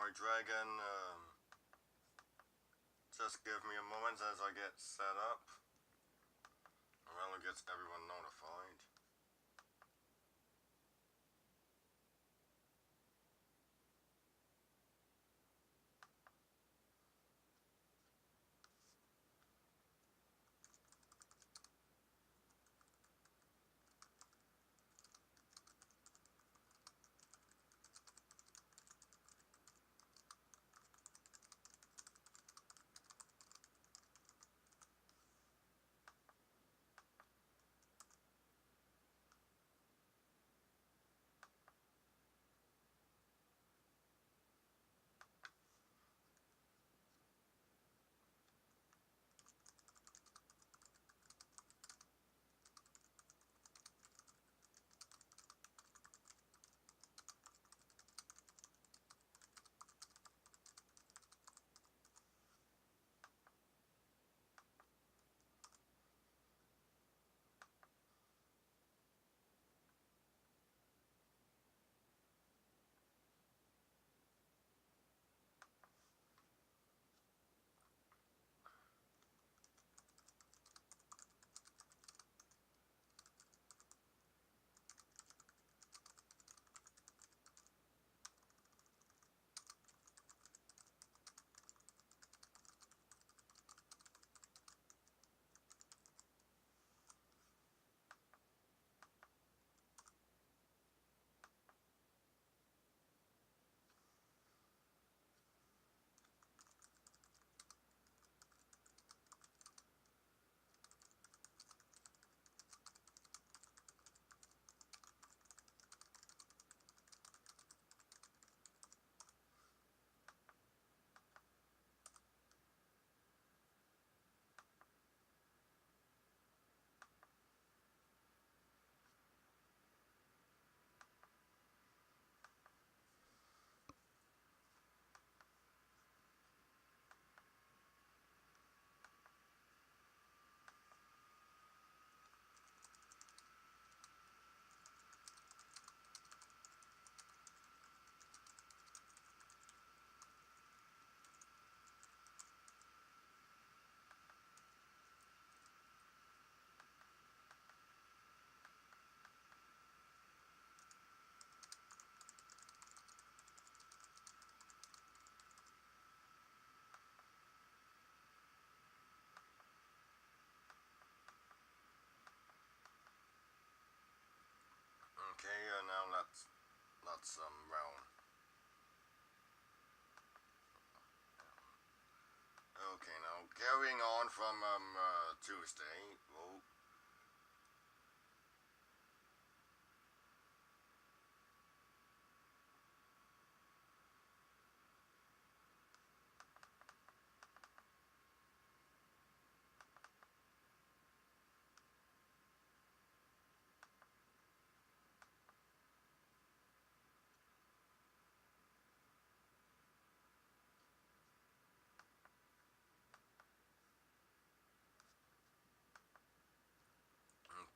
my dragon. Just give me a moment as I get set up. Well, it gets everyone notified. Okay, now let's round. Okay, now carrying on from Tuesday. Well,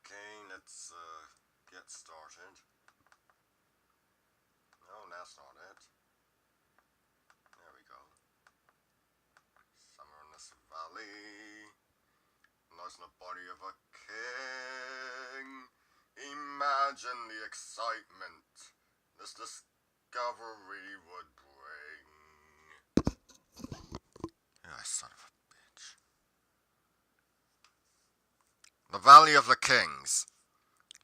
okay, let's get started. No, that's not it. There we go. Summer in this valley. Lies in the body of a king. Imagine the excitement this discovery would bring. Ah, son of a bitch. The Valley of the Kings.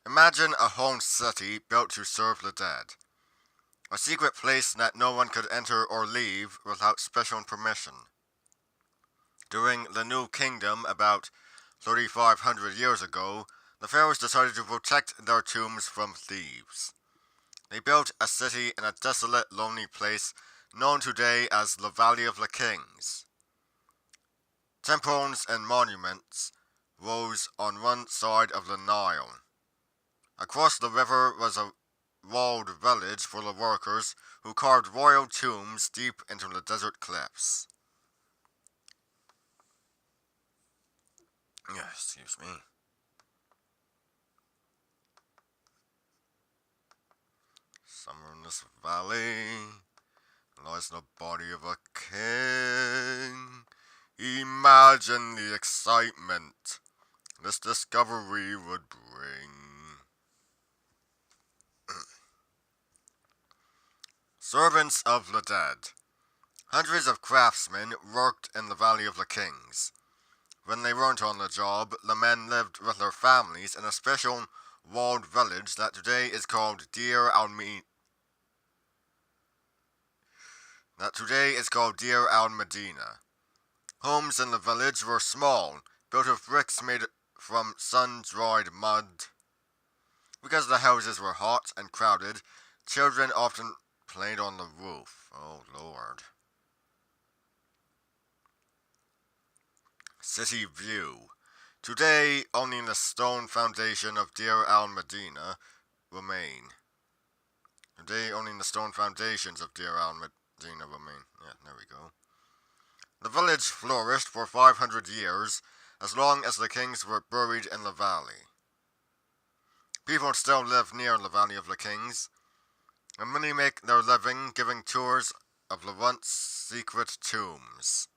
Imagine a home city built to serve the dead. A secret place that no one could enter or leave without special permission. During the New Kingdom, about 3,500 years ago, the pharaohs decided to protect their tombs from thieves. They built a city in a desolate, lonely place known today as the Valley of the Kings. Temples and monuments rose on one side of the Nile. Across the river was a walled village full of workers who carved royal tombs deep into the desert cliffs. Excuse me. Summer in this valley. lies the body of a king. Imagine the excitement this discovery would bring. Servants of the dead. Hundreds of craftsmen worked in the Valley of the Kings. When they weren't on the job, the men lived with their families in a special walled village that today is called Deir al-Medina. Homes in the village were small, built of bricks made from sun-dried mud. Because the houses were hot and crowded, children often played on the roof. Oh Lord. City view. Today, only the stone foundation of Deir al-Medina remain. Today, only the stone foundations of Deir al-Medina remain. Yeah, there we go. The village flourished for 500 years, as long as the kings were buried in the valley. People still live near the Valley of the Kings, and many make their living giving tours of the once secret tombs.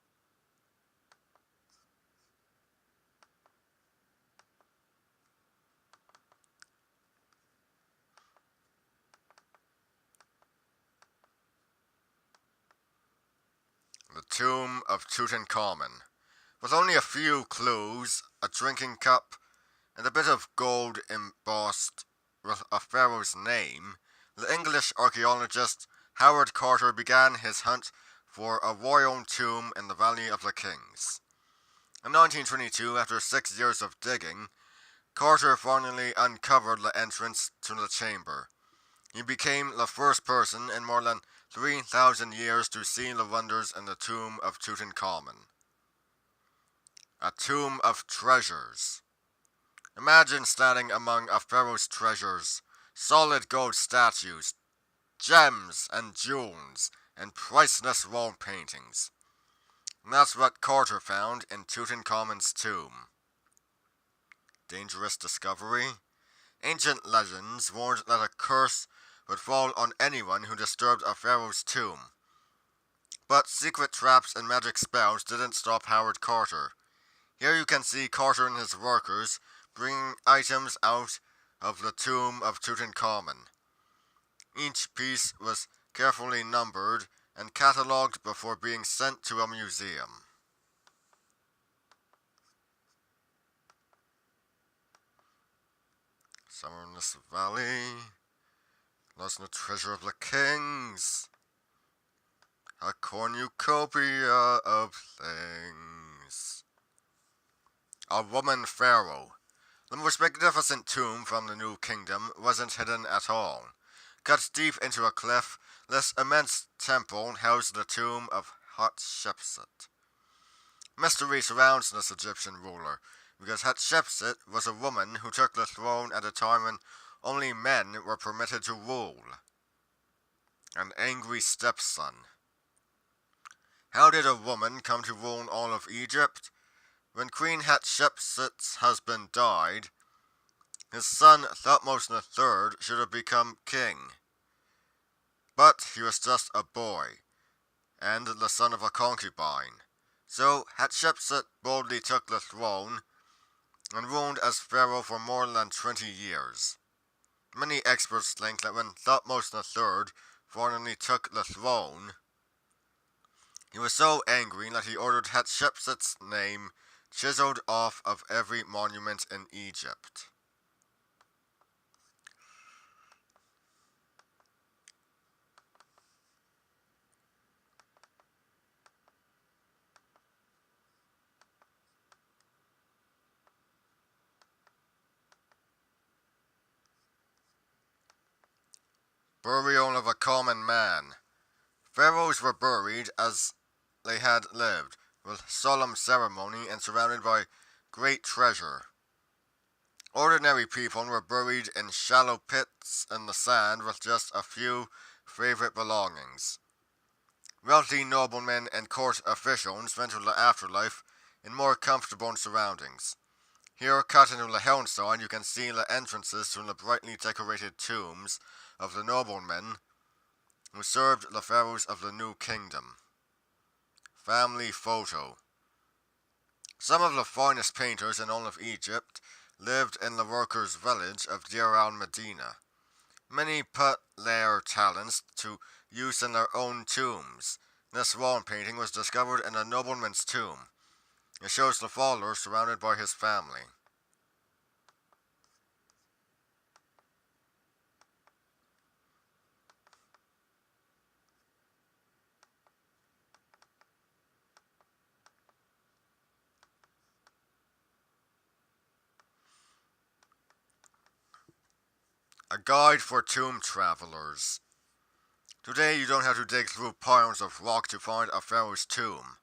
The Tomb of Tutankhamun. With only a few clues, a drinking cup, and a bit of gold embossed with a pharaoh's name, the English archaeologist Howard Carter began his hunt for a royal tomb in the Valley of the Kings. In 1922, after 6 years of digging, Carter finally uncovered the entrance to the chamber. He became the first person in more than 3,000 years to see the wonders in the tomb of Tutankhamun. A tomb of treasures. Imagine standing among a pharaoh's treasures, solid gold statues, gems and jewels, and priceless wall paintings. And that's what Carter found in Tutankhamun's tomb. Dangerous discovery? Ancient legends warned that a curse would fall on anyone who disturbed a pharaoh's tomb. But secret traps and magic spells didn't stop Howard Carter. Here you can see Carter and his workers bringing items out of the tomb of Tutankhamun. Each piece was carefully numbered and catalogued before being sent to a museum. Somewhere in this valley lies the treasure of the kings, a cornucopia of things. A woman pharaoh. The most magnificent tomb from the New Kingdom wasn't hidden at all. Cut deep into a cliff, this immense temple housed the tomb of Hatshepsut. Mystery surrounds this Egyptian ruler, because Hatshepsut was a woman who took the throne at a time when only men were permitted to rule. An angry stepson. How did a woman come to rule all of Egypt? When Queen Hatshepsut's husband died, his son Thutmose III should have become king. But he was just a boy, and the son of a concubine. So Hatshepsut boldly took the throne and ruled as pharaoh for more than 20 years. Many experts think that when Thutmose III finally took the throne, he was so angry that he ordered Hatshepsut's name chiseled off of every monument in Egypt. Burial of a common man. Pharaohs were buried as they had lived, with solemn ceremony and surrounded by great treasure. Ordinary people were buried in shallow pits in the sand with just a few favorite belongings. Wealthy noblemen and court officials went to the afterlife in more comfortable surroundings. Here, cut into the hillside, you can see the entrances to the brightly decorated tombs of the noblemen who served the pharaohs of the New Kingdom. Family photo. Some of the finest painters in all of Egypt lived in the workers' village of Deir al-Medina. Many put their talents to use in their own tombs. This wall painting was discovered in a nobleman's tomb. It shows the father surrounded by his family. A guide for tomb travelers. Today you don't have to dig through piles of rock to find a pharaoh's tomb.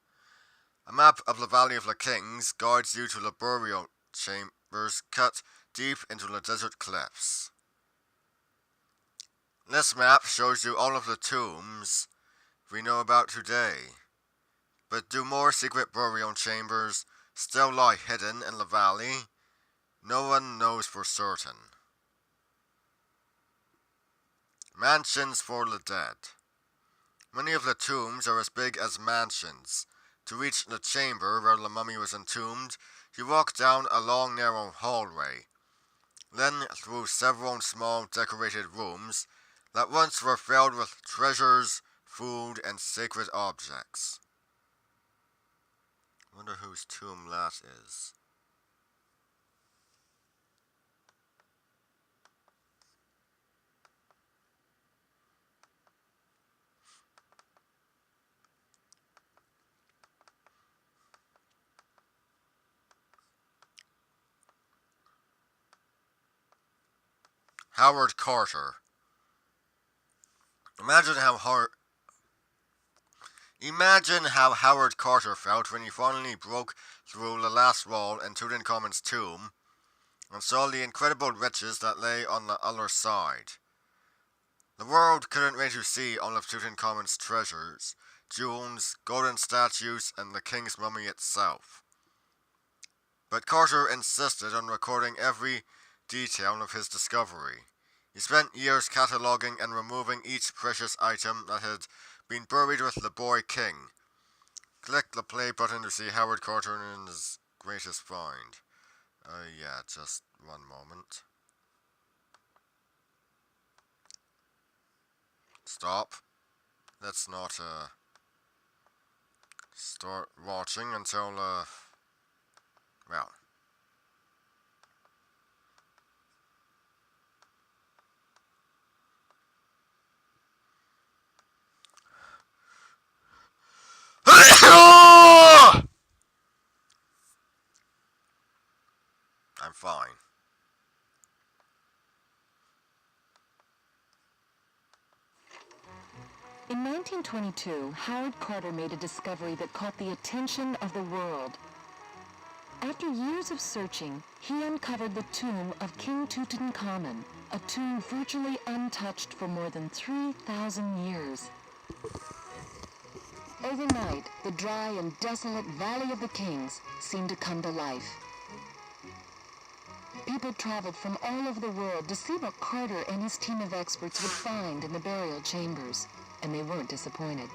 A map of the Valley of the Kings guides you to the burial chambers cut deep into the desert cliffs. This map shows you all of the tombs we know about today. But do more secret burial chambers still lie hidden in the valley? No one knows for certain. Mansions for the dead. Many of the tombs are as big as mansions. To reach the chamber where the mummy was entombed, you walk down a long narrow hallway, then through several small decorated rooms that once were filled with treasures, food, and sacred objects. Wonder whose tomb that is. Howard Carter. Imagine how Howard Carter felt when he finally broke through the last wall in Tutankhamun's tomb and saw the incredible riches that lay on the other side. The world couldn't wait to see all of Tutankhamun's treasures, jewels, golden statues, and the king's mummy itself. But Carter insisted on recording every detail of his discovery. He spent years cataloging and removing each precious item that had been buried with the boy king. Click the play button to see Howard Carter in his greatest find. Yeah, just one moment. Stop. Let's not, start watching until, well. I'm fine. In 1922, Howard Carter made a discovery that caught the attention of the world. After years of searching, he uncovered the tomb of King Tutankhamun, a tomb virtually untouched for more than 3,000 years. Overnight, the dry and desolate Valley of the Kings seemed to come to life. People traveled from all over the world to see what Carter and his team of experts would find in the burial chambers, and they weren't disappointed.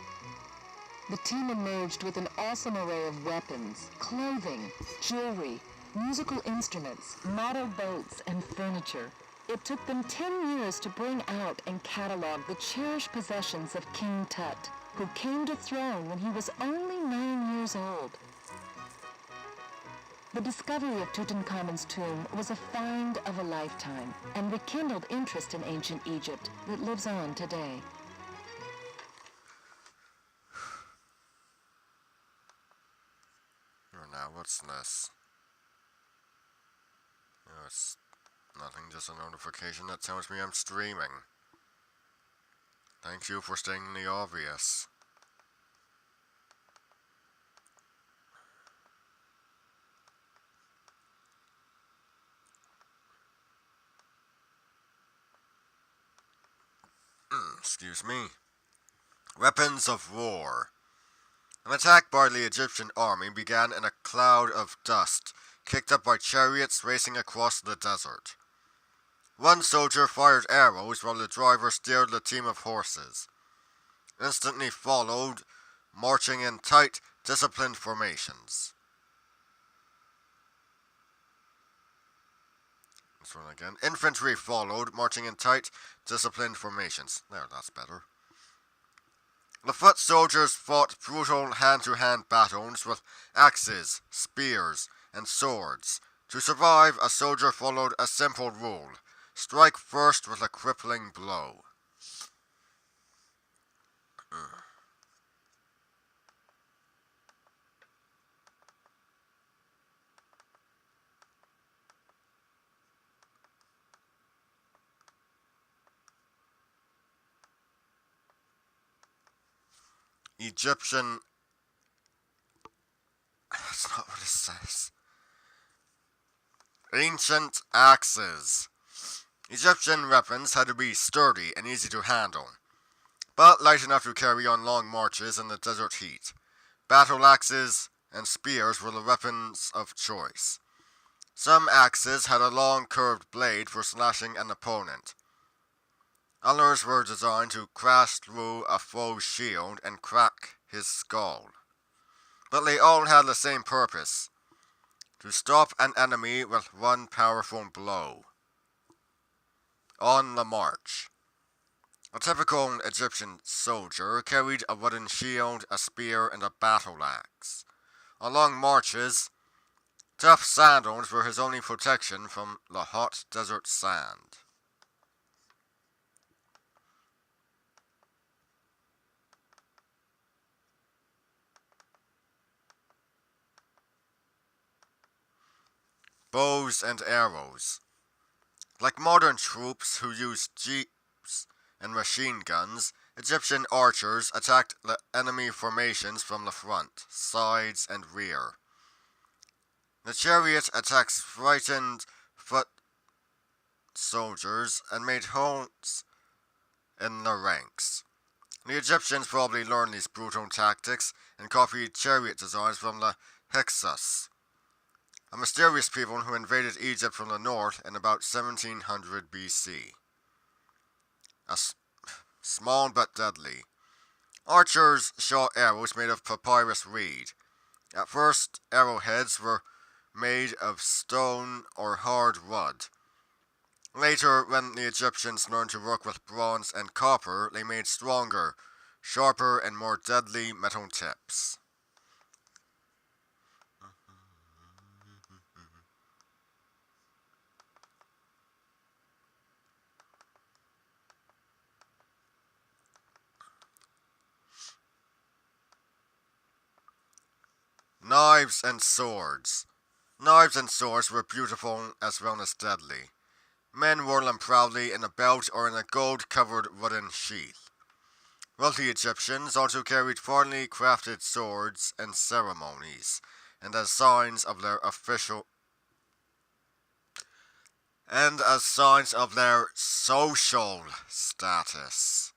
The team emerged with an awesome array of weapons, clothing, jewelry, musical instruments, model boats, and furniture. It took them 10 years to bring out and catalog the cherished possessions of King Tut, who came to throne when he was only 9 years old. The discovery of Tutankhamun's tomb was a find of a lifetime and rekindled interest in ancient Egypt that lives on today. Now, what's this? Oh, it's nothing, just a notification that tells me I'm streaming. Thank you for stating the obvious. Excuse me. Weapons of war. An attack by the Egyptian army began in a cloud of dust, kicked up by chariots racing across the desert. One soldier fired arrows while the driver steered the team of horses. instantly followed, marching in tight, disciplined formations. This one again. Infantry followed, marching in tight, disciplined formations. There, that's better. The foot soldiers fought brutal hand-to-hand battles with axes, spears, and swords. To survive, a soldier followed a simple rule: strike first with a crippling blow. Egyptian... That's not what it says. Ancient axes. Egyptian weapons had to be sturdy and easy to handle, but light enough to carry on long marches in the desert heat. Battle axes and spears were the weapons of choice. Some axes had a long curved blade for slashing an opponent. Others were designed to crash through a foe's shield and crack his skull. But they all had the same purpose: to stop an enemy with one powerful blow. On the march. A typical Egyptian soldier carried a wooden shield, a spear, and a battle axe. On long marches, tough sandals were his only protection from the hot desert sand. Bows and arrows. Like modern troops who used jeeps and machine guns, Egyptian archers attacked the enemy formations from the front, sides, and rear. The chariot attacks frightened foot soldiers and made holes in the ranks. The Egyptians probably learned these brutal tactics and copied chariot designs from the Hyksos, a mysterious people who invaded Egypt from the north in about 1700 BC. Small but deadly. Archers shot arrows made of papyrus reed. At first, arrowheads were made of stone or hard wood. Later, when the Egyptians learned to work with bronze and copper, they made stronger, sharper, and more deadly metal tips. Knives and swords. Knives and swords were beautiful as well as deadly. Men wore them proudly in a belt or in a gold-covered wooden sheath. Wealthy Egyptians also carried finely crafted swords in ceremonies and as signs of their social status.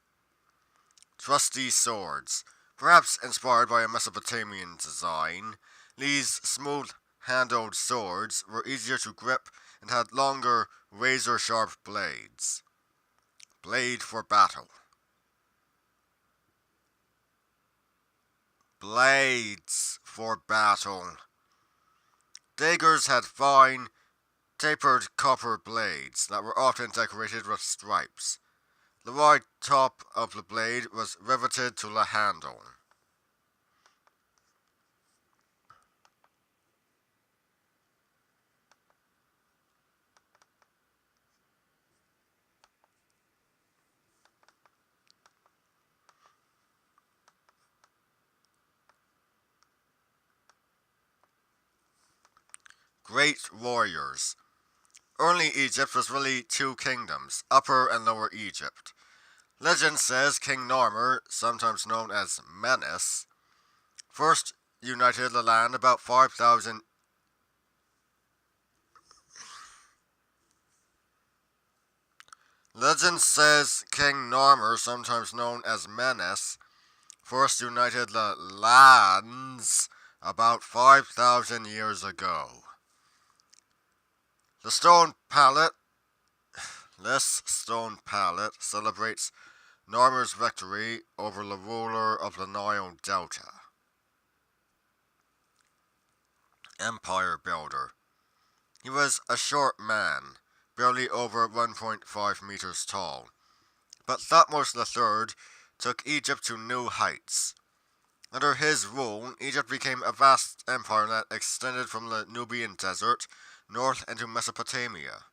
Trusty swords. Perhaps inspired by a Mesopotamian design, these smooth-handled swords were easier to grip and had longer, razor-sharp blades. Blade for battle. Blades for battle. Daggers had fine, tapered copper blades that were often decorated with stripes. The wide top of the blade was riveted to the handle. Great warriors. Early Egypt was really two kingdoms, Upper and Lower Egypt. Legend says King Narmer, sometimes known as Menes, first united the land about 5,000 Legend says King Narmer, sometimes known as Menes, first united the lands about 5,000 years ago. This stone palette celebrates Narmer's victory over the ruler of the Nile Delta. Empire builder. He was a short man, barely over 1.5 meters tall, but Thutmose III took Egypt to new heights. Under his rule, Egypt became a vast empire that extended from the Nubian desert north into Mesopotamia,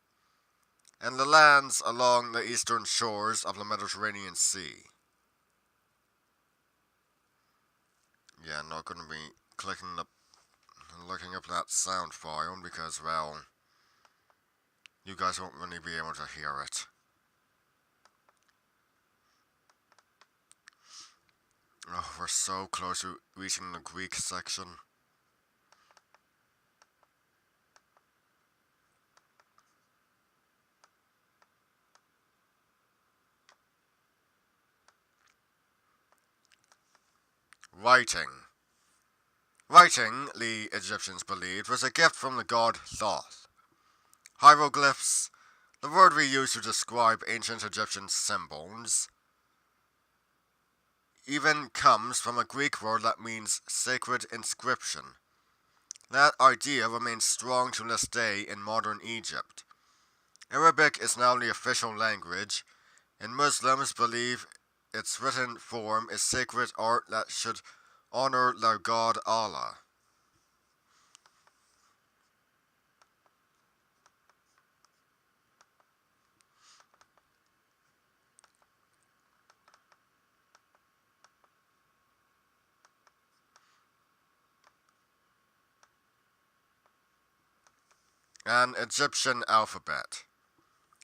and the lands along the eastern shores of the Mediterranean Sea. Yeah, I'm not going to be looking up that sound file because, well, you guys won't really be able to hear it. Oh, we're so close to reaching the Greek section. Writing. Writing, the Egyptians believed, was a gift from the god Thoth. Hieroglyphs, the word we use to describe ancient Egyptian symbols, even comes from a Greek word that means sacred inscription. That idea remains strong to this day in modern Egypt. Arabic is now the official language, and Muslims believe its written form is sacred art that should honor their god Allah. An Egyptian alphabet.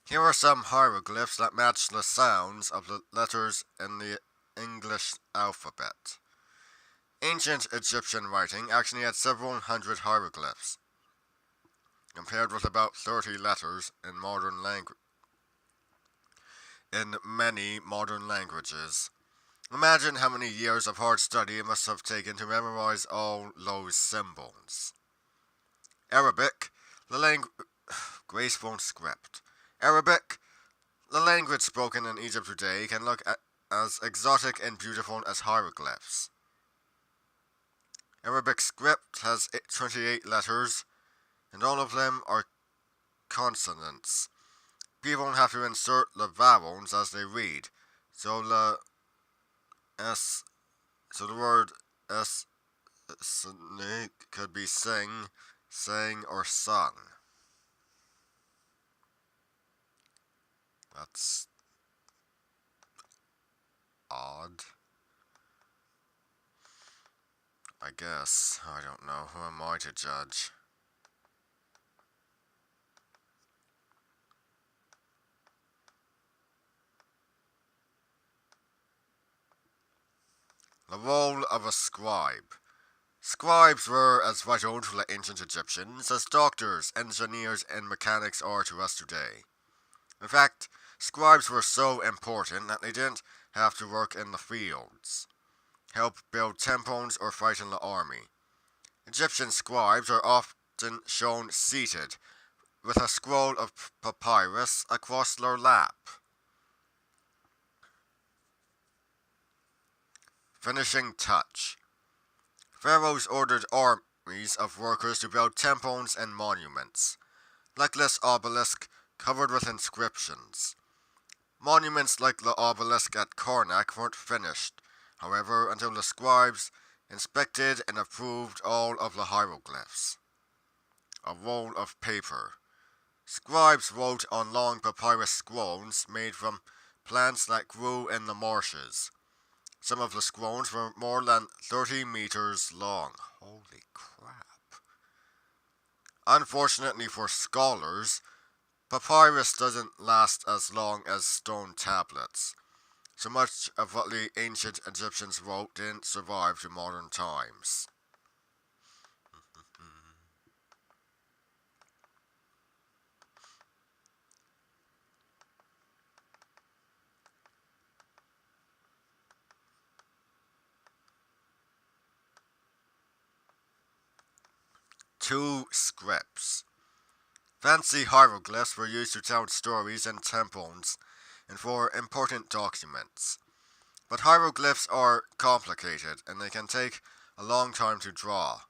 Here are some hieroglyphs that match the sounds of the letters in the English alphabet. Ancient Egyptian writing actually had several hundred hieroglyphs, compared with about 30 letters in many modern languages. Imagine how many years of hard study it must have taken to memorize all those symbols. Arabic, graceful script. Arabic, the language spoken in Egypt today, can look as exotic and beautiful as hieroglyphs. Arabic script has 28 letters, and all of them are consonants. People have to insert the vowels as they read, so the word s could be sing, sang, or sung. That's odd. I guess. I don't know. Who am I to judge? The role of a scribe. Scribes were as vital to the ancient Egyptians as doctors, engineers, and mechanics are to us today. In fact, scribes were so important that they didn't have to work in the fields, help build temples, or fight in the army. Egyptian scribes are often shown seated, with a scroll of papyrus across their lap. Finishing touch. Pharaohs ordered armies of workers to build temples and monuments, like this obelisk covered with inscriptions. Monuments like the obelisk at Karnak weren't finished, however, until the scribes inspected and approved all of the hieroglyphs. A roll of paper. Scribes wrote on long papyrus scrolls made from plants that grew in the marshes. Some of the scrolls were more than 30 meters long. Holy crap. Unfortunately for scholars, papyrus doesn't last as long as stone tablets. So much of what the ancient Egyptians wrote didn't survive to modern times. Two scripts. Fancy hieroglyphs were used to tell stories in temples and for important documents. But hieroglyphs are complicated and they can take a long time to draw.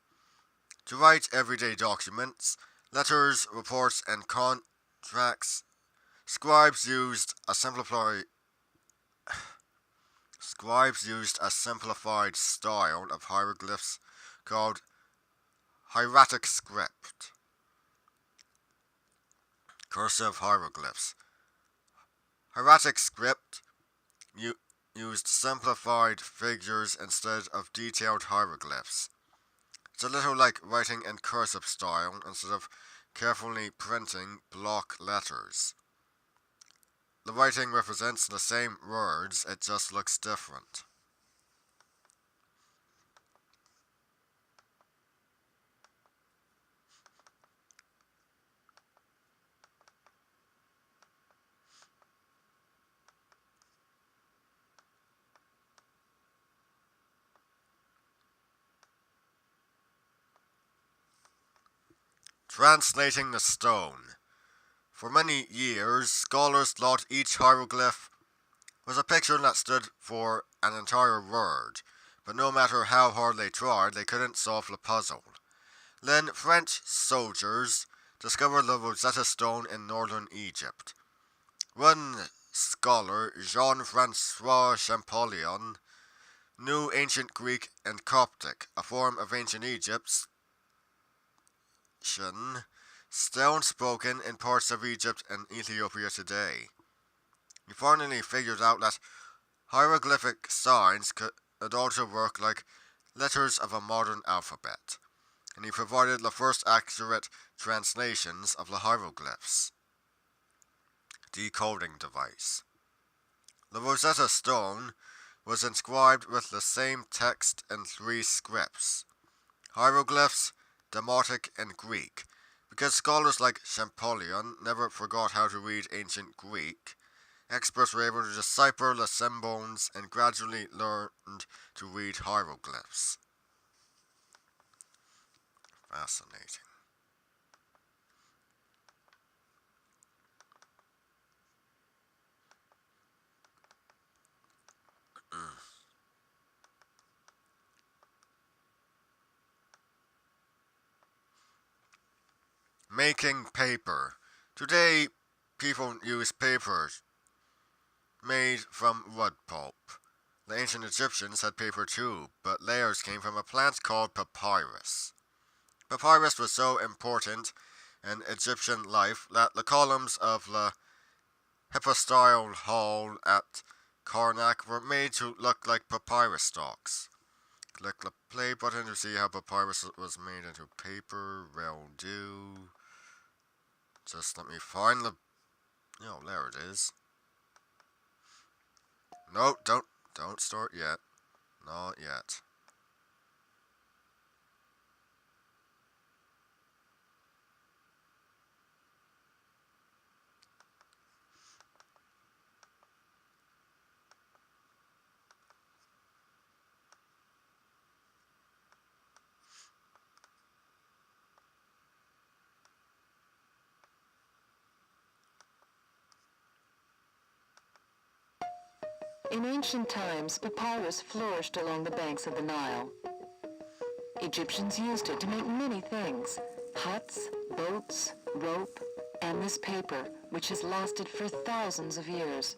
To write everyday documents, letters, reports, and contracts, scribes used a simplified style of hieroglyphs called hieratic script. Cursive hieroglyphs. Hieratic script used simplified figures instead of detailed hieroglyphs. It's a little like writing in cursive style instead of carefully printing block letters. The writing represents the same words, it just looks different. Translating the stone. For many years, scholars thought each hieroglyph was a picture that stood for an entire word, but no matter how hard they tried, they couldn't solve the puzzle. Then French soldiers discovered the Rosetta Stone in northern Egypt. One scholar, Jean-Francois Champollion, knew ancient Greek and Coptic, a form of ancient Egyptian, still spoken in parts of Egypt and Ethiopia today. He finally figured out that hieroglyphic signs could also work like letters of a modern alphabet, and he provided the first accurate translations of the hieroglyphs. Decoding device. The Rosetta Stone was inscribed with the same text in 3 scripts: hieroglyphs, Demotic, and Greek. Because scholars like Champollion never forgot how to read ancient Greek, experts were able to decipher the symbols and gradually learned to read hieroglyphs. Fascinating. Making paper. Today, people use paper made from wood pulp. The ancient Egyptians had paper too, but layers came from a plant called papyrus. Papyrus was so important in Egyptian life that the columns of the hypostyle hall at Karnak were made to look like papyrus stalks. Click the play button to see how papyrus was made into paper. Will do. Just let me find the... Oh, there it is. No, don't start yet. Not yet. In ancient times, papyrus flourished along the banks of the Nile. Egyptians used it to make many things: huts, boats, rope, and this paper, which has lasted for thousands of years.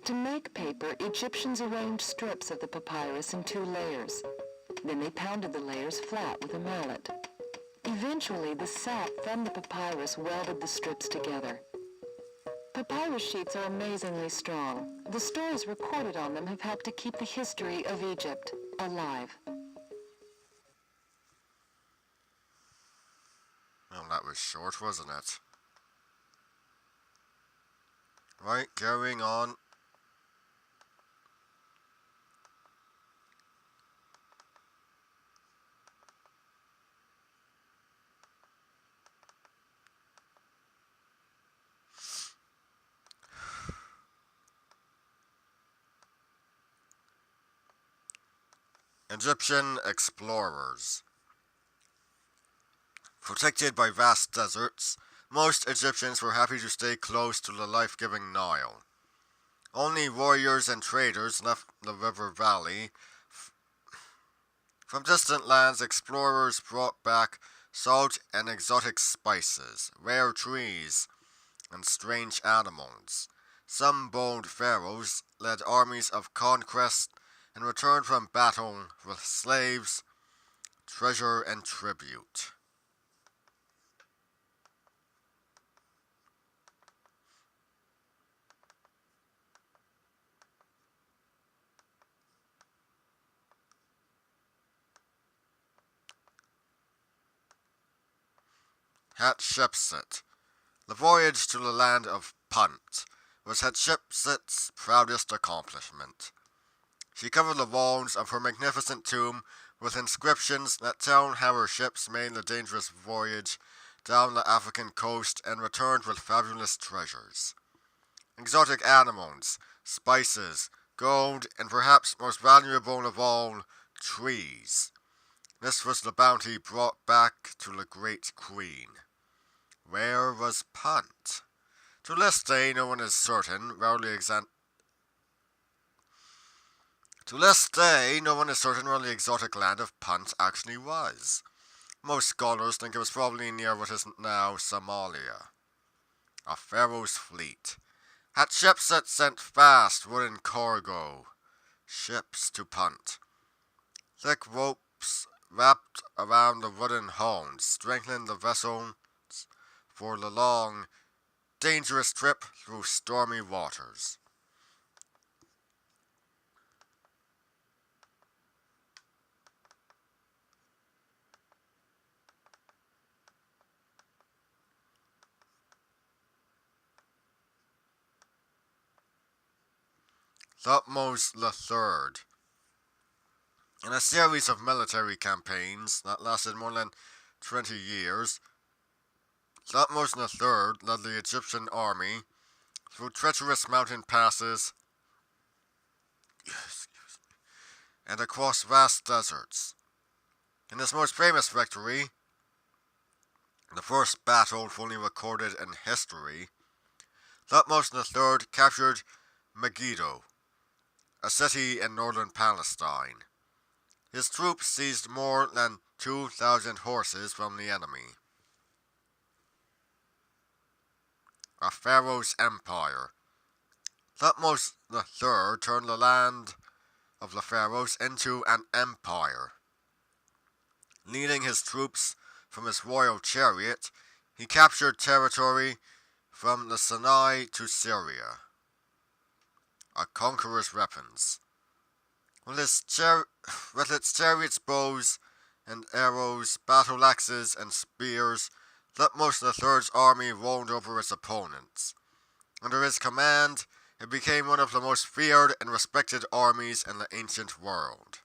To make paper, Egyptians arranged strips of the papyrus in 2 layers. Then they pounded the layers flat with a mallet. Eventually, the sap from the papyrus welded the strips together. Papyrus sheets are amazingly strong. The stories recorded on them have helped to keep the history of Egypt alive. Well, that was short, wasn't it? Right, going on. Egyptian explorers. Protected by vast deserts, most Egyptians were happy to stay close to the life-giving Nile. Only warriors and traders left the river valley. From distant lands, explorers brought back salt and exotic spices, rare trees, and strange animals. Some bold pharaohs led armies of conquest and returned from battle with slaves, treasure, and tribute. Hatshepsut. The voyage to the land of Punt was Hatshepsut's proudest accomplishment. She covered the walls of her magnificent tomb with inscriptions that tell how her ships made the dangerous voyage down the African coast and returned with fabulous treasures. Exotic animals, spices, gold, and perhaps most valuable of all, trees. This was the bounty brought back to the great queen. Where was Punt? To this day, no one is certain where the exotic land of Punt actually was. Most scholars think it was probably near what is now Somalia. A pharaoh's fleet. Hatshepsut sent fast wooden cargo ships to Punt. Thick ropes wrapped around the wooden hulls strengthened the vessel for the long, dangerous trip through stormy waters. Thutmose III. In a series of military campaigns that lasted more than 20 years, Thutmose III led the Egyptian army through treacherous mountain passes and across vast deserts. In his most famous victory, the first battle fully recorded in history, Thutmose III captured Megiddo, a city in northern Palestine. His troops seized more than 2,000 horses from the enemy. A pharaoh's empire. Thutmose III turned the land of the pharaohs into an empire. Leading his troops from his royal chariot, he captured territory from the Sinai to Syria. A conqueror's weapons. With its chariots, bows and arrows, battle axes and spears, Thutmose III's army rolled over its opponents. Under his command, it became one of the most feared and respected armies in the ancient world.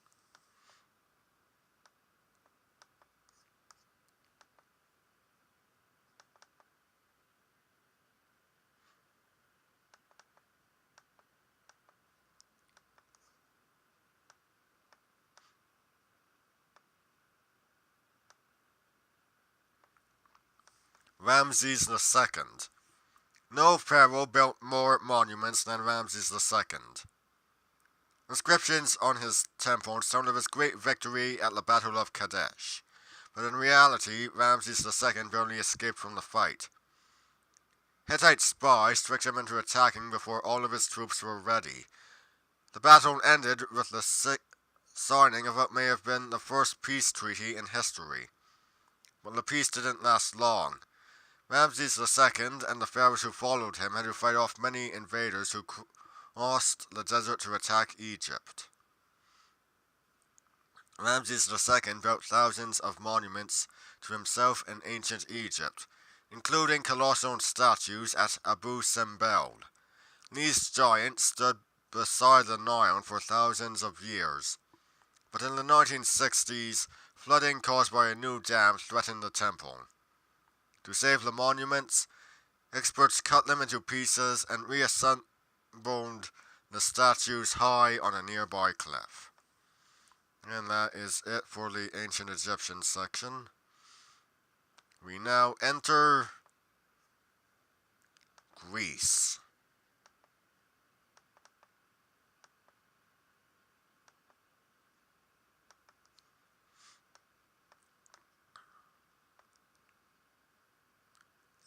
Ramses II. No pharaoh built more monuments than Ramses II. Inscriptions on his temple told of his great victory at the Battle of Kadesh, but in reality, Ramses II barely escaped from the fight. Hittite spies tricked him into attacking before all of his troops were ready. The battle ended with the signing of what may have been the first peace treaty in history. But the peace didn't last long. Ramses II and the pharaohs who followed him had to fight off many invaders who crossed the desert to attack Egypt. Ramses II built thousands of monuments to himself in ancient Egypt, including colossal statues at Abu Simbel. These giants stood beside the Nile for thousands of years, but in the 1960s, flooding caused by a new dam threatened the temple. To save the monuments, experts cut them into pieces and reassembled the statues high on a nearby cliff. And that is it for the ancient Egyptian section. We now enter Greece.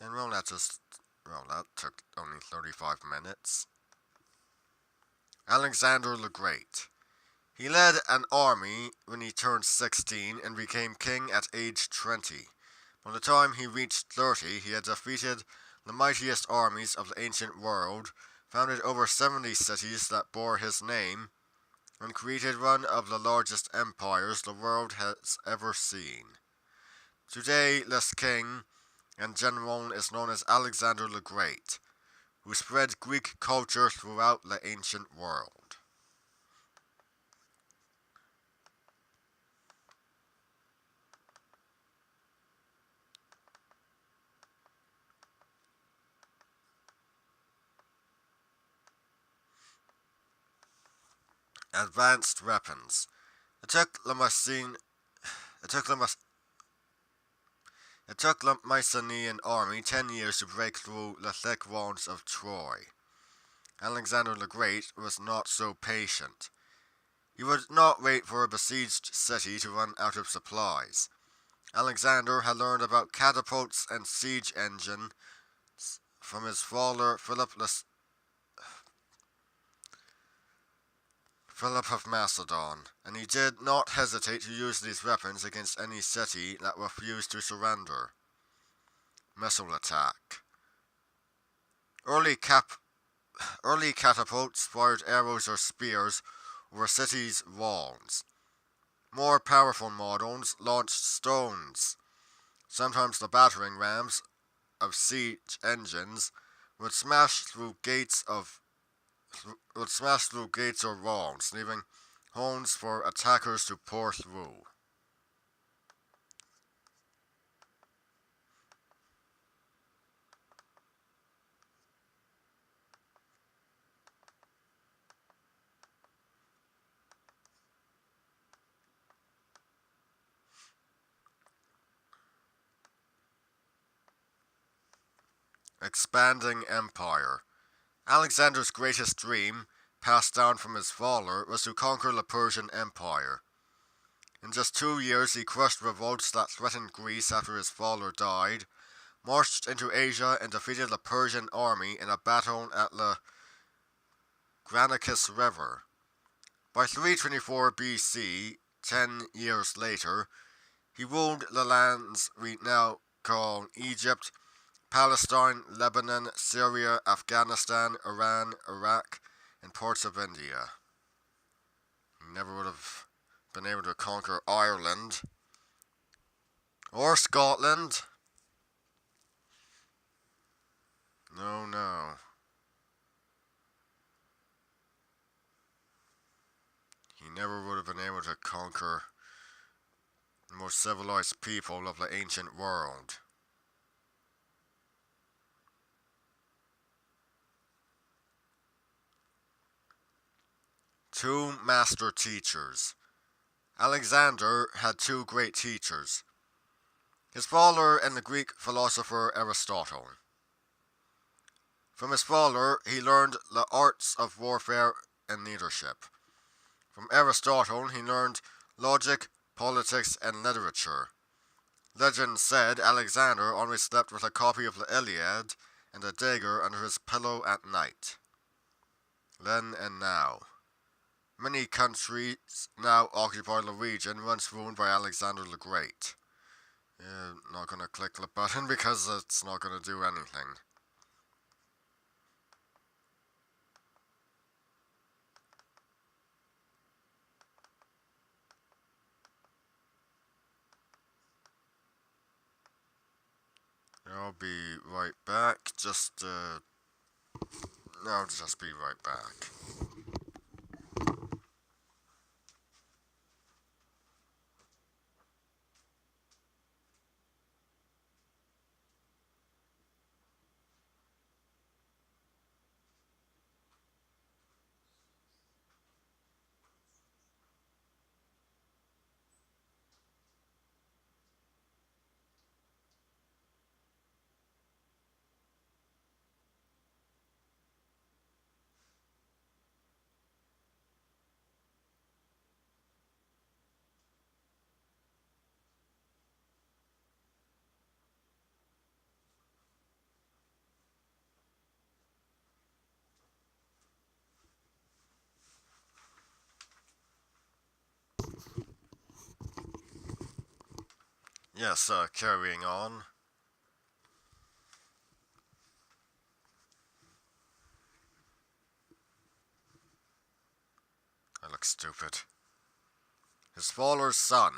And well, that took only 35 minutes. Alexander the Great. He led an army when he turned 16 and became king at age 20. By the time he reached 30, he had defeated the mightiest armies of the ancient world, founded over 70 cities that bore his name, and created one of the largest empires the world has ever seen. Today, this king and general is known as Alexander the Great, who spread Greek culture throughout the ancient world. Advanced weapons. It took the Mycenaean army 10 years to break through the thick walls of Troy. Alexander the Great was not so patient. He would not wait for a besieged city to run out of supplies. Alexander had learned about catapults and siege engines from his father Philip of Macedon, and he did not hesitate to use these weapons against any city that refused to surrender. Missile attack. Early catapults fired arrows or spears over cities' walls. More powerful models launched stones. Sometimes the battering rams of siege engines would smash through gates or walls, leaving holes for attackers to pour through. Expanding empire. Alexander's greatest dream, passed down from his father, was to conquer the Persian Empire. In just 2 years, he crushed revolts that threatened Greece after his father died, marched into Asia, and defeated the Persian army in a battle at the Granicus River. By 324 BC, 10 years later, he ruled the lands we now call Egypt, Palestine, Lebanon, Syria, Afghanistan, Iran, Iraq, and parts of India. He never would have been able to conquer Ireland or Scotland. No. He never would have been able to conquer the most civilized people of the ancient world. Two master teachers. Alexander had two great teachers. His father and the Greek philosopher Aristotle. From his father, he learned the arts of warfare and leadership. From Aristotle, he learned logic, politics, and literature. Legend said Alexander always slept with a copy of the Iliad and a dagger under his pillow at night. Then and now. Many countries now occupy the region once ruled by Alexander the Great. Not gonna click the button because it's not gonna do anything. I'll be right back. I'll just be right back. Yes, carrying on. I look stupid. His faller's son.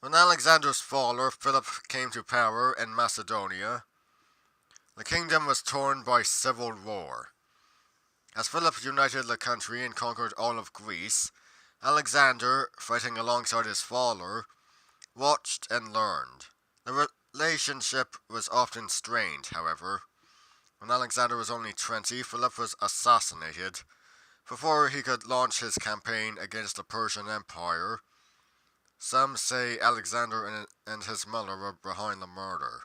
When Alexander's faller, Philip, came to power in Macedonia, the kingdom was torn by civil war. As Philip united the country and conquered all of Greece, Alexander, fighting alongside his faller, watched and learned. The relationship was often strained, however. When Alexander was only 20, Philip was assassinated. Before he could launch his campaign against the Persian Empire, some say Alexander and his mother were behind the murder.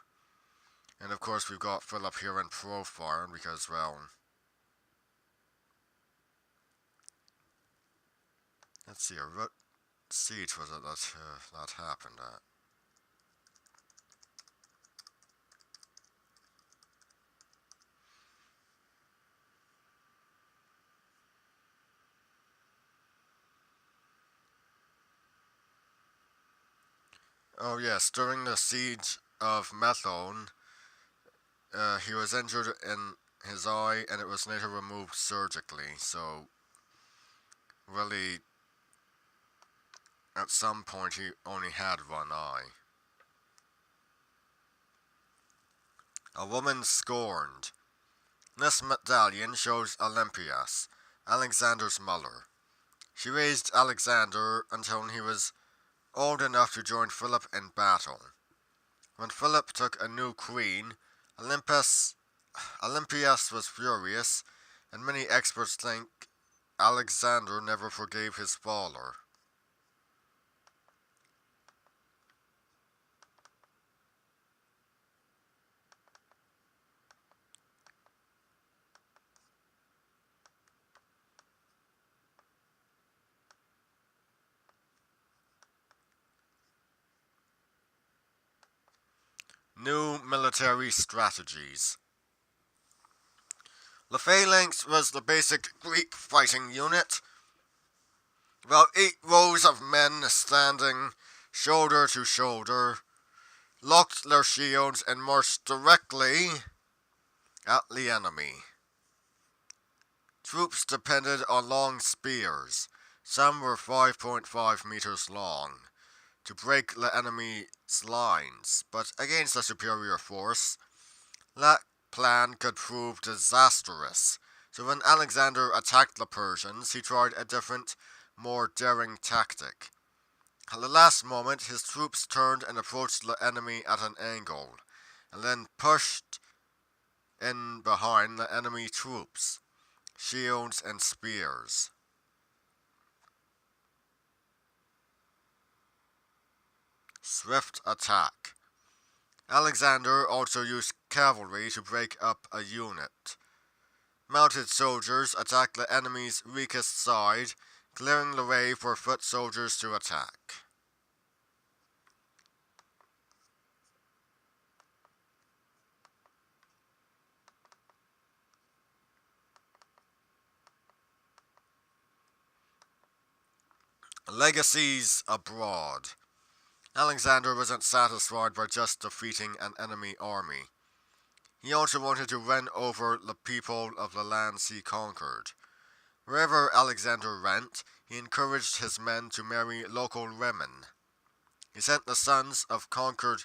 And of course we've got Philip here in profile because, well, let's see, what siege was it that happened at? Oh yes, during the siege of Methone, he was injured in his eye and it was later removed surgically, so really, at some point he only had one eye. A woman scorned. This medallion shows Olympias, Alexander's mother. She raised Alexander until he was old enough to join Philip in battle. When Philip took a new queen, Olympias was furious, and many experts think Alexander never forgave his faller. New military strategies. The phalanx was the basic Greek fighting unit. About 8 rows of men standing shoulder to shoulder, locked their shields and marched directly at the enemy. Troops depended on long spears. Some were 5.5 meters long, to break the enemy's lines, but against a superior force, that plan could prove disastrous. So when Alexander attacked the Persians, he tried a different, more daring tactic. At the last moment, his troops turned and approached the enemy at an angle, and then pushed in behind the enemy troops, shields and spears. Swift attack. Alexander also used cavalry to break up a unit. Mounted soldiers attacked the enemy's weakest side, clearing the way for foot soldiers to attack. Legacies abroad. Alexander wasn't satisfied by just defeating an enemy army. He also wanted to win over the people of the lands he conquered. Wherever Alexander went, he encouraged his men to marry local women. He sent the sons of conquered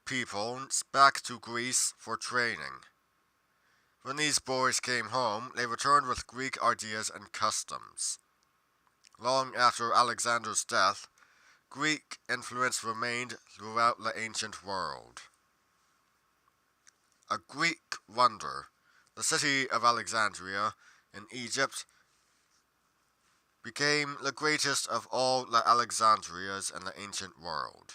peoples back to Greece for training. When these boys came home, they returned with Greek ideas and customs. Long after Alexander's death, Greek influence remained throughout the ancient world. A Greek wonder, the city of Alexandria in Egypt became the greatest of all the Alexandrias in the ancient world.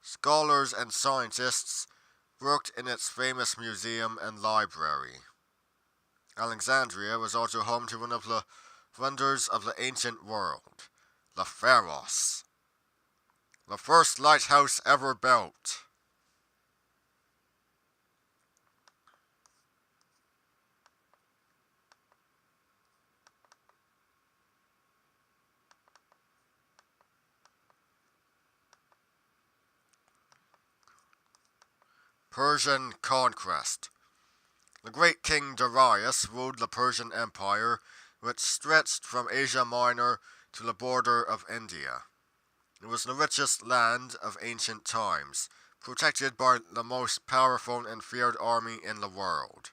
Scholars and scientists worked in its famous museum and library. Alexandria was also home to one of the wonders of the ancient world, the Pharos, the first lighthouse ever built. Persian conquest. The great king Darius ruled the Persian Empire, which stretched from Asia Minor to the border of India. It was the richest land of ancient times, protected by the most powerful and feared army in the world.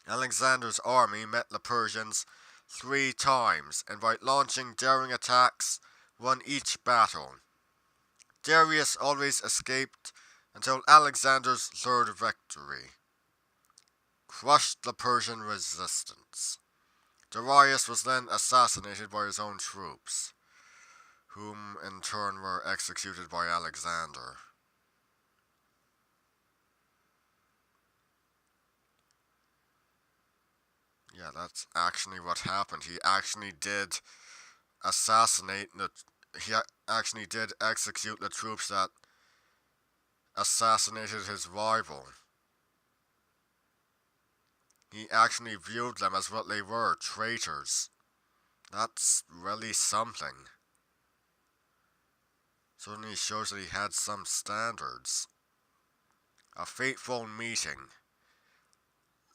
Alexander's army met the Persians 3 times, and by launching daring attacks, won each battle. Darius always escaped until Alexander's third victory crushed the Persian resistance. Darius was then assassinated by his own troops, whom in turn were executed by Alexander. Yeah, that's actually what happened. He actually did execute the troops that assassinated his rival. He actually viewed them as what they were, traitors. That's really something. Certainly shows that he had some standards. A fateful meeting.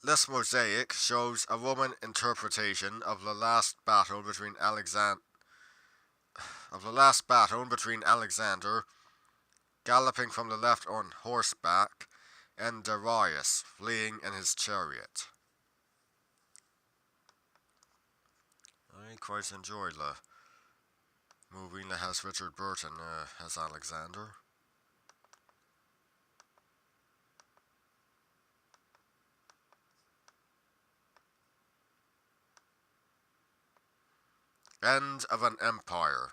This mosaic shows a Roman interpretation of the last battle between Alexander galloping from the left on horseback and Darius fleeing in his chariot. I quite enjoy the movie that has Richard Burton as Alexander. End of an empire.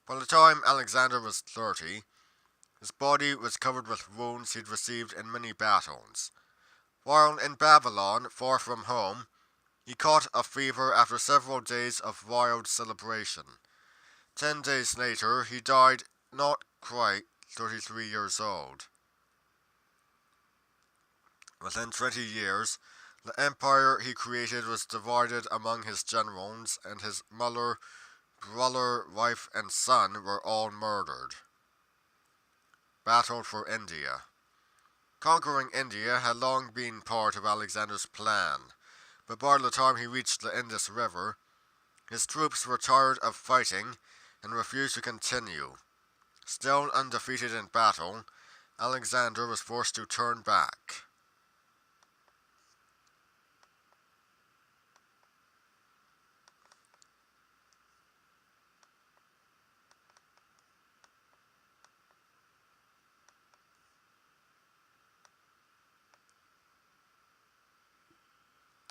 By the time Alexander was 30, his body was covered with wounds he'd received in many battles. While in Babylon, far from home, he caught a fever after several days of wild celebration. 10 days later, he died not quite 33 years old. Within 20 years, the empire he created was divided among his generals, and his mother, brother, wife, and son were all murdered. Battle for India. Conquering India had long been part of Alexander's plan, but by the time he reached the Indus River, his troops were tired of fighting and refused to continue. Still undefeated in battle, Alexander was forced to turn back.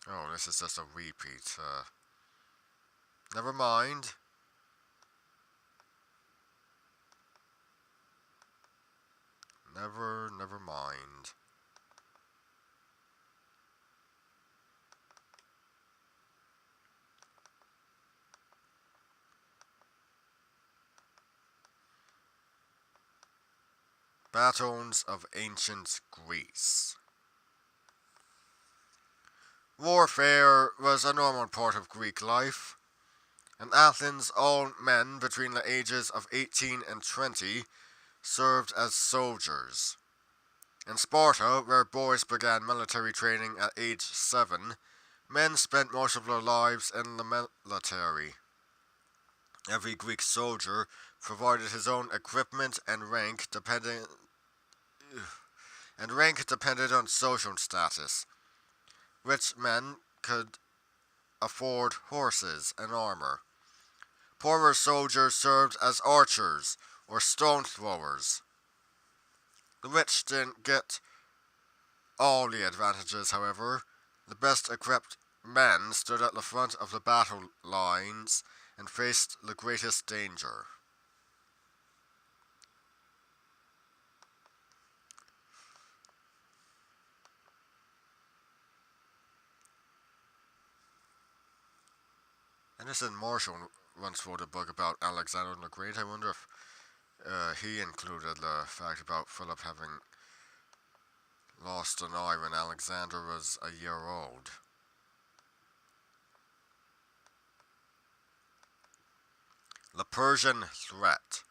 Oh, this is just a repeat. Never mind. Never mind. Battles of Ancient Greece. Warfare was a normal part of Greek life. In Athens, all men between the ages of 18 and 20 served as soldiers. In Sparta, where boys began military training at age 7, men spent most of their lives in the military. Every Greek soldier provided his own equipment, and rank depended on social status. Rich men could afford horses and armor. Poorer soldiers served as archers or stone throwers. The rich didn't get all the advantages, however. The best equipped men stood at the front of the battle lines and faced the greatest danger. Anderson Marshall once wrote a book about Alexander the Great. I wonder if he included the fact about Philip having lost an eye when Alexander was a year old. The Persian threat.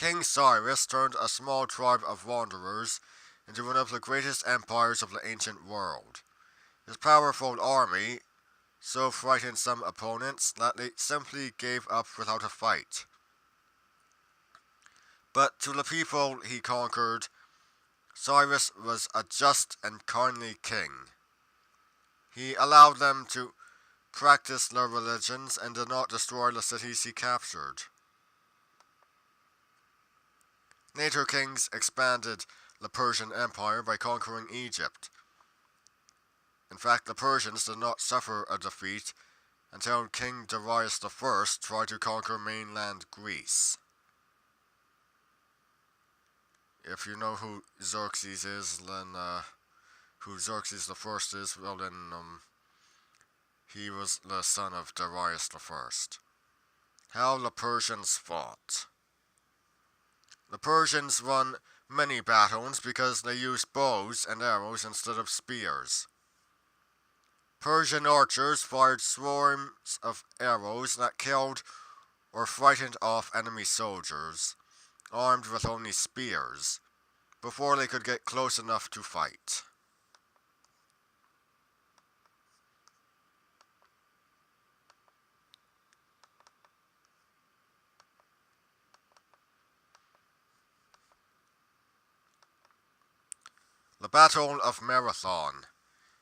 King Cyrus turned a small tribe of wanderers into one of the greatest empires of the ancient world. His powerful army so frightened some opponents that they simply gave up without a fight. But to the people he conquered, Cyrus was a just and kindly king. He allowed them to practice their religions and did not destroy the cities he captured. Later kings expanded the Persian Empire by conquering Egypt. In fact, the Persians did not suffer a defeat until King Darius I tried to conquer mainland Greece. If you know who Xerxes is, then who Xerxes I is, well then he was the son of Darius I. How the Persians fought. The Persians won many battles because they used bows and arrows instead of spears. Persian archers fired swarms of arrows that killed or frightened off enemy soldiers, armed with only spears, before they could get close enough to fight. The Battle of Marathon.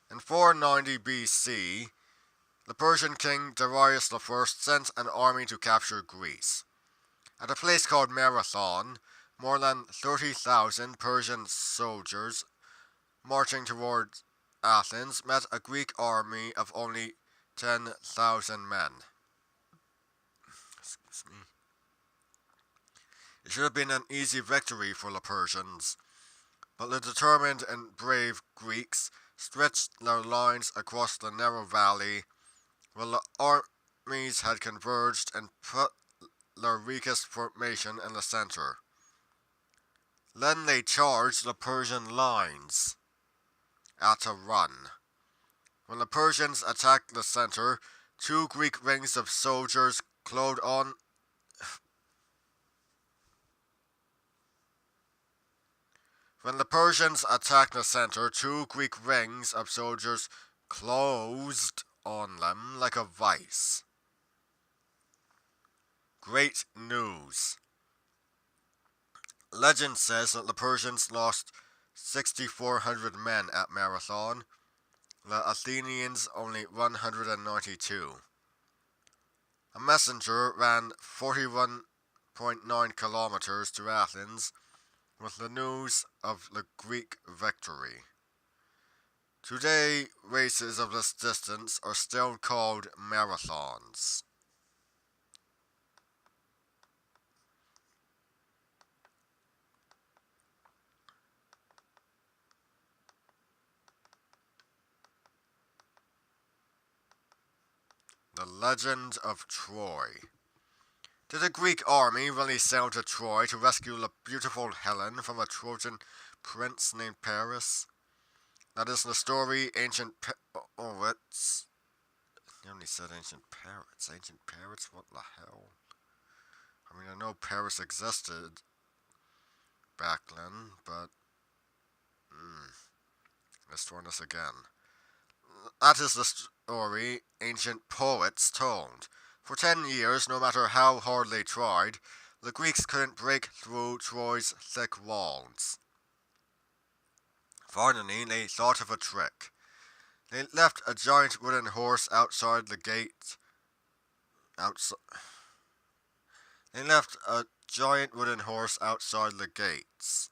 In 490 BC, the Persian king Darius I sent an army to capture Greece. At a place called Marathon, more than 30,000 Persian soldiers marching towards Athens met a Greek army of only 10,000 men. Excuse me. It should have been an easy victory for the Persians, but the determined and brave Greeks stretched their lines across the narrow valley where the armies had converged and put their weakest formation in the center. Then they charged the Persian lines at a run. When the Persians attacked the center, two Greek rings of soldiers closed on When the Persians attacked the center, two Greek rings of soldiers closed on them like a vice. Great news. Legend says that the Persians lost 6,400 men at Marathon, the Athenians only 192. A messenger ran 41.9 kilometers to Athens with the news of the Greek victory. Today, races of this distance are still called marathons. The Legend of Troy. Did a Greek army really sail to Troy to rescue the beautiful Helen from a Trojan prince named Paris? That is the story ancient poets. They only said ancient parrots. Ancient parrots? What the hell? I mean, I know Paris existed back then, but let's try this again. That is the story ancient poets told. For 10 years, no matter how hard they tried, the Greeks couldn't break through Troy's thick walls. Finally, they thought of a trick. They left a giant wooden horse outside the gate. They left a giant wooden horse outside the gates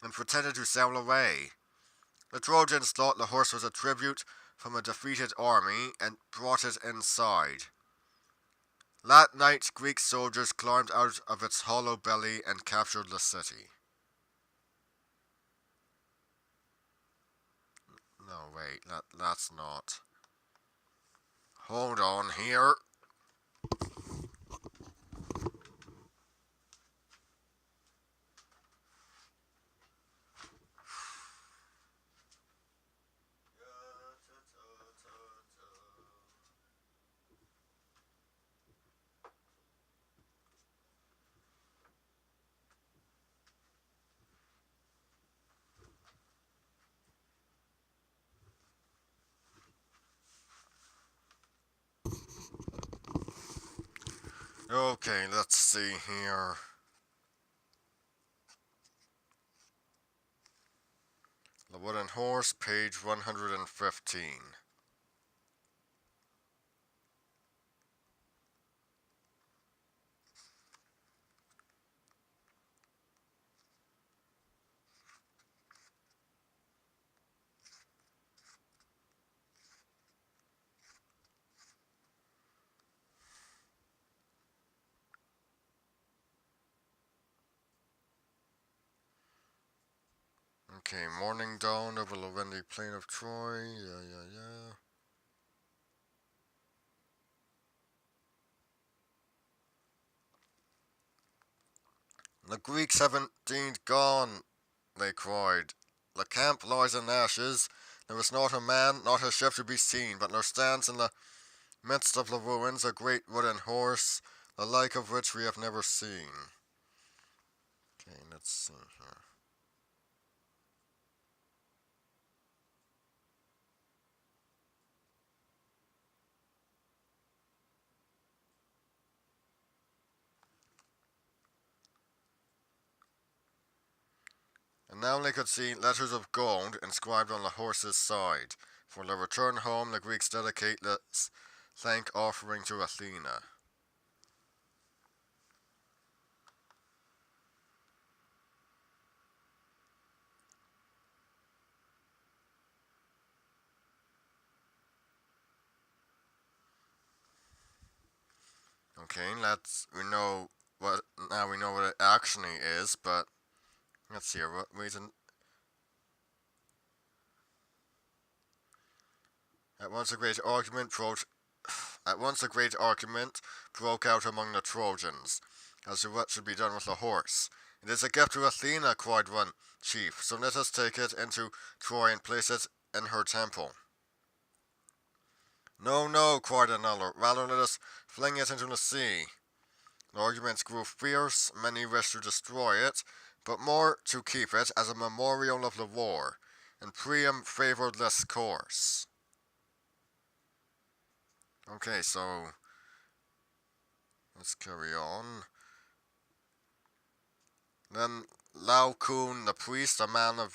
and pretended to sail away. The Trojans thought the horse was a tribute from a defeated army and brought it inside. That night, Greek soldiers climbed out of its hollow belly and captured the city. No, wait, that's not. Hold on here. Okay, let's see here. The Wooden Horse, page 115. Okay, morning dawn over the windy plain of Troy. Yeah. The Greeks have indeed gone, they cried. The camp lies in ashes. There is not a man, not a ship to be seen, but there stands in the midst of the ruins a great wooden horse, the like of which we have never seen. Okay, let's see here. And now they could see letters of gold inscribed on the horse's side. For their return home, the Greeks dedicate this thank offering to Athena. Okay, we know what it actually is, but let's see what reason. At once a great argument broke out among the Trojans as to what should be done with the horse. It is a gift to Athena, cried one chief, so let us take it into Troy and place it in her temple. No, no, cried another, rather let us fling it into the sea. The arguments grew fierce, many wished to destroy it, but more to keep it as a memorial of the war, and Priam favored this course. Okay, so let's carry on. Then Laocoon, the priest, a man of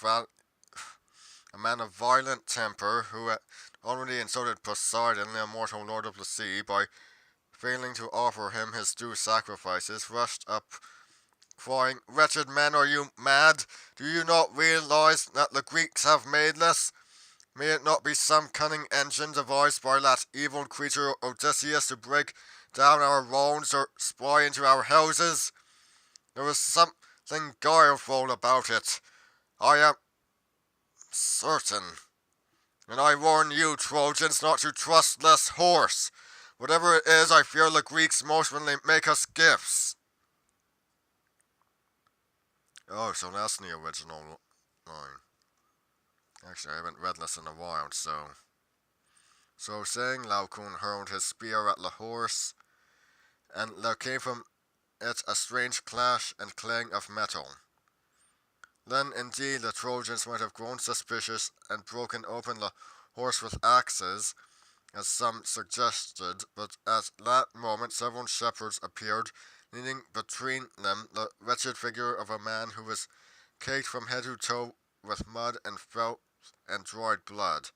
violent temper, who had already insulted Poseidon, the immortal lord of the sea, by failing to offer him his due sacrifices, rushed up, crying, "Wretched men, are you mad? Do you not realize that the Greeks have made this? May it not be some cunning engine devised by that evil creature Odysseus to break down our walls or spy into our houses? There is something guileful about it, I am certain. And I warn you, Trojans, not to trust this horse. Whatever it is, I fear the Greeks most when they make us gifts." Oh, so that's the original line. Actually, I haven't read this in a while, so. So saying, Laocoon hurled his spear at the horse, and there came from it a strange clash and clang of metal. Then, indeed, the Trojans might have grown suspicious and broken open the horse with axes, as some suggested, but at that moment several shepherds appeared, leading between them the wretched figure of a man who was caked from head to toe with mud and felt and dried blood,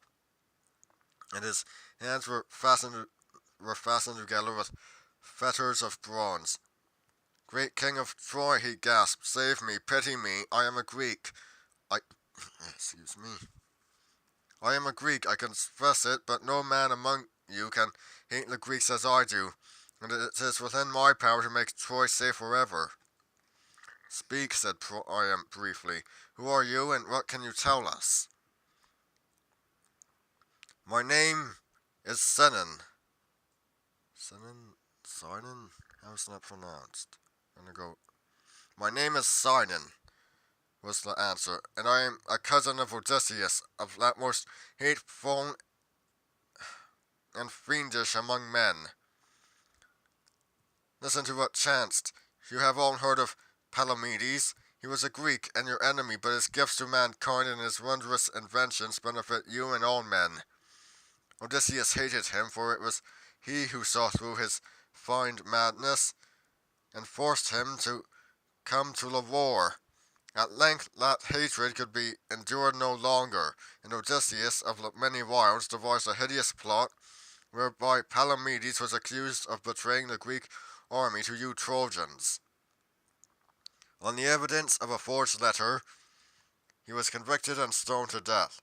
and his hands were fastened together with fetters of bronze. "Great king of Troy," he gasped, "save me, pity me, I am a Greek. I excuse me. I am a Greek, I confess it, but no man among you can hate the Greeks as I do, and it is within my power to make Troy safe forever." "Speak," said Priam briefly. "Who are you, and what can you tell us?" "My name is Sinon." Sinon? How's that pronounced? I'm gonna go. "My name is Sinon," was the answer, "and I am a cousin of Odysseus, of that most hateful and fiendish among men. Listen to what chanced. You have all heard of Palamedes. He was a Greek and your enemy, but his gifts to mankind and his wondrous inventions benefit you and all men. Odysseus hated him, for it was he who saw through his feigned madness, and forced him to come to the war. At length that hatred could be endured no longer, and Odysseus of the many wiles devised a hideous plot whereby Palamedes was accused of betraying the Greek army to you Trojans. On the evidence of a forged letter, he was convicted and stoned to death,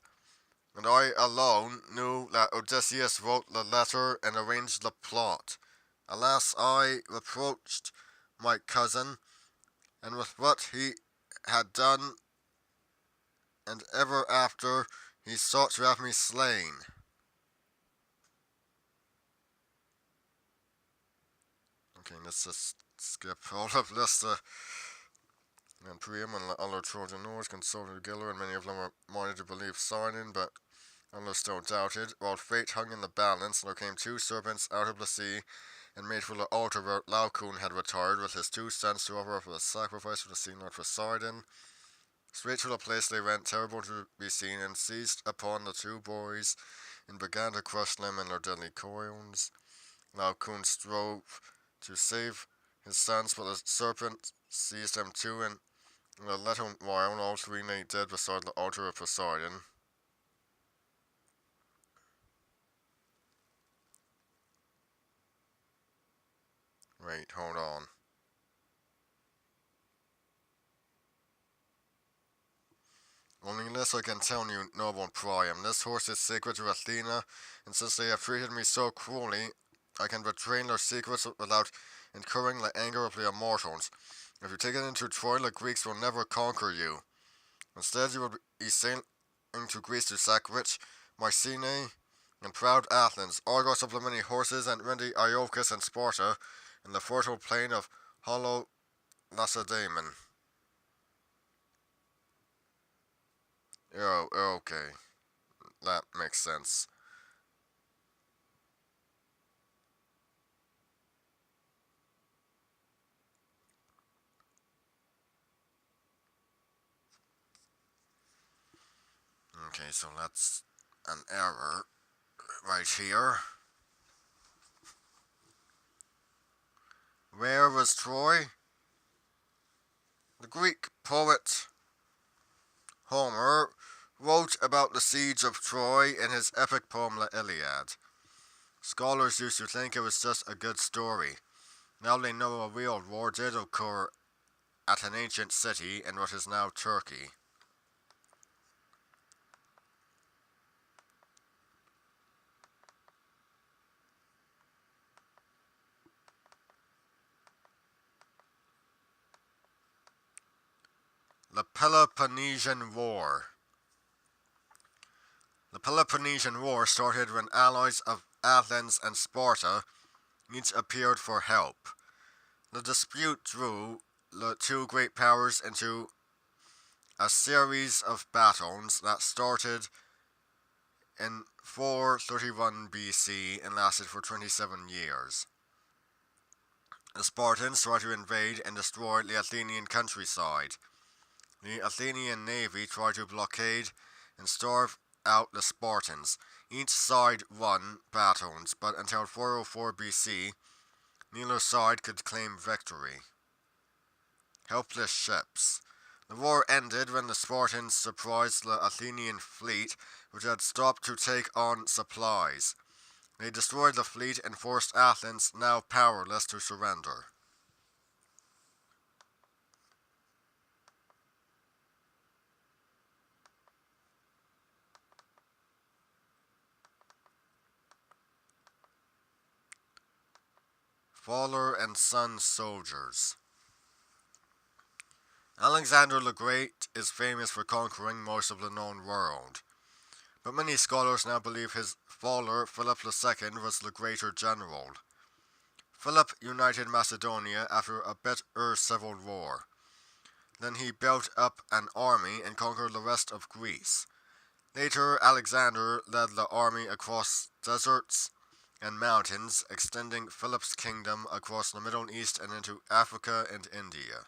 and I alone knew that Odysseus wrote the letter and arranged the plot. Alas, I reproached my cousin, and with what he had done, and ever after he sought to have me slain. Okay, let's just skip all of this. And Priam and the other Trojan Lords consulted together, and many of them were minded to believe Sidon, but others still doubted. While fate hung in the balance, there came two serpents out of the sea, and made for the altar where Laocoon had retired with his two sons to offer for the sacrifice of the sea lord Poseidon. Straight to the place they went, terrible to be seen, and seized upon the two boys, and began to crush them in their deadly coils. Laocoon strove to save his sons, but the serpent seized them too, and in a little while all three lay dead beside the altar of Poseidon. Wait, hold on. Only this I can tell you, noble Priam. This horse is sacred to Athena, and since they have treated me so cruelly, I can betray their secrets without incurring the anger of the immortals. If you take it into Troy, the Greeks will never conquer you. Instead, you will be sailing to Greece to sack rich Mycenae and proud Athens, Argos of the many horses, and ready Iolcus and Sparta, in the fertile plain of hollow Lacedaemon. Oh, okay. That makes sense. Okay, so that's an error right here. Where was Troy? The Greek poet Homer wrote about the siege of Troy in his epic poem The Iliad. Scholars used to think it was just a good story. Now they know a real war did occur at an ancient city in what is now Turkey. The Peloponnesian War. The Peloponnesian War started when allies of Athens and Sparta each appeared for help. The dispute drew the two great powers into a series of battles that started in 431 BC and lasted for 27 years. The Spartans tried to invade and destroy the Athenian countryside. The Athenian navy tried to blockade and starve out the Spartans. Each side won battles, but until 404 BC, neither side could claim victory. Helpless ships. The war ended when the Spartans surprised the Athenian fleet, which had stopped to take on supplies. They destroyed the fleet and forced Athens, now powerless, to surrender. Father and son soldiers. Alexander the Great is famous for conquering most of the known world, but many scholars now believe his father, Philip II, was the greater general. Philip united Macedonia after a bitter civil war. Then he built up an army and conquered the rest of Greece. Later, Alexander led the army across deserts and mountains, extending Philip's kingdom across the Middle East and into Africa and India.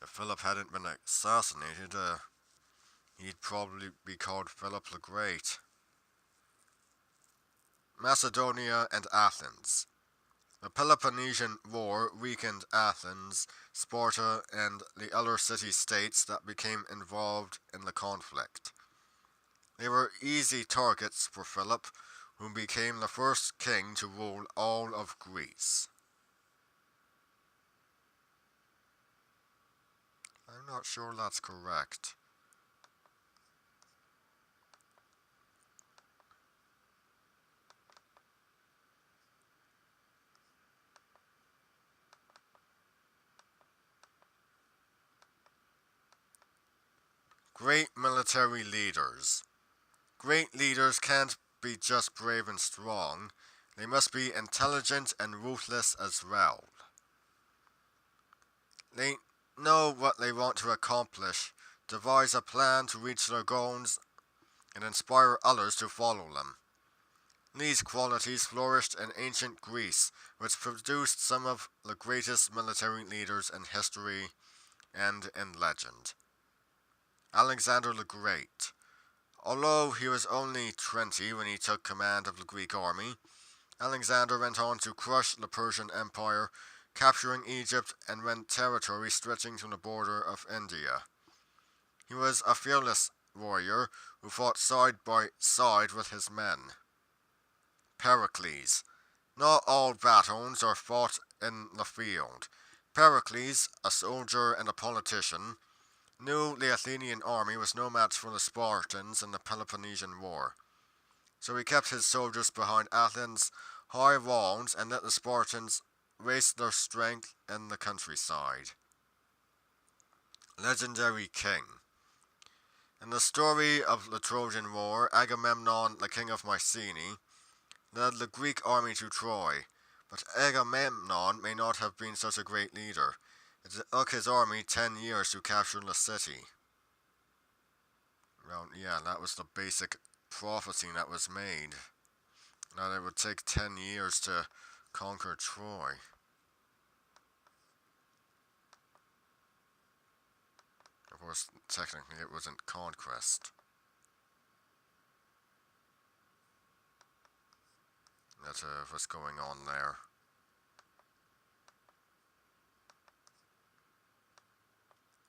If Philip hadn't been assassinated, he'd probably be called Philip the Great. Macedonia and Athens. The Peloponnesian War weakened Athens, Sparta, and the other city-states that became involved in the conflict. They were easy targets for Philip, who became the first king to rule all of Greece. I'm not sure that's correct. Great military leaders. Great leaders can't be just brave and strong, they must be intelligent and ruthless as well. They know what they want to accomplish, devise a plan to reach their goals, and inspire others to follow them. These qualities flourished in ancient Greece, which produced some of the greatest military leaders in history and in legend. Alexander the Great. Although he was only 20 when he took command of the Greek army, Alexander went on to crush the Persian Empire, capturing Egypt and went territory stretching to the border of India. He was a fearless warrior who fought side by side with his men. Pericles. Not all battles are fought in the field. Pericles, a soldier and a politician, knew the Athenian army was no match for the Spartans in the Peloponnesian War. So he kept his soldiers behind Athens' high walls and let the Spartans waste their strength in the countryside. Legendary King. In the story of the Trojan War, Agamemnon, the king of Mycenae, led the Greek army to Troy, but Agamemnon may not have been such a great leader. It took his army 10 years to capture the city. Well, yeah, that was the basic prophecy that was made. That it would take 10 years to conquer Troy. Of course, technically it wasn't conquest. That's what's going on there.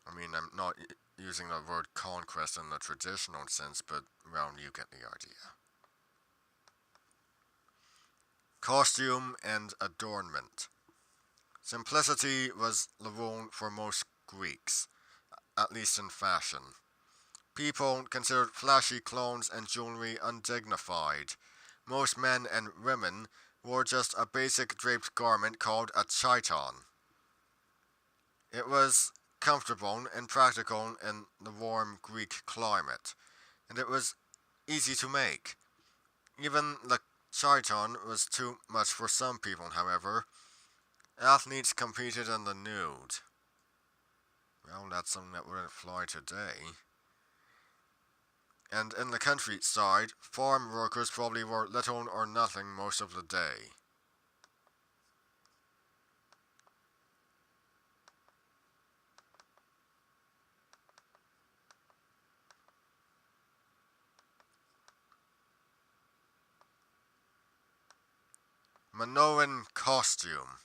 I mean, I'm not using the word conquest in the traditional sense, but, well, you get the idea. Costume and adornment. Simplicity was the rule for most Greeks, at least in fashion. People considered flashy clothes and jewelry undignified. Most men and women wore just a basic draped garment called a chiton. It was comfortable and practical in the warm Greek climate, and it was easy to make. Even the chiton was too much for some people, however. Athletes competed in the nude. Well, that's something that wouldn't fly today. And in the countryside, farm workers probably wore little or nothing most of the day. Minoan costume.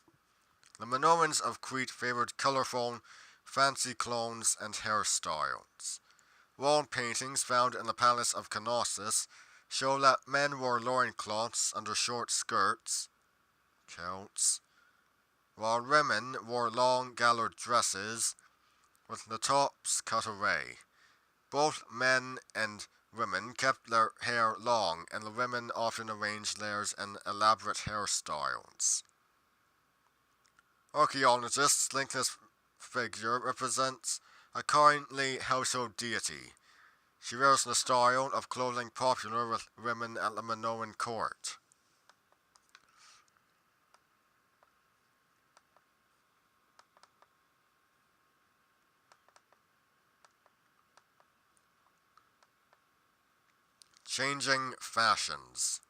The Minoans of Crete favored colorful, fancy clothes and hairstyles. Wall paintings found in the palace of Knossos show that men wore loincloths under short skirts, kilts, while women wore long gathered dresses with the tops cut away. Both men and women kept their hair long, and the women often arranged theirs in elaborate hairstyles. Archaeologists think this figure represents a kindly household deity. She wears the style of clothing popular with women at the Minoan court. Changing fashions.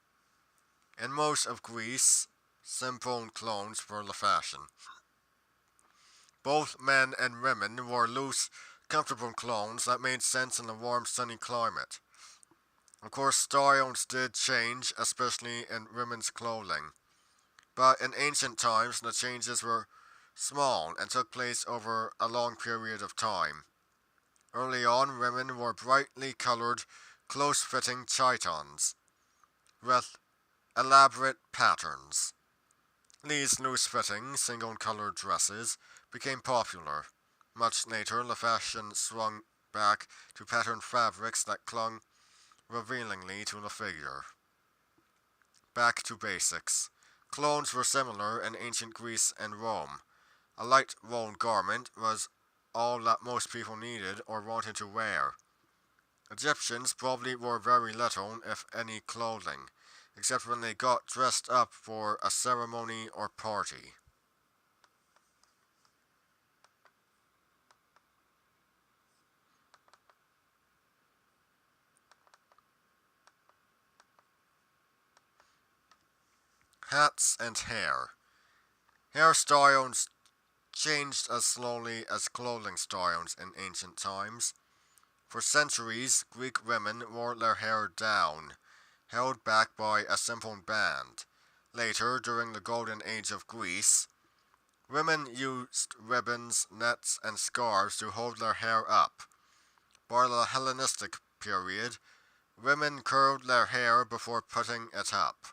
In most of Greece, simple clothes were the fashion. Both men and women wore loose, comfortable clothes that made sense in the warm, sunny climate. Of course, styles did change, especially in women's clothing. but in ancient times the changes were small and took place over a long period of time. Early on, women wore brightly coloured, close-fitting chitons with elaborate patterns. These loose-fitting, single-coloured dresses became popular. Much later, the fashion swung back to patterned fabrics that clung revealingly to the figure. Back to basics. Clothes were similar in ancient Greece and Rome. A light wool garment was all that most people needed or wanted to wear. Egyptians probably wore very little, if any, clothing, except when they got dressed up for a ceremony or party. Hats and hair. Hairstyles changed as slowly as clothing styles in ancient times. For centuries, Greek women wore their hair down, held back by a simple band. Later, during the Golden Age of Greece, women used ribbons, nets, and scarves to hold their hair up. By the Hellenistic period, women curled their hair before putting it up.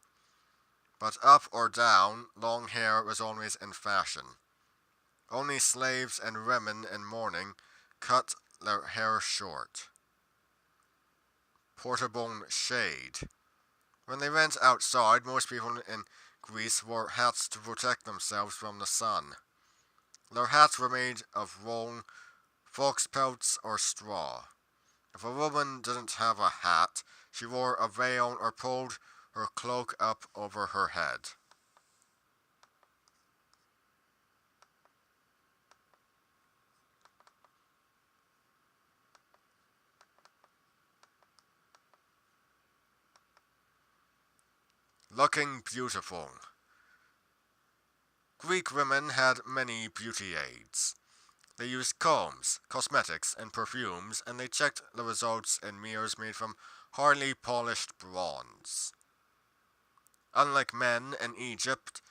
But up or down, long hair was always in fashion. Only slaves and women in mourning cut their hair short. Portable shade. When they went outside, most people in Greece wore hats to protect themselves from the sun. Their hats were made of wool, fox pelts, or straw. If a woman didn't have a hat, she wore a veil or pulled her cloak up over her head. Looking beautiful. Greek women had many beauty aids. They used combs, cosmetics, and perfumes, and they checked the results in mirrors made from highly polished bronze. Unlike men in Egypt,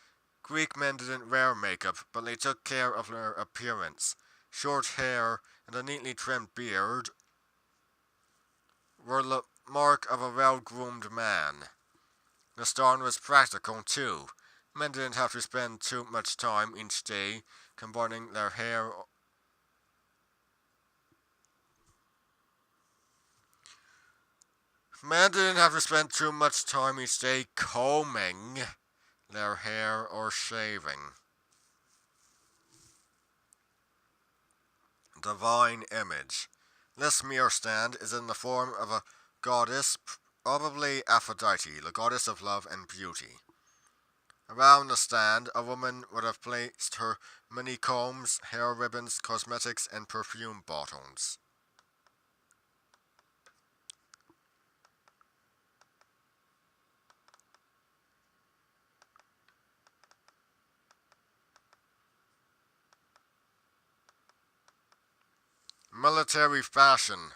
Greek men didn't wear makeup, but they took care of their appearance. Short hair and a neatly trimmed beard were the mark of a well-groomed man. The style was practical too. Men didn't have to spend too much time each day combining their hair. Men didn't have to spend too much time each day combing their hair or shaving. Divine image. This mirror stand is in the form of a goddess, probably Aphrodite, the goddess of love and beauty. Around the stand, a woman would have placed her many combs, hair ribbons, cosmetics, and perfume bottles. Military fashion.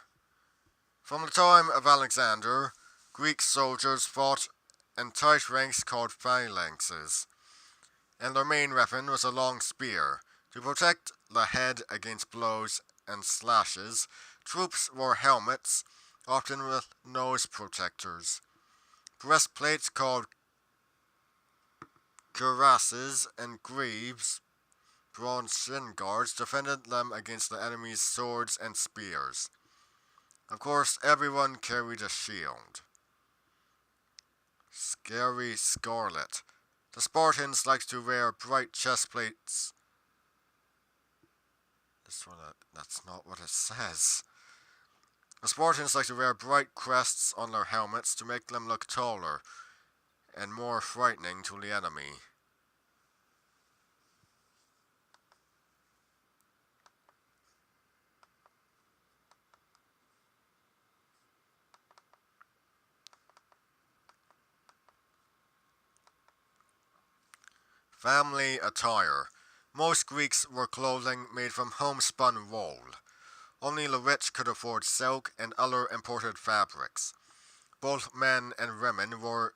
From the time of Alexander, Greek soldiers fought in tight ranks called phalanxes, and their main weapon was a long spear. To protect the head against blows and slashes, troops wore helmets, often with nose protectors. Breastplates called cuirasses and greaves, bronze shin guards, defended them against the enemy's swords and spears. Of course, everyone carried a shield. Scary scarlet. The Spartans liked to wear bright chest plates. That's not what it says. The Spartans liked to wear bright crests on their helmets to make them look taller and more frightening to the enemy. Family attire. Most Greeks wore clothing made from homespun wool. Only the rich could afford silk and other imported fabrics. Both men and women wore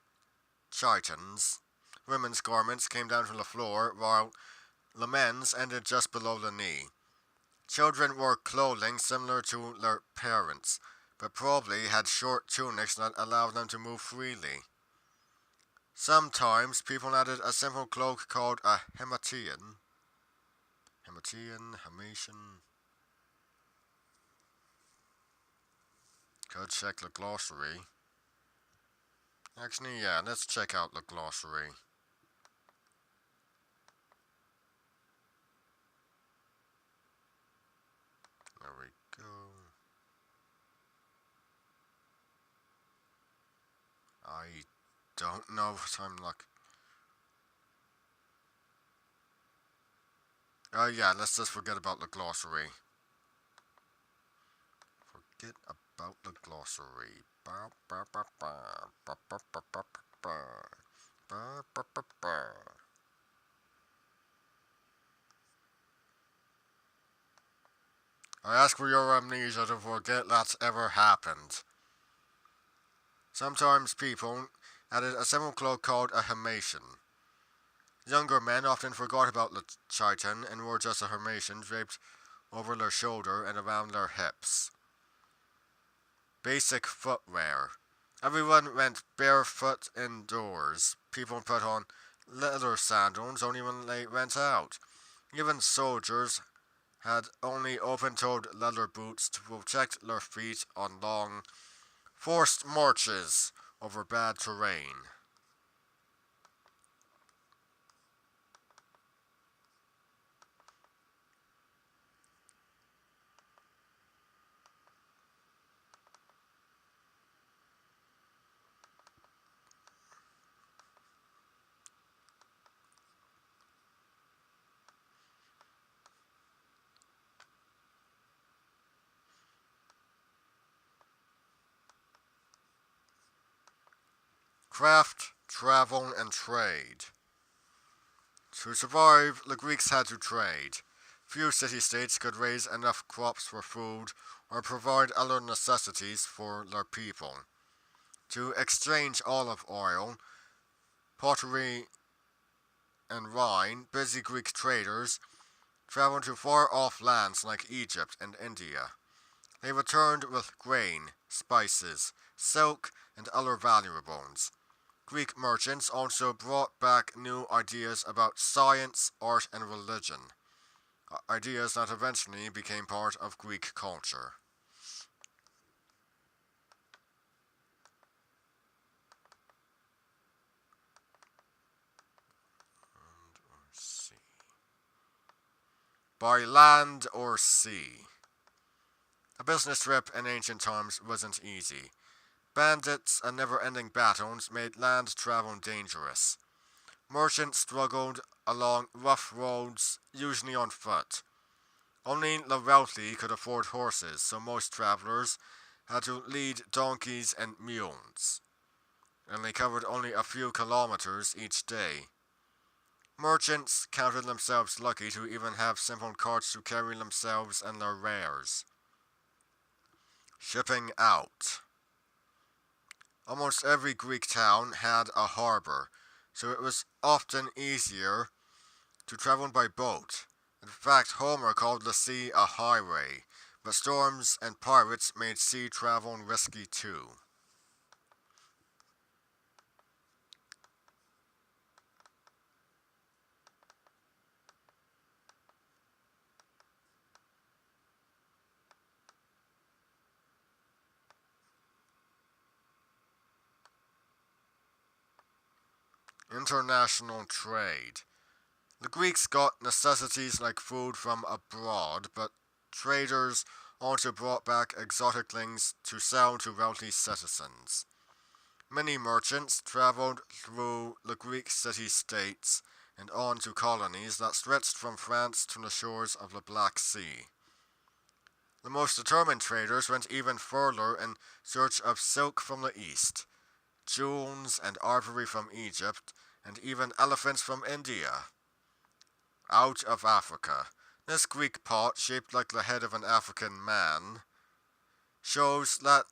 chitons, women's garments came down to the floor, while the men's ended just below the knee. Children wore clothing similar to their parents, but probably had short tunics that allowed them to move freely. Sometimes people added a simple cloak called a hemateon. Hematian. Could check the glossary. Actually, yeah, let's check out the glossary. There we go. I don't know what I'm like. Yeah, let's just forget about the glossary. Forget about the glossary. I ask for your amnesia to forget that's ever happened. Sometimes people added a simple cloak called a hemation. Younger men often forgot about the chiton and wore just a hemation draped over their shoulder and around their hips. Basic footwear. Everyone went barefoot indoors. People put on leather sandals only when they went out. Even soldiers had only open-toed leather boots to protect their feet on long, forced marches over bad terrain. Craft, travel, and trade. To survive, the Greeks had to trade. Few city-states could raise enough crops for food or provide other necessities for their people. To exchange olive oil, pottery, and wine, busy Greek traders traveled to far-off lands like Egypt and India. They returned with grain, spices, silk, and other valuables. Greek merchants also brought back new ideas about science, art, and religion, ideas that eventually became part of Greek culture. By land or sea. A business trip in ancient times wasn't easy. Bandits and never-ending battles made land travel dangerous. Merchants struggled along rough roads, usually on foot. Only the wealthy could afford horses, so most travelers had to lead donkeys and mules, and they covered only a few kilometers each day. Merchants counted themselves lucky to even have simple carts to carry themselves and their wares. Shipping out. Almost every Greek town had a harbor, so it was often easier to travel by boat. In fact, Homer called the sea a highway, but storms and pirates made sea travel risky too. International trade. The Greeks got necessities like food from abroad, but traders also brought back exotic things to sell to wealthy citizens. Many merchants traveled through the Greek city-states and on to colonies that stretched from France to the shores of the Black Sea. The most determined traders went even further in search of silk from the east, jewels and ivory from Egypt, and even elephants from India. Out of Africa. This Greek pot, shaped like the head of an African man, shows that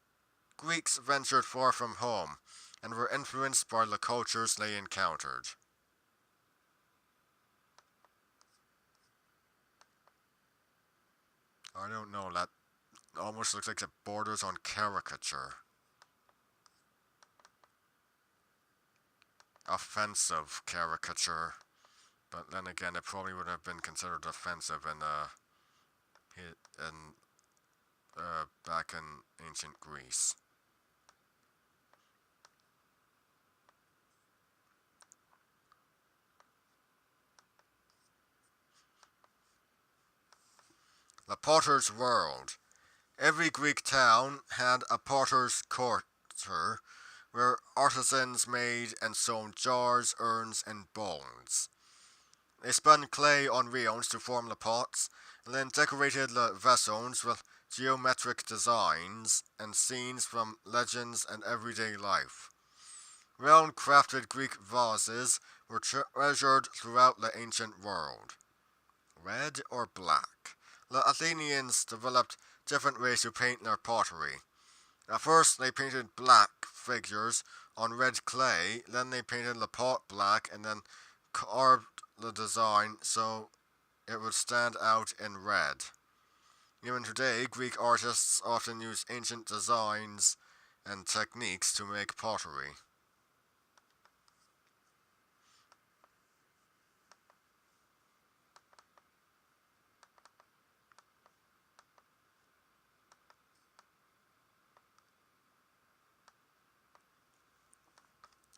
Greeks ventured far from home and were influenced by the cultures they encountered. I don't know, that almost looks like it borders on caricature. Offensive caricature. But then again, it probably would have been considered offensive back in ancient Greece. The Potter's World. Every Greek town had a potter's quarter where artisans made and sewn jars, urns, and bowls. They spun clay on reels to form the pots, and then decorated the vessels with geometric designs and scenes from legends and everyday life. Well-crafted Greek vases were treasured throughout the ancient world. Red or black? The Athenians developed different ways to paint their pottery. At first, they painted black figures on red clay, then they painted the pot black and then carved the design so it would stand out in red. Even today, Greek artists often use ancient designs and techniques to make pottery.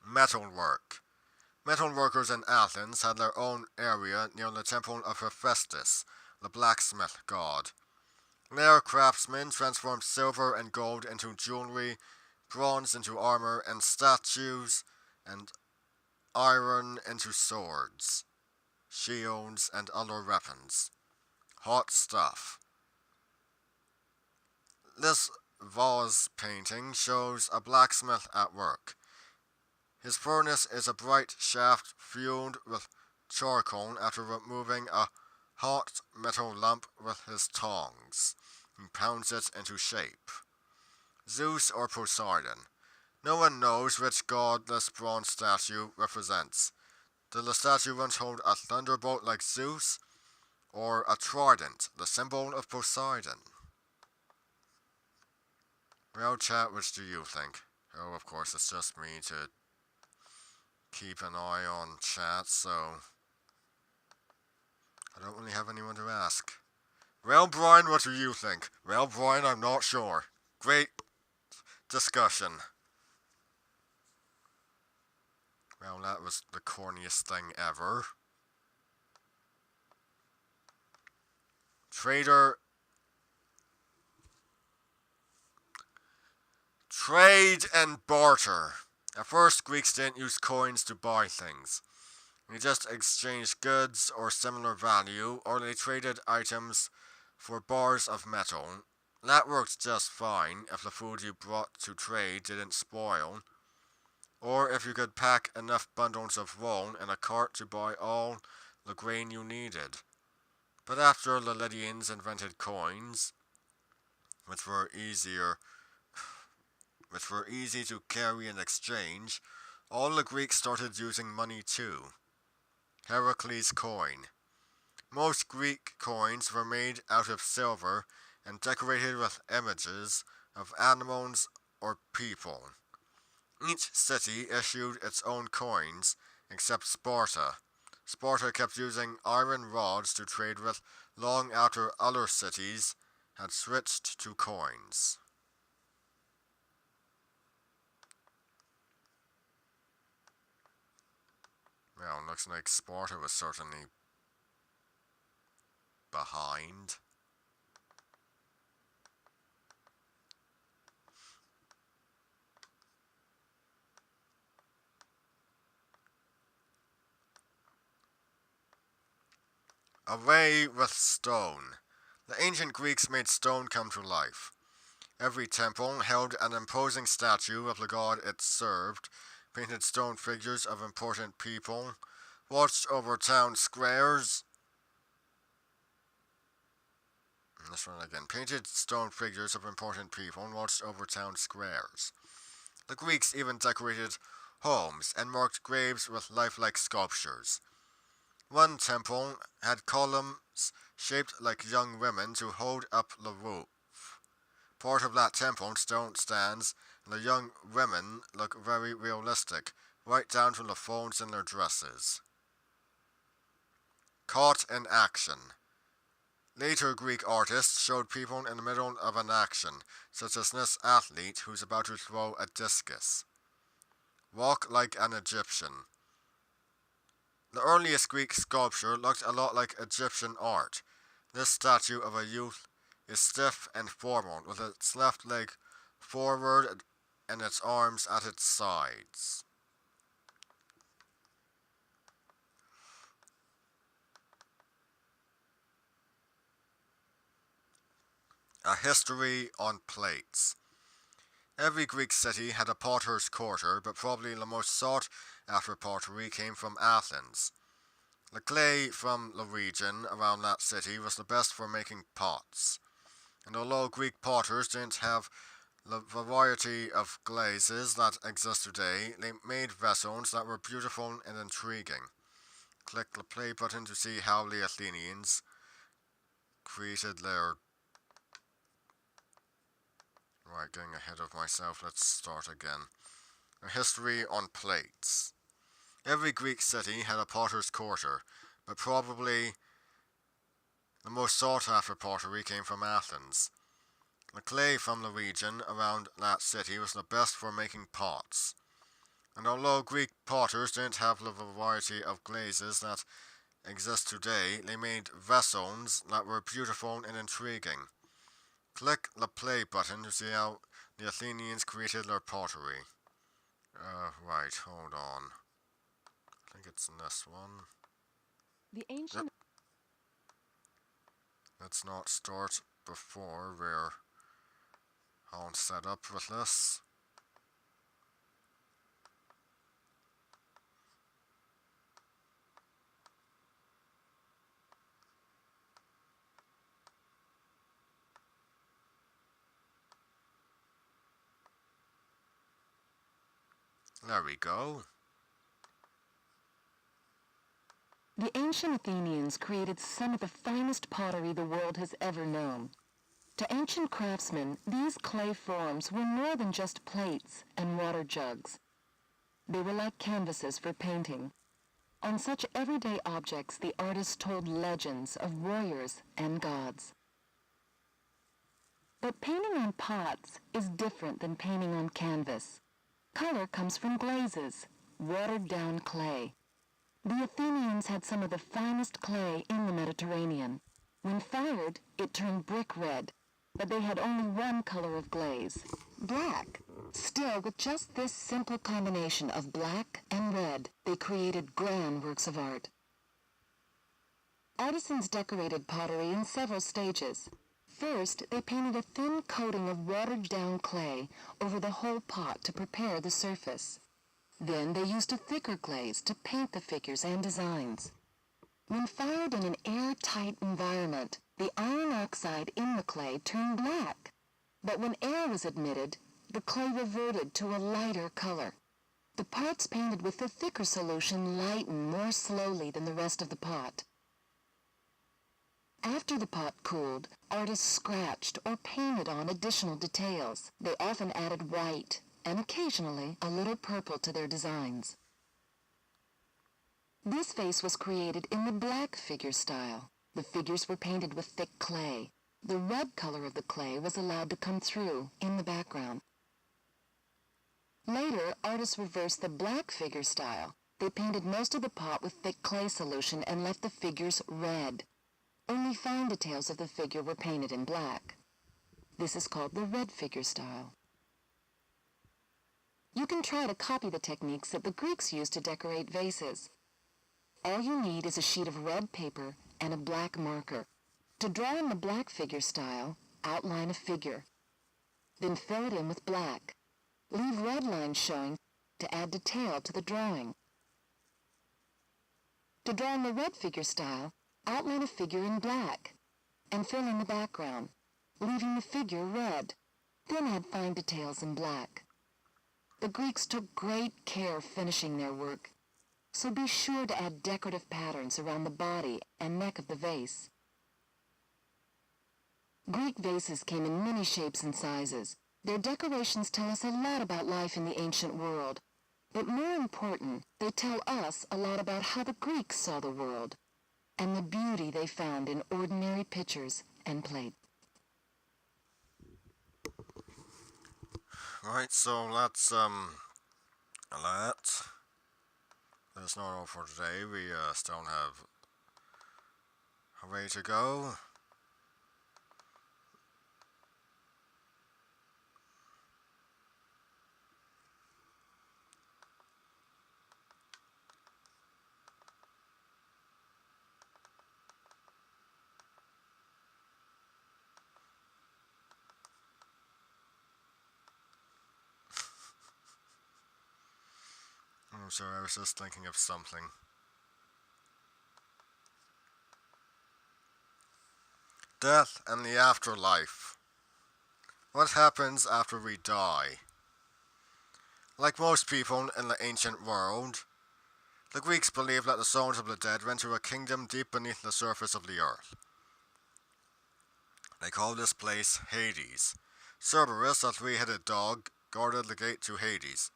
Metalwork. Metalworkers in Athens had their own area near the temple of Hephaestus, the blacksmith god. There, craftsmen transformed silver and gold into jewelry, bronze into armor and statues, and iron into swords, shields, and other weapons. Hot stuff. This vase painting shows a blacksmith at work. His furnace is a bright shaft fueled with charcoal after removing a hot metal lump with his tongs. He pounds it into shape. Zeus or Poseidon. No one knows which god this bronze statue represents. Did the statue once hold a thunderbolt like Zeus, or a trident, the symbol of Poseidon? Well, chat, which do you think? Oh, of course, it's just me to keep an eye on chat, so I don't really have anyone to ask. Well, Brian, what do you think? Well, Brian, I'm not sure. Great discussion. Well, that was the corniest thing ever. Trade and barter. At first, Greeks didn't use coins to buy things. They just exchanged goods or similar value, or they traded items for bars of metal. That worked just fine if the food you brought to trade didn't spoil, or if you could pack enough bundles of wool in a cart to buy all the grain you needed. But after the Lydians invented coins, which were easy to carry and exchange, all the Greeks started using money too. Heracles' coin. Most Greek coins were made out of silver and decorated with images of animals or people. Each city issued its own coins, except Sparta. Sparta kept using iron rods to trade with long after other cities had switched to coins. Well, looks like Sparta was certainly behind. Away with stone. The ancient Greeks made stone come to life. Every temple held an imposing statue of the god it served, painted stone figures of important people, watched over town squares. This one again. Painted stone figures of important people and watched over town squares. The Greeks even decorated homes and marked graves with lifelike sculptures. One temple had columns shaped like young women to hold up the roof. Part of that temple stone stands, and the young women look very realistic, right down to the folds in their dresses. Caught in action. Later Greek artists showed people in the middle of an action, such as this athlete who's about to throw a discus. Walk like an Egyptian. The earliest Greek sculpture looked a lot like Egyptian art. This statue of a youth is stiff and formal, with its left leg forward and its arms at its sides. A history on plates. Every Greek city had a potter's quarter, but probably the most sought after pottery came from Athens. The clay from the region around that city was the best for making pots. And although Greek potters didn't have the variety of glazes that exist today, they made vessels that were beautiful and intriguing. Click the play button to see how the Athenians created their... Right, getting ahead of myself, let's start again. A history on plates. Every Greek city had a potter's quarter, but probably the most sought after pottery came from Athens. The clay from the region around that city was the best for making pots. And although Greek potters didn't have the variety of glazes that exist today, they made vessels that were beautiful and intriguing. Click the play button to see how the Athenians created their pottery. Right, hold on. I think it's in this one. The ancient... Yep. Let's not start before we're all set up with this. There we go. The ancient Athenians created some of the finest pottery the world has ever known. To ancient craftsmen, these clay forms were more than just plates and water jugs. They were like canvases for painting. On such everyday objects, the artists told legends of warriors and gods. But painting on pots is different than painting on canvas. Color comes from glazes, watered-down clay. The Athenians had some of the finest clay in the Mediterranean. When fired, it turned brick red, but they had only one color of glaze, black. Still, with just this simple combination of black and red, they created grand works of art. Artisans decorated pottery in several stages. First, they painted a thin coating of watered-down clay over the whole pot to prepare the surface. Then they used a thicker glaze to paint the figures and designs. When fired in an airtight environment, the iron oxide in the clay turned black. But when air was admitted, the clay reverted to a lighter color. The parts painted with the thicker solution lightened more slowly than the rest of the pot. After the pot cooled, artists scratched or painted on additional details. They often added white and occasionally a little purple to their designs. This vase was created in the black figure style. The figures were painted with thick clay. The red color of the clay was allowed to come through in the background. Later, artists reversed the black figure style. They painted most of the pot with thick clay solution and left the figures red. Only fine details of the figure were painted in black. This is called the red figure style. You can try to copy the techniques that the Greeks used to decorate vases. All you need is a sheet of red paper and a black marker. To draw in the black figure style, outline a figure. Then fill it in with black. Leave red lines showing to add detail to the drawing. To draw in the red figure style, outline a figure in black and fill in the background, leaving the figure red. Then add fine details in black. The Greeks took great care finishing their work, so be sure to add decorative patterns around the body and neck of the vase. Greek vases came in many shapes and sizes. Their decorations tell us a lot about life in the ancient world. But more important, they tell us a lot about how the Greeks saw the world and the beauty they found in ordinary pitchers and plates. Right, so that's not all for today. We still have a way to go. I'm sorry, I was just thinking of something. Death and the afterlife. What happens after we die? Like most people in the ancient world, the Greeks believed that the souls of the dead went to a kingdom deep beneath the surface of the earth. They called this place Hades. Cerberus, a three-headed dog, guarded the gate to Hades.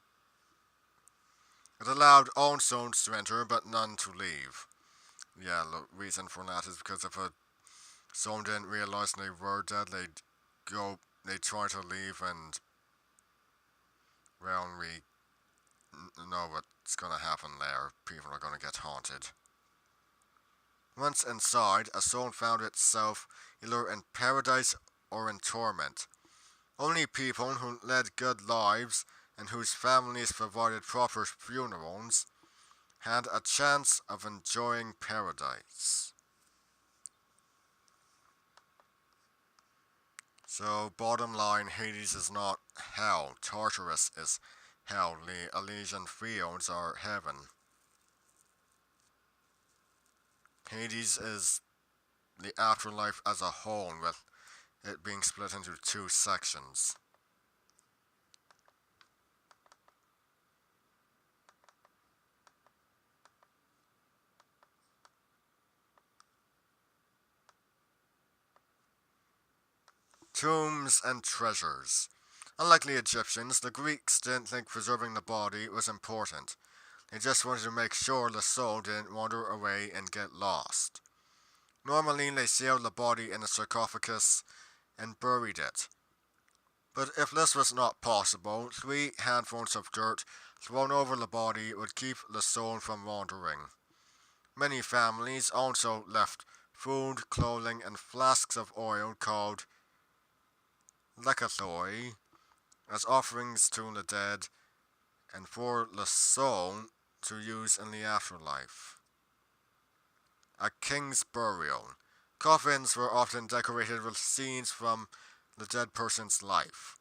It allowed all souls to enter, but none to leave. Yeah, the reason for that is because if a soul didn't realize they were dead, they'd try to leave, and, well, we know what's gonna happen there. People are gonna get haunted. Once inside, a soul found itself either in paradise or in torment. Only people who led good lives and whose families provided proper funerals had a chance of enjoying paradise. So, bottom line, Hades is not hell. Tartarus is hell. The Elysian fields are heaven. Hades is the afterlife as a whole, with it being split into two sections. Tombs and treasures. Unlike the Egyptians, the Greeks didn't think preserving the body was important. They just wanted to make sure the soul didn't wander away and get lost. Normally, they sealed the body in a sarcophagus and buried it. But if this was not possible, 3 handfuls of dirt thrown over the body would keep the soul from wandering. Many families also left food, clothing, and flasks of oil called lekythoi as offerings to the dead and for the soul to use in the afterlife. A king's burial. Coffins were often decorated with scenes from the dead person's life.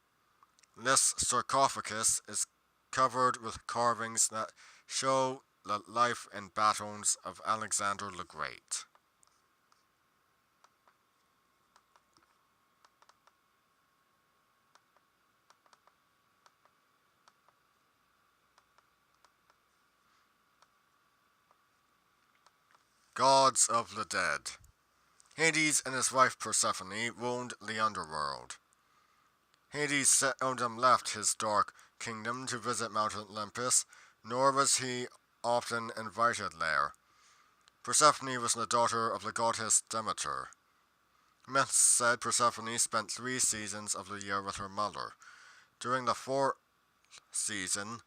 This sarcophagus is covered with carvings that show the life and battles of Alexander the Great. Gods of the Dead. Hades and his wife Persephone ruled the underworld. Hades seldom left his dark kingdom to visit Mount Olympus, nor was he often invited there. Persephone was the daughter of the goddess Demeter. Myths said Persephone spent 3 seasons of the year with her mother. During the 4th season,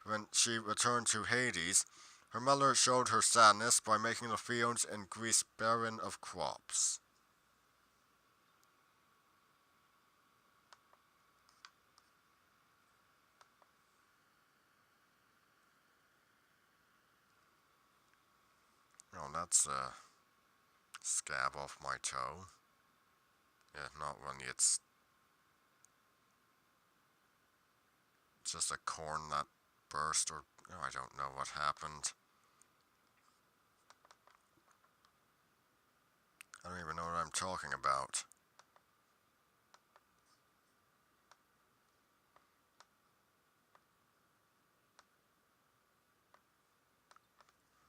when she returned to Hades, her mother showed her sadness by making the fields in Greece barren of crops. Oh, that's a scab off my toe. Yeah, not when it's just a corn that burst, or I don't know what happened. I don't even know what I'm talking about.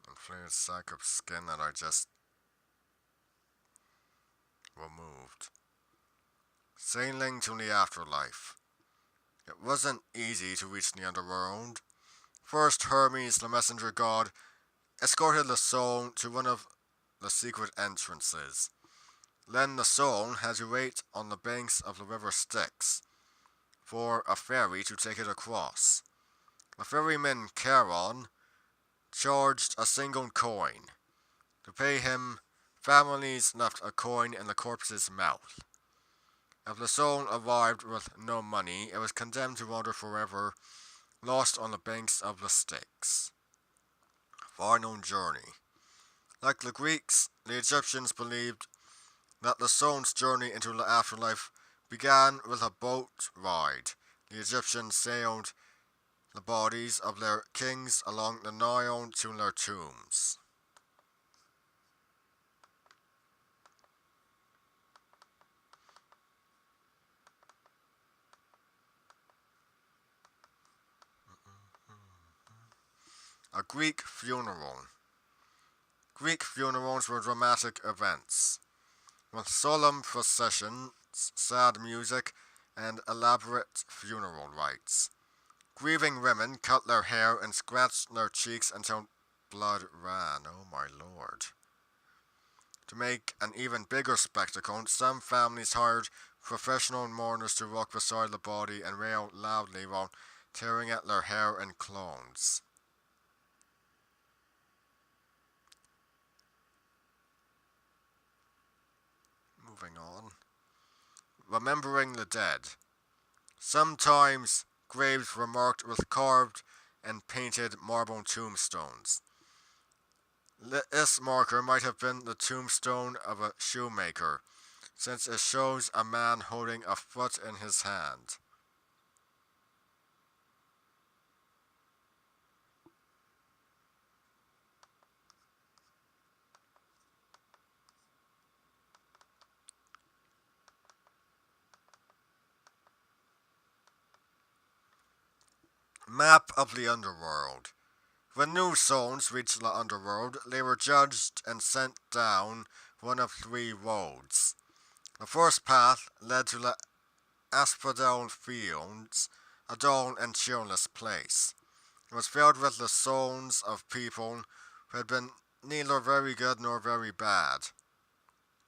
Inflated sack of skin that I just removed. Sailing to the afterlife. It wasn't easy to reach the underworld. First, Hermes, the messenger god, escorted the soul to one of the secret entrances. Then the soul had to wait on the banks of the river Styx for a ferry to take it across. The ferryman Charon charged a single coin. To pay him, families left a coin in the corpse's mouth. If the soul arrived with no money, it was condemned to wander forever, lost on the banks of the Styx. Final journey. Like the Greeks, the Egyptians believed that the soul's journey into the afterlife began with a boat ride. The Egyptians sailed the bodies of their kings along the Nile to their tombs. A Greek funeral. Greek funerals were dramatic events, with solemn processions, sad music, and elaborate funeral rites. Grieving women cut their hair and scratched their cheeks until blood ran. Oh my lord. To make an even bigger spectacle, some families hired professional mourners to walk beside the body and wail loudly while tearing at their hair and clothes. Moving on. Remembering the dead. Sometimes graves were marked with carved and painted marble tombstones. This marker might have been the tombstone of a shoemaker, since it shows a man holding a foot in his hand. Map of the Underworld. When new souls reached the underworld, they were judged and sent down one of three roads. The first path led to the Asphodel Fields, a dull and cheerless place. It was filled with the souls of people who had been neither very good nor very bad.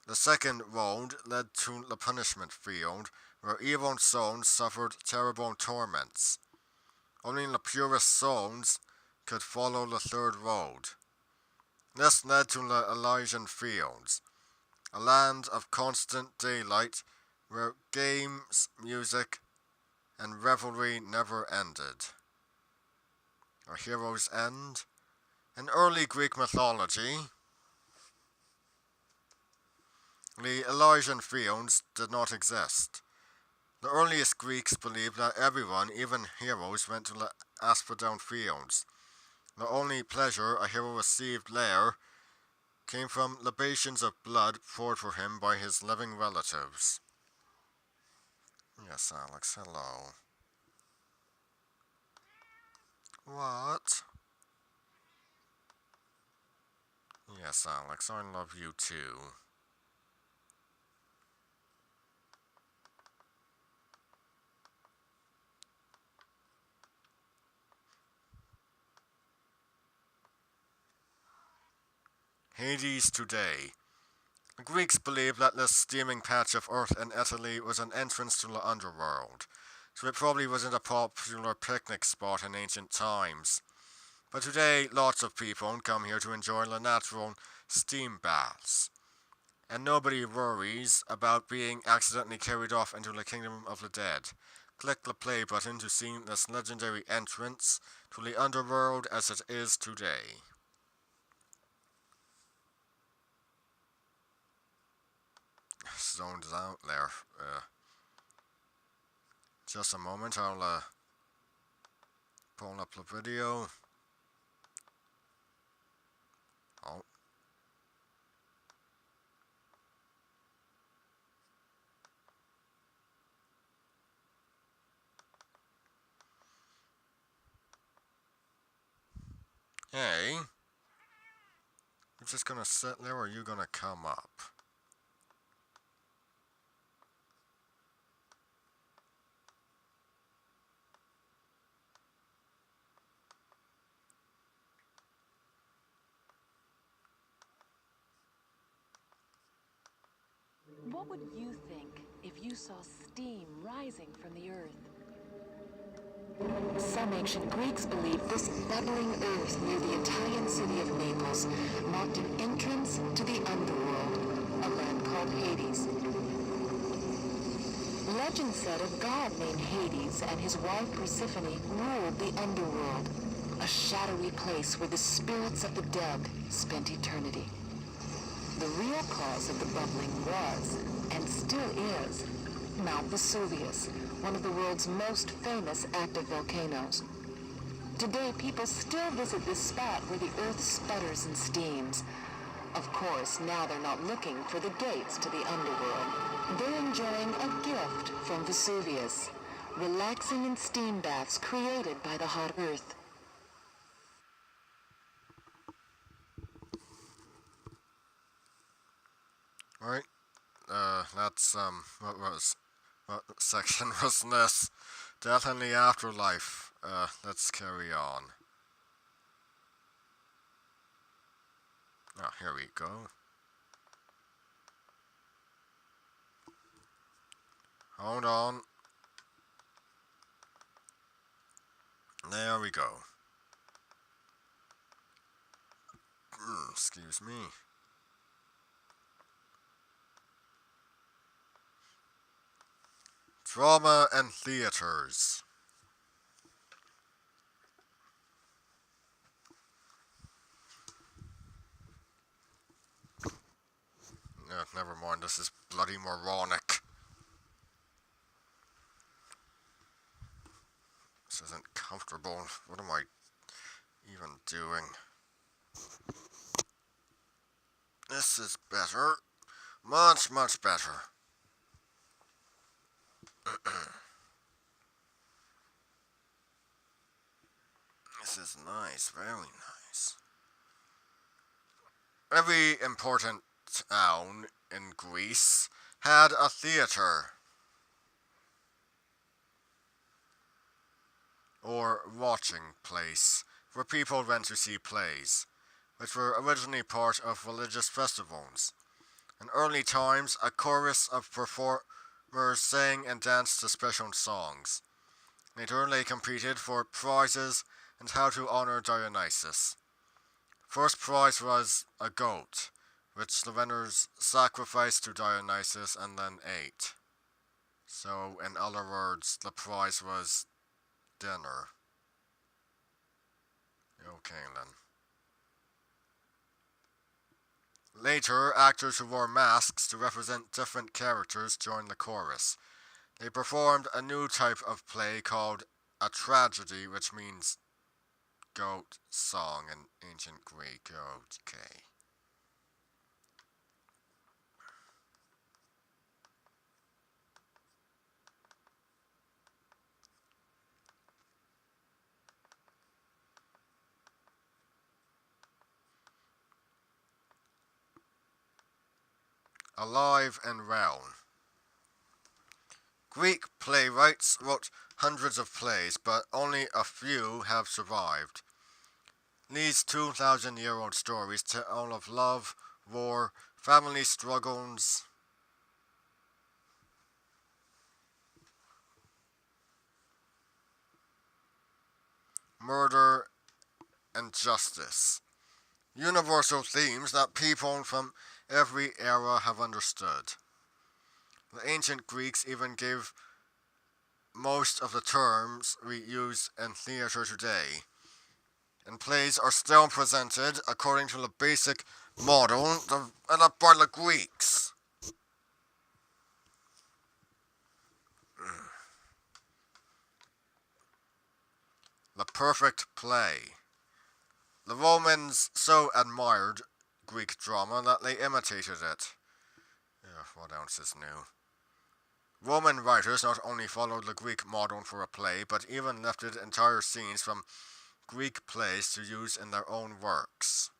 The second road led to the Punishment Field, where evil souls suffered terrible torments. Only the purest souls could follow the third road. This led to the Elysian Fields, a land of constant daylight where games, music, and revelry never ended. Our heroes end. In early Greek mythology, the Elysian Fields did not exist. The earliest Greeks believed that everyone, even heroes, went to the Asphodel Fields. The only pleasure a hero received there came from libations of blood poured for him by his living relatives. Yes, Alex, hello. What? Yes, Alex, I love you too. Hades today. The Greeks believed that this steaming patch of earth in Italy was an entrance to the underworld, so it probably wasn't a popular picnic spot in ancient times. But today, lots of people come here to enjoy the natural steam baths, and nobody worries about being accidentally carried off into the kingdom of the dead. Click the play button to see this legendary entrance to the underworld as it is today. Zoned out there. Just a moment, I'll pull up the video. Oh. Hey. You're just gonna sit there or are you gonna come up? What would you think if you saw steam rising from the earth? Some ancient Greeks believed this bubbling earth near the Italian city of Naples marked an entrance to the underworld, a land called Hades. Legend said a god named Hades and his wife Persephone ruled the underworld, a shadowy place where the spirits of the dead spent eternity. The real cause of the bubbling was, and still is, Mount Vesuvius, one of the world's most famous active volcanoes. Today, people still visit this spot where the earth sputters and steams. Of course, now they're not looking for the gates to the underworld. They're enjoying a gift from Vesuvius, relaxing in steam baths created by the hot earth. Alright, what section was this? Death in the Afterlife. Let's carry on. Oh, here we go. Hold on. There we go. Excuse me. Drama and theaters. Never mind, this is bloody moronic. This isn't comfortable. What am I even doing? This is better. Much, much better. This is nice, very nice. Every important town in Greece had a theater, or watching place, where people went to see plays, which were originally part of religious festivals. In early times, a chorus of performers sang and danced to special songs. Later, they competed for prizes and how to honor Dionysus. First prize was a goat, which the winners sacrificed to Dionysus and then ate. So, in other words, the prize was dinner. Okay then. Later, actors who wore masks to represent different characters joined the chorus. They performed a new type of play called a tragedy, which means goat song in ancient Greek. Okay. Alive and well. Greek playwrights wrote hundreds of plays, but only a few have survived. These 2,000-year-old stories tell of love, war, family struggles, murder, and justice. Universal themes that people from every era have understood. The ancient Greeks even gave most of the terms we use in theater today, and plays are still presented according to the basic model developed by the Greeks. The perfect play. The Romans so admired Greek drama that they imitated it. What else is new? Roman writers not only followed the Greek model for a play, but even lifted entire scenes from Greek plays to use in their own works.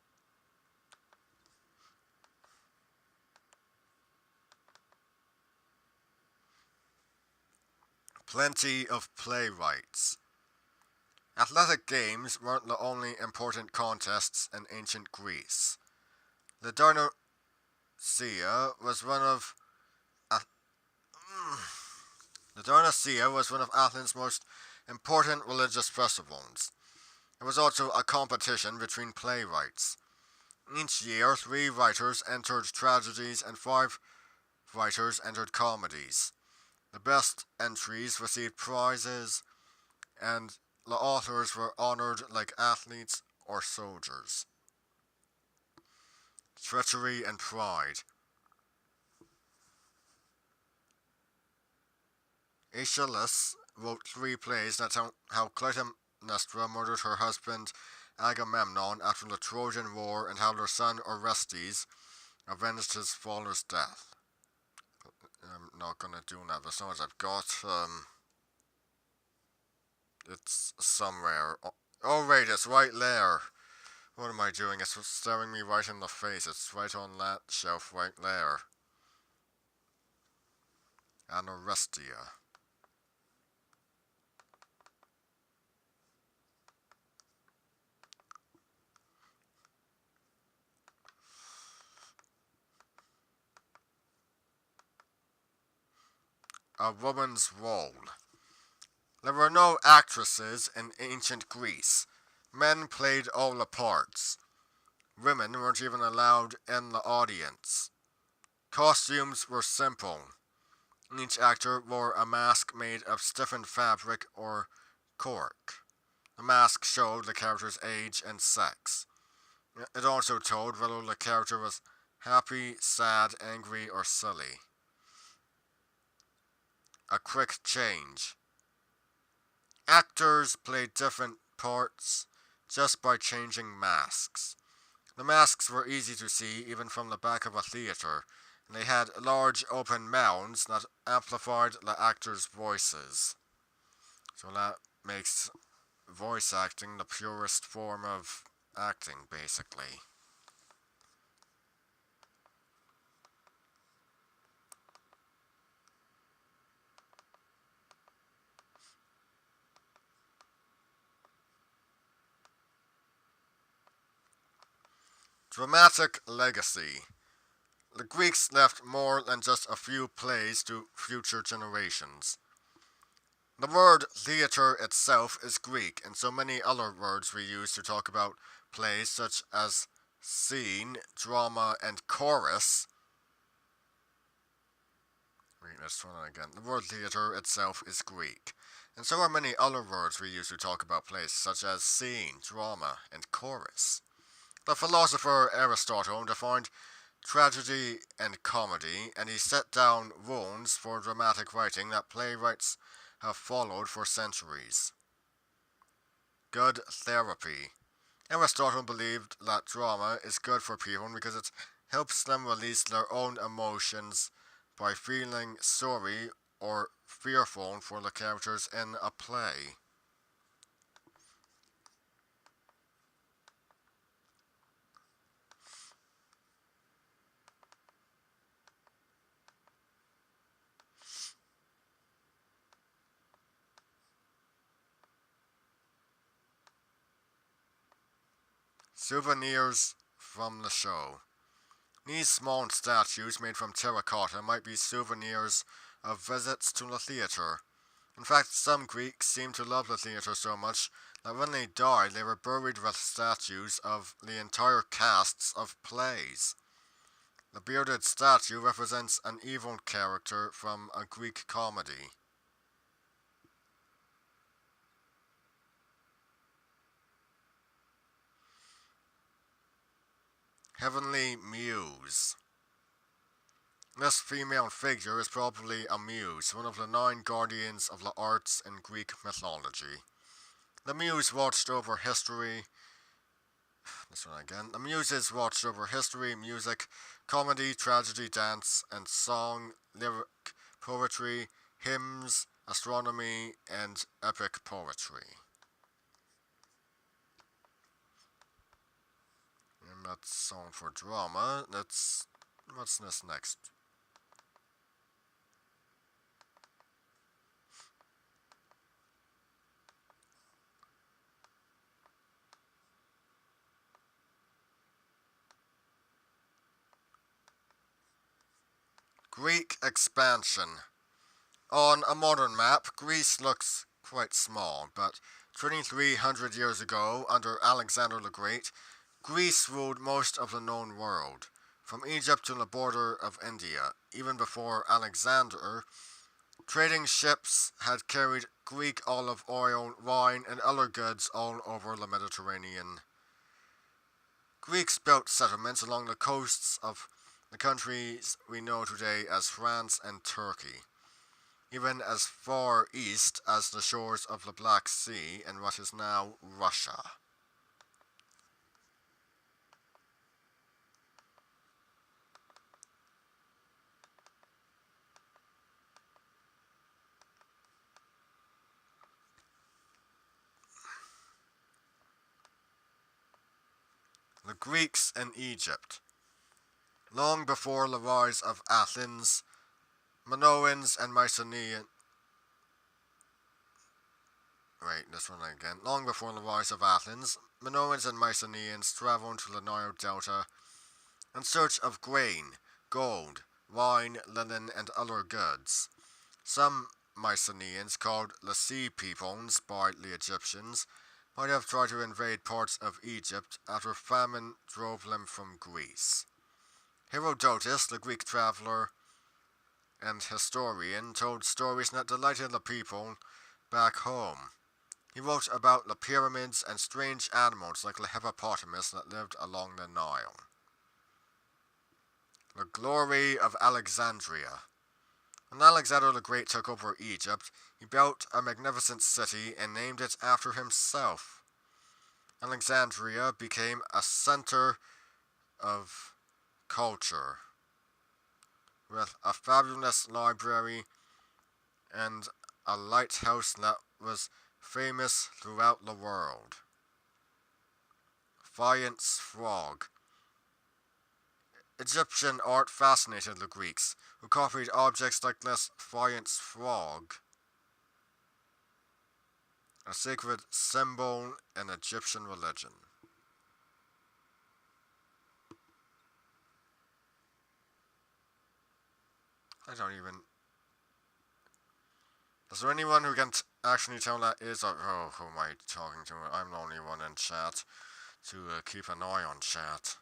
Plenty of playwrights. Athletic games weren't the only important contests in ancient Greece. The Dionysia was one of The Dionysia was one of Athens' most important religious festivals. It was also a competition between playwrights. Each year, 3 writers entered tragedies and 5 writers entered comedies. The best entries received prizes, and the authors were honored like athletes or soldiers. Treachery and Pride. Aeschylus wrote 3 plays that tell how Clytemnestra murdered her husband Agamemnon after the Trojan War and how their son Orestes avenged his father's death. I'm not gonna do that, but as long as I've got, it's somewhere. Oh, right, it's right there. What am I doing? It's staring me right in the face. It's right on that shelf right there. Anorestia. A woman's role. There were no actresses in ancient Greece. Men played all the parts. Women weren't even allowed in the audience. Costumes were simple. Each actor wore a mask made of stiffened fabric or cork. The mask showed the character's age and sex. It also told whether the character was happy, sad, angry, or silly. A quick change. Actors played different parts just by changing masks. The masks were easy to see even from the back of a theatre, and they had large open mouths that amplified the actors' voices. So that makes voice acting the purest form of acting, basically. Dramatic legacy. The Greeks left more than just a few plays to future generations. The word theatre itself is Greek, and so many other words we use to talk about plays, such as scene, drama, and chorus. Wait, let's try that again. The word theatre itself is Greek, and so are many other words we use to talk about plays, such as scene, drama, and chorus. The philosopher Aristotle defined tragedy and comedy, and he set down rules for dramatic writing that playwrights have followed for centuries. Good therapy. Aristotle believed that drama is good for people because it helps them release their own emotions by feeling sorry or fearful for the characters in a play. Souvenirs from the show. These small statues made from terracotta might be souvenirs of visits to the theatre. In fact, some Greeks seemed to love the theatre so much that when they died they were buried with statues of the entire casts of plays. The bearded statue represents an evil character from a Greek comedy. Heavenly Muse. This female figure is probably a muse, one of the 9 guardians of the arts in Greek mythology. The muse watched over history. This one again. The muses watched over history, music, comedy, tragedy, dance, and song, lyric, poetry, hymns, astronomy, and epic poetry. And that's song for drama. What's this next? Greek expansion. On a modern map, Greece looks quite small, but 2,300 years ago, under Alexander the Great, Greece ruled most of the known world, from Egypt to the border of India. Even before Alexander, trading ships had carried Greek olive oil, wine, and other goods all over the Mediterranean. Greeks built settlements along the coasts of the countries we know today as France and Turkey, even as far east as the shores of the Black Sea in what is now Russia. The Greeks in Egypt. Long before the rise of Athens, Minoans and Mycenaeans. Long before the rise of Athens, Minoans and Mycenaeans traveled to the Nile Delta in search of grain, gold, wine, linen, and other goods. Some Mycenaeans, called the Sea Peoples by the Egyptians, might have tried to invade parts of Egypt after famine drove them from Greece. Herodotus, the Greek traveler and historian, told stories that delighted the people back home. He wrote about the pyramids and strange animals like the hippopotamus that lived along the Nile. The glory of Alexandria. When Alexander the Great took over Egypt, he built a magnificent city and named it after himself. Alexandria became a center of culture, with a fabulous library and a lighthouse that was famous throughout the world. Faience Frog. Egyptian art fascinated the Greeks, who copied objects like this faience frog, a sacred symbol in Egyptian religion. Is there anyone who can actually tell that is? Who am I talking to? I'm the only one in chat to keep an eye on chat.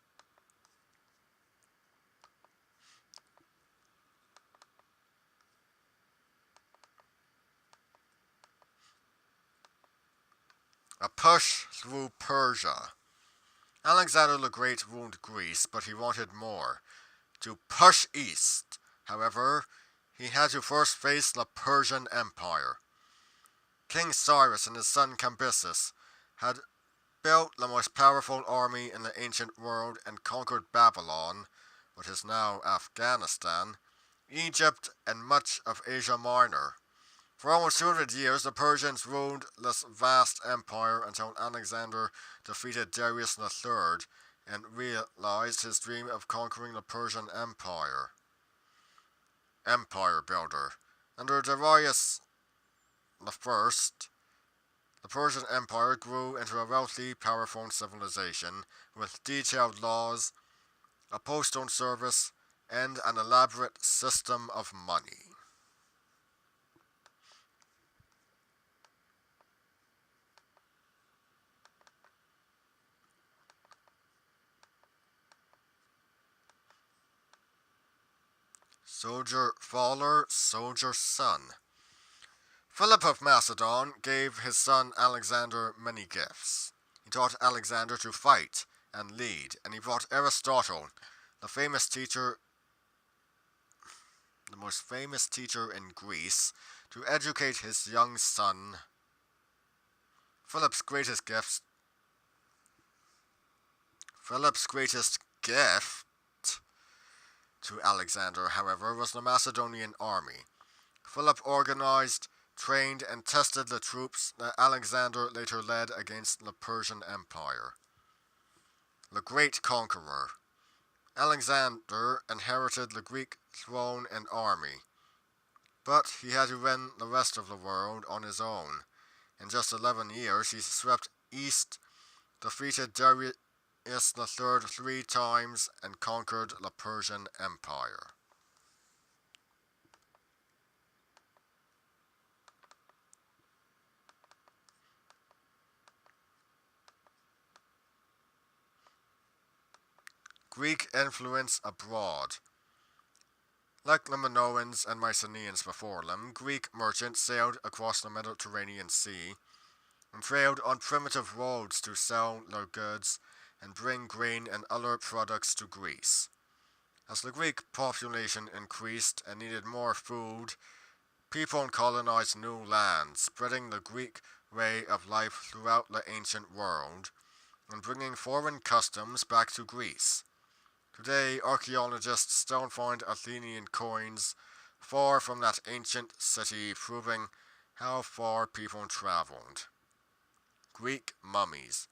A push through Persia. Alexander the Great ruled Greece, but he wanted more. To push east, however, he had to first face the Persian Empire. King Cyrus and his son Cambyses had built the most powerful army in the ancient world and conquered Babylon, what is now Afghanistan, Egypt, and much of Asia Minor. For almost 200 years, the Persians ruled this vast empire until Alexander defeated Darius III and realized his dream of conquering the Persian Empire. Empire builder. Under Darius I, the Persian Empire grew into a wealthy, powerful civilization with detailed laws, a postal service, and an elaborate system of money. Soldier Father, Soldier Son. Philip of Macedon gave his son Alexander many gifts. He taught Alexander to fight and lead, and he brought Aristotle, the most famous teacher in Greece, to educate his young son. Philip's greatest gift to Alexander, however, was the Macedonian army. Philip organized, trained, and tested the troops that Alexander later led against the Persian Empire. The Great Conqueror. Alexander inherited the Greek throne and army, but he had to win the rest of the world on his own. In just 11 years, he swept east, defeated Darius III 3 times, and conquered the Persian Empire. Greek influence abroad. Like the Minoans and Mycenaeans before them, Greek merchants sailed across the Mediterranean Sea and trailed on primitive roads to sell their goods and bring grain and other products to Greece. As the Greek population increased and needed more food, people colonized new lands, spreading the Greek way of life throughout the ancient world and bringing foreign customs back to Greece. Today, archaeologists still find Athenian coins far from that ancient city, proving how far people traveled. Greek mummies.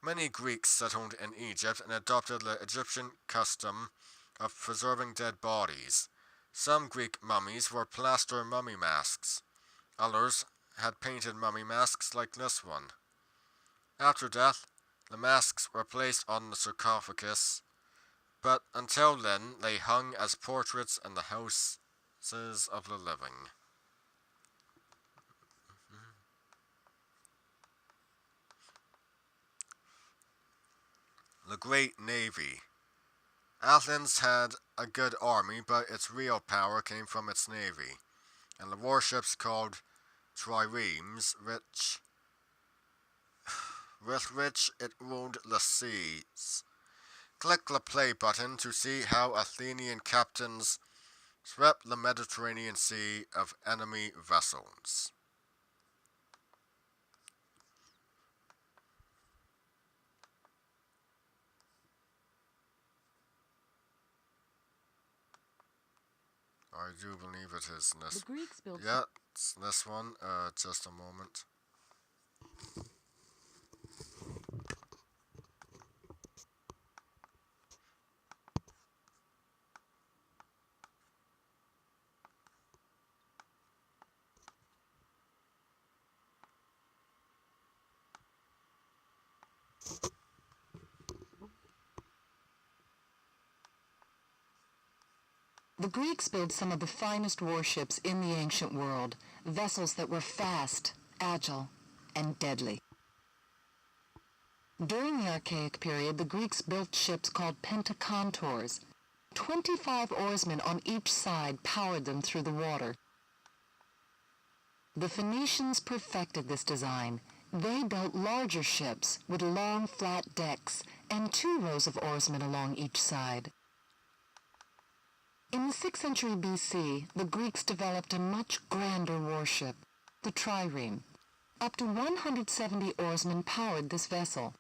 Many Greeks settled in Egypt and adopted the Egyptian custom of preserving dead bodies. Some Greek mummies wore plaster mummy masks. Others had painted mummy masks like this one. After death, the masks were placed on the sarcophagus, but until then they hung as portraits in the houses of the living. The Great Navy. Athens had a good army, but its real power came from its navy, and the warships called triremes, with which it ruled the seas. Click the play button to see how Athenian captains swept the Mediterranean Sea of enemy vessels. I do believe it is this. The Greeks built Yeah, it's this one. Just a moment. The Greeks built some of the finest warships in the ancient world, vessels that were fast, agile, and deadly. During the Archaic period, the Greeks built ships called pentacontors. 25 oarsmen on each side powered them through the water. The Phoenicians perfected this design. They built larger ships with long, flat decks and 2 rows of oarsmen along each side. In the 6th century BC, the Greeks developed a much grander warship, the trireme. Up to 170 oarsmen powered this vessel.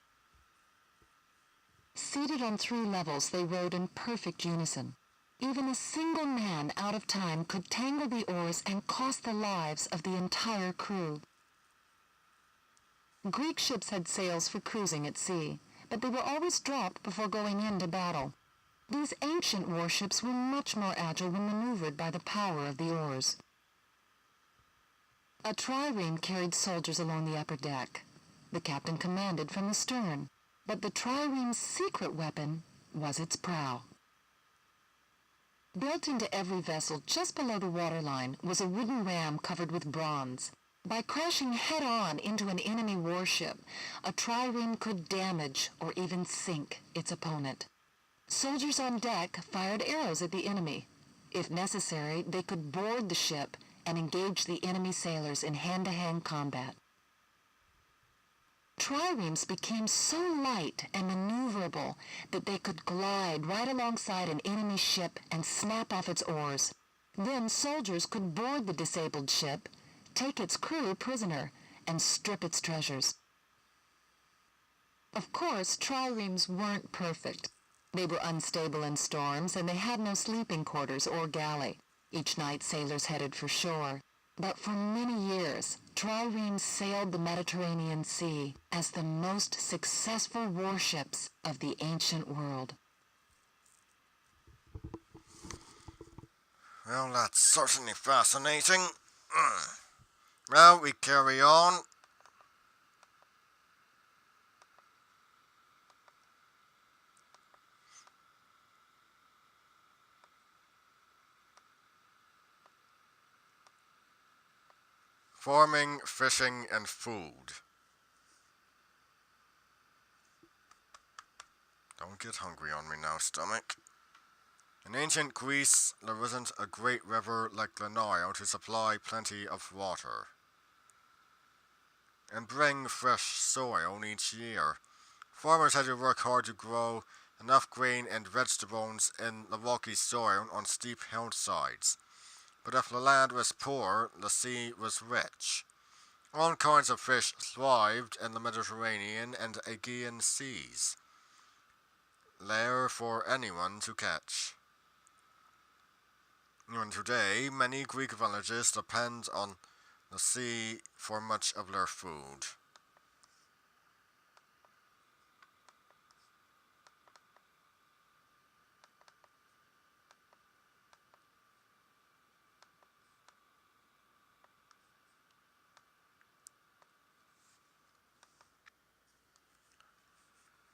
Seated on 3 levels, they rowed in perfect unison. Even a single man out of time could tangle the oars and cost the lives of the entire crew. Greek ships had sails for cruising at sea, but they were always dropped before going into battle. These ancient warships were much more agile when maneuvered by the power of the oars. A trireme carried soldiers along the upper deck. The captain commanded from the stern, but the trireme's secret weapon was its prow. Built into every vessel just below the waterline was a wooden ram covered with bronze. By crashing head-on into an enemy warship, a trireme could damage or even sink its opponent. Soldiers on deck fired arrows at the enemy. If necessary, they could board the ship and engage the enemy sailors in hand-to-hand combat. Triremes became so light and maneuverable that they could glide right alongside an enemy ship and snap off its oars. Then soldiers could board the disabled ship, take its crew prisoner, and strip its treasures. Of course, triremes weren't perfect. They were unstable in storms, and they had no sleeping quarters or galley. Each night sailors headed for shore. But for many years, triremes sailed the Mediterranean Sea as the most successful warships of the ancient world. Well, that's certainly fascinating. Well, we carry on. Farming, fishing, and food. Don't get hungry on me now, stomach. In ancient Greece, there wasn't a great river like the Nile to supply plenty of water and bring fresh soil each year. Farmers had to work hard to grow enough grain and vegetables in the rocky soil on steep hillsides. But if the land was poor, the sea was rich. All kinds of fish thrived in the Mediterranean and Aegean seas, there for anyone to catch. Even today, many Greek villages depend on the sea for much of their food.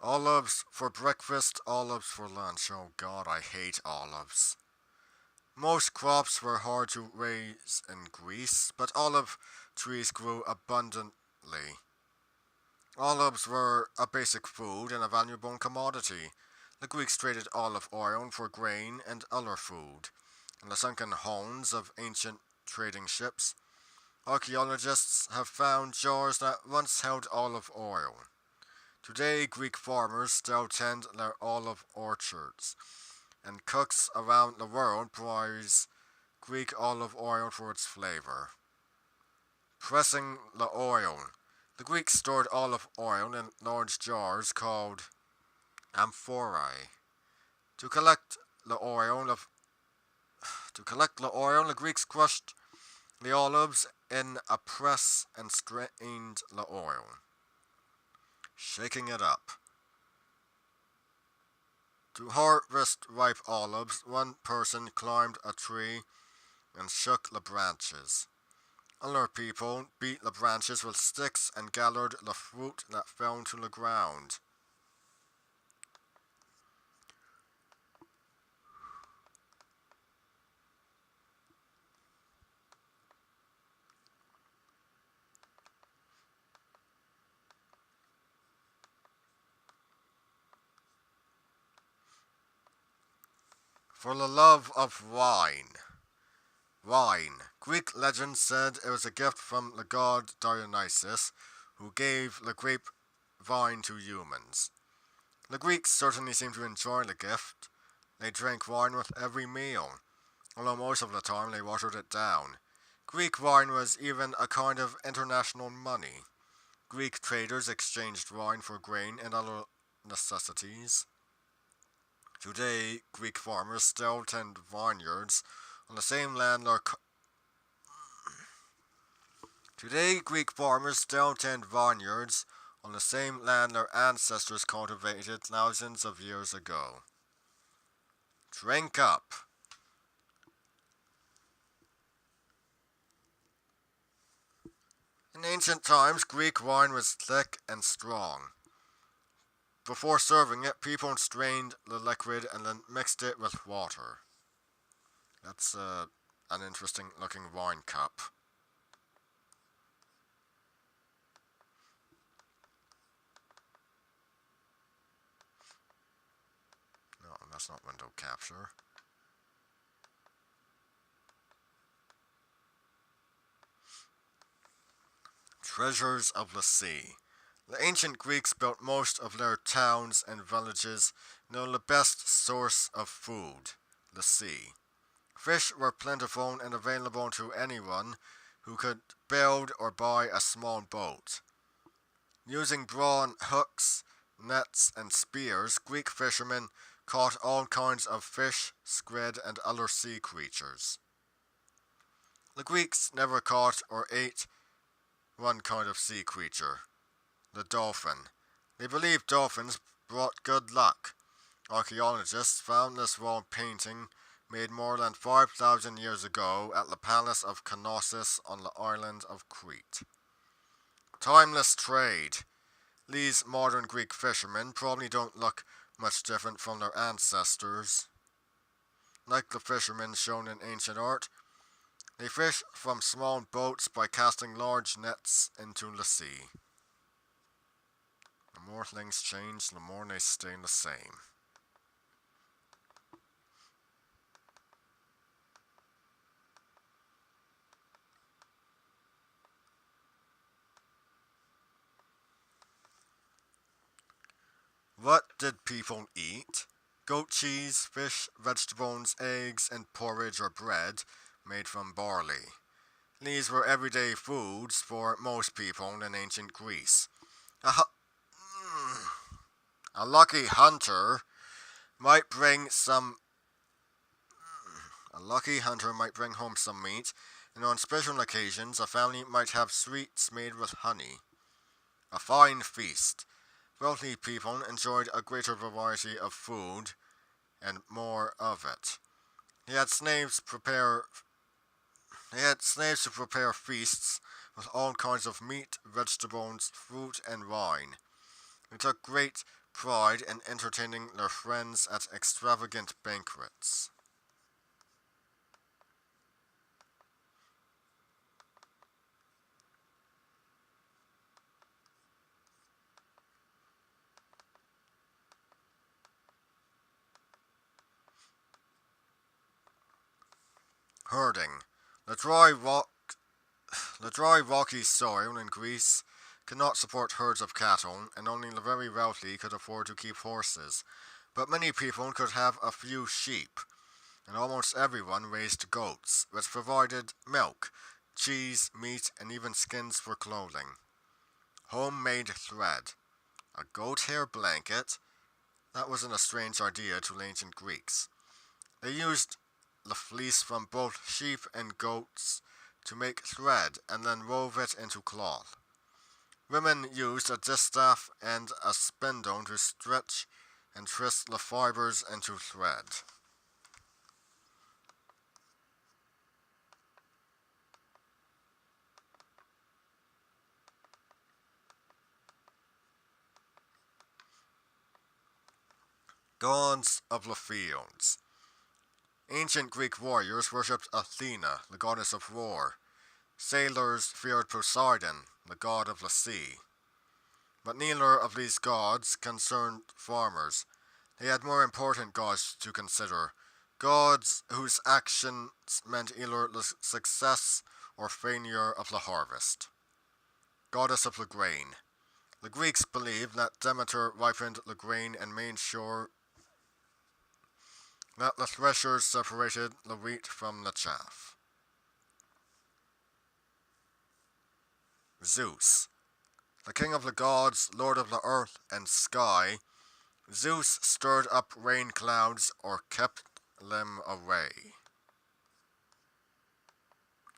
Olives for breakfast, olives for lunch. Oh God, I hate olives. Most crops were hard to raise in Greece, but olive trees grew abundantly. Olives were a basic food and a valuable commodity. The Greeks traded olive oil for grain and other food. In the sunken hulls of ancient trading ships, archaeologists have found jars that once held olive oil. Today, Greek farmers still tend their olive orchards, and cooks around the world prize Greek olive oil for its flavor. Pressing the oil. The Greeks stored olive oil in large jars called amphorae. To collect the oil, the Greeks crushed the olives in a press and strained the oil, shaking it up. To harvest ripe olives, one person climbed a tree and shook the branches. Other people beat the branches with sticks and gathered the fruit that fell to the ground. For the love of wine. Wine. Greek legend said it was a gift from the god Dionysus, who gave the grapevine to humans. The Greeks certainly seemed to enjoy the gift. They drank wine with every meal, although most of the time they watered it down. Greek wine was even a kind of international money. Greek traders exchanged wine for grain and other necessities. Today, Greek farmers still tend vineyards on the same land their ancestors cultivated thousands of years ago. Drink up. In ancient times, Greek wine was thick and strong. Before serving it, people strained the liquid and then mixed it with water. That's an interesting looking wine cup. No, that's not window capture. Treasures of the sea. The ancient Greeks built most of their towns and villages near the best source of food, the sea. Fish were plentiful and available to anyone who could build or buy a small boat. Using brawn hooks, nets, and spears, Greek fishermen caught all kinds of fish, squid, and other sea creatures. The Greeks never caught or ate one kind of sea creature, the dolphin. They believed dolphins brought good luck. Archaeologists found this wall painting made more than 5,000 years ago at the Palace of Knossos on the island of Crete. Timeless trade. These modern Greek fishermen probably don't look much different from their ancestors. Like the fishermen shown in ancient art, they fish from small boats by casting large nets into the sea. The more things change, the more they stay the same. What did people eat? Goat cheese, fish, vegetables, eggs, and porridge or bread made from barley. These were everyday foods for most people in ancient Greece. A, a lucky hunter might bring some. A lucky hunter might bring home some meat, and on special occasions, a family might have sweets made with honey. A fine feast. Wealthy people enjoyed a greater variety of food and more of it. They had slaves prepare to prepare feasts with all kinds of meat, vegetables, fruit, and wine. They took great pride in entertaining their friends at extravagant banquets. Herding. The dry, rocky soil in Greece could not support herds of cattle, and only the very wealthy could afford to keep horses. But many people could have a few sheep, and almost everyone raised goats, which provided milk, cheese, meat, and even skins for clothing. Homemade thread. A goat hair blanket? That wasn't a strange idea to the ancient Greeks. They used the fleece from both sheep and goats to make thread and then wove it into cloth. Women used a distaff and a spindle to stretch and twist the fibers into thread. Gods of the fields. Ancient Greek warriors worshipped Athena, the goddess of war. Sailors feared Poseidon, the god of the sea. But neither of these gods concerned farmers. They had more important gods to consider, gods whose actions meant either the success or failure of the harvest. Goddess of the grain. The Greeks believed that Demeter ripened the grain and made sure that the threshers separated the wheat from the chaff. Zeus. The king of the gods, lord of the earth and sky, Zeus stirred up rain clouds or kept them away.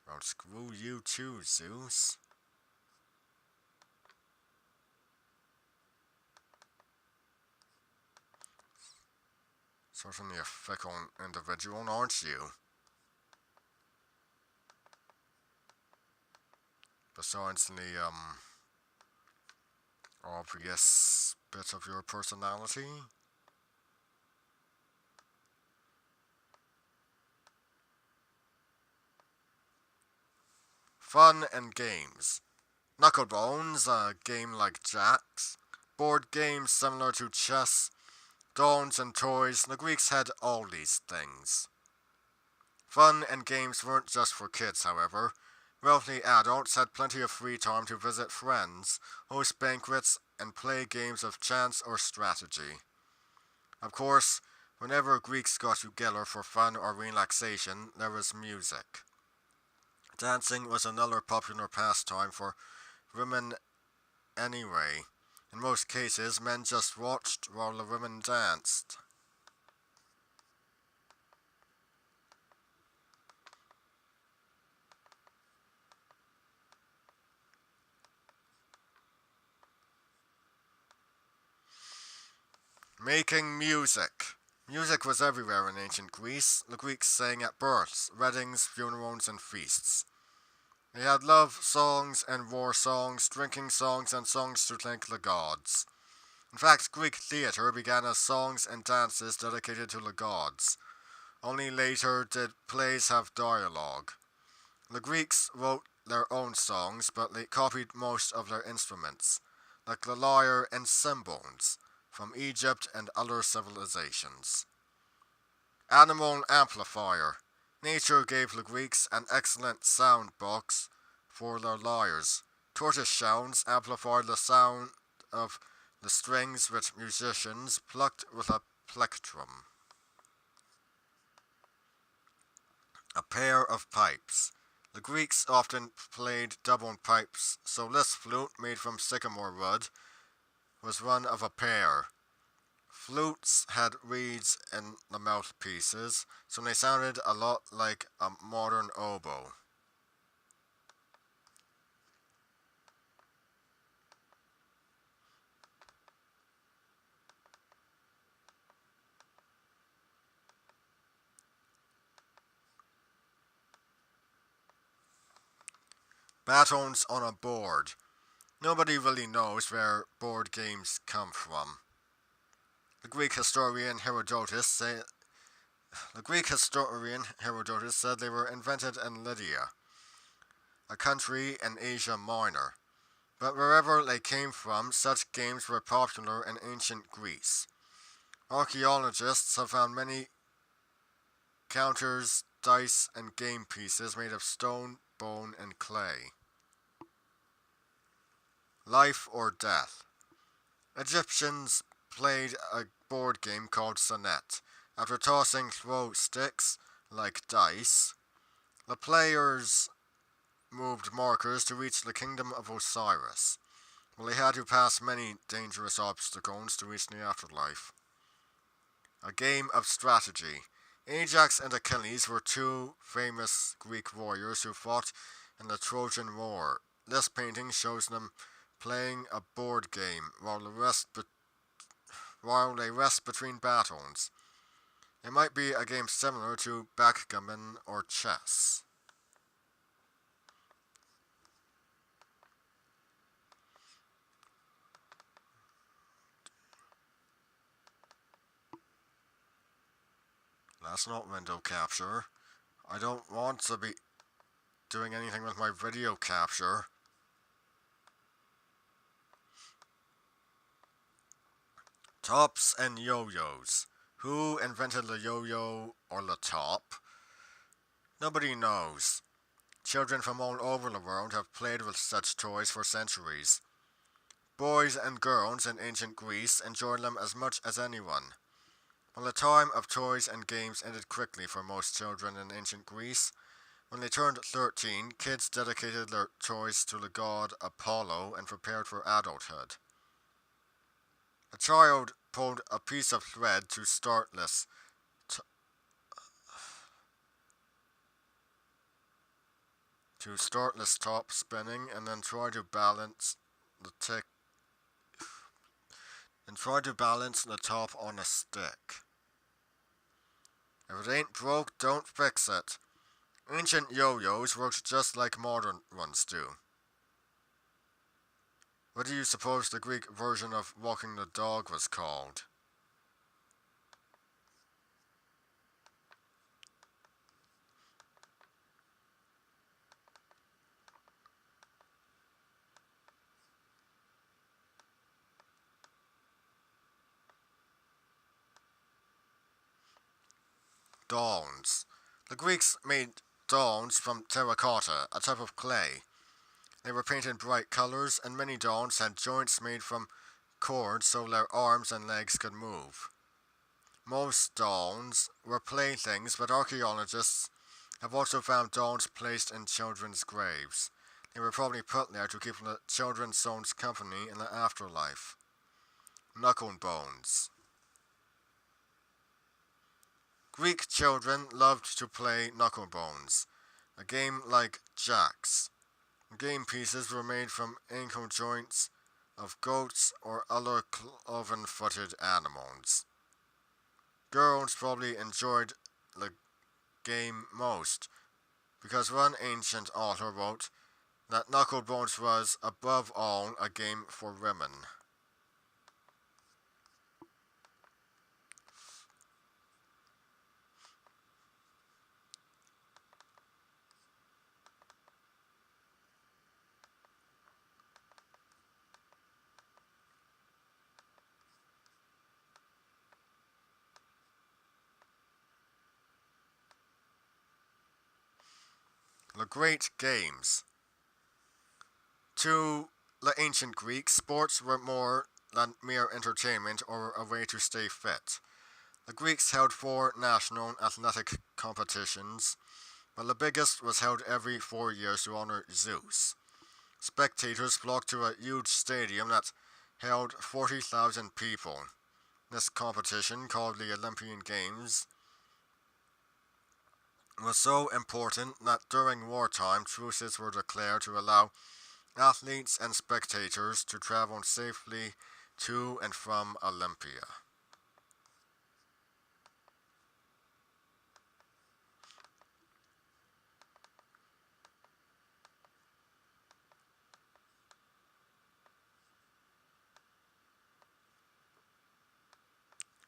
Well, screw you too, Zeus. Certainly a fickle individual, aren't you? Besides the, obvious bit of your personality. Fun and games. Knucklebones, a game like jacks. Board games similar to chess. Dolls and toys, the Greeks had all these things. Fun and games weren't just for kids, however. Wealthy adults had plenty of free time to visit friends, host banquets, and play games of chance or strategy. Of course, whenever Greeks got together for fun or relaxation, there was music. Dancing was another popular pastime for women anyway. In most cases, men just watched while the women danced. Making music. Music was everywhere in ancient Greece. The Greeks sang at births, weddings, funerals, and feasts. They had love songs and war songs, drinking songs, and songs to thank the gods. In fact, Greek theatre began as songs and dances dedicated to the gods. Only later did plays have dialogue. The Greeks wrote their own songs, but they copied most of their instruments. like the lyre and cymbals from Egypt and other civilizations. Animal amplifier. Nature gave the Greeks an excellent sound box for their lyres. Tortoise shells amplified the sound of the strings which musicians plucked with a plectrum. A pair of pipes. The Greeks often played double pipes, so this flute, made from sycamore wood, was one of a pair. Flutes had reeds in the mouthpieces, so they sounded a lot like a modern oboe. Batons on a board. Nobody really knows where board games come from. The Greek historian Herodotus said they were invented in Lydia, a country in Asia Minor. But wherever they came from, such games were popular in ancient Greece. Archaeologists have found many counters, dice, and game pieces made of stone, bone, and clay. Life or death. Egyptians played a board game called Sonnet. After tossing throw sticks, like dice, the players moved markers to reach the kingdom of Osiris. Well, they had to pass many dangerous obstacles to reach the afterlife. A game of strategy. Ajax and Achilles were two famous Greek warriors who fought in the Trojan War. This painting shows them playing a board game while they rest between battles. It might be a game similar to backgammon or chess. That's not window capture. I don't want to be doing anything with my video capture. Tops and yo-yos. Who invented the yo-yo or the top? Nobody knows. Children from all over the world have played with such toys for centuries. Boys and girls in ancient Greece enjoyed them as much as anyone. While the time of toys and games ended quickly for most children in ancient Greece, when they turned 13, kids dedicated their toys to the god Apollo and prepared for adulthood. A child pulled a piece of thread to start this top spinning and then tried to balance the top on a stick. If it ain't broke, don't fix it. Ancient yo-yos worked just like modern ones do. What do you suppose the Greek version of walking the dog was called? Dolls. The Greeks made dolls from terracotta, a type of clay. They were painted bright colors, and many dolls had joints made from cords so their arms and legs could move. Most dolls were playthings, but archaeologists have also found dolls placed in children's graves. They were probably put there to keep the children's souls company in the afterlife. Knuckle bones. Greek children loved to play knucklebones, a game like jacks. Game pieces were made from ankle joints of goats or other cloven-footed animals. Girls probably enjoyed the game most, because one ancient author wrote that knucklebones was, above all, a game for women. The Great Games. To the ancient Greeks, sports were more than mere entertainment or a way to stay fit. The Greeks held four national athletic competitions, but the biggest was held every 4 years to honor Zeus. Spectators flocked to a huge stadium that held 40,000 people. This competition, called the Olympian Games, was so important that during wartime truces were declared to allow athletes and spectators to travel safely to and from Olympia.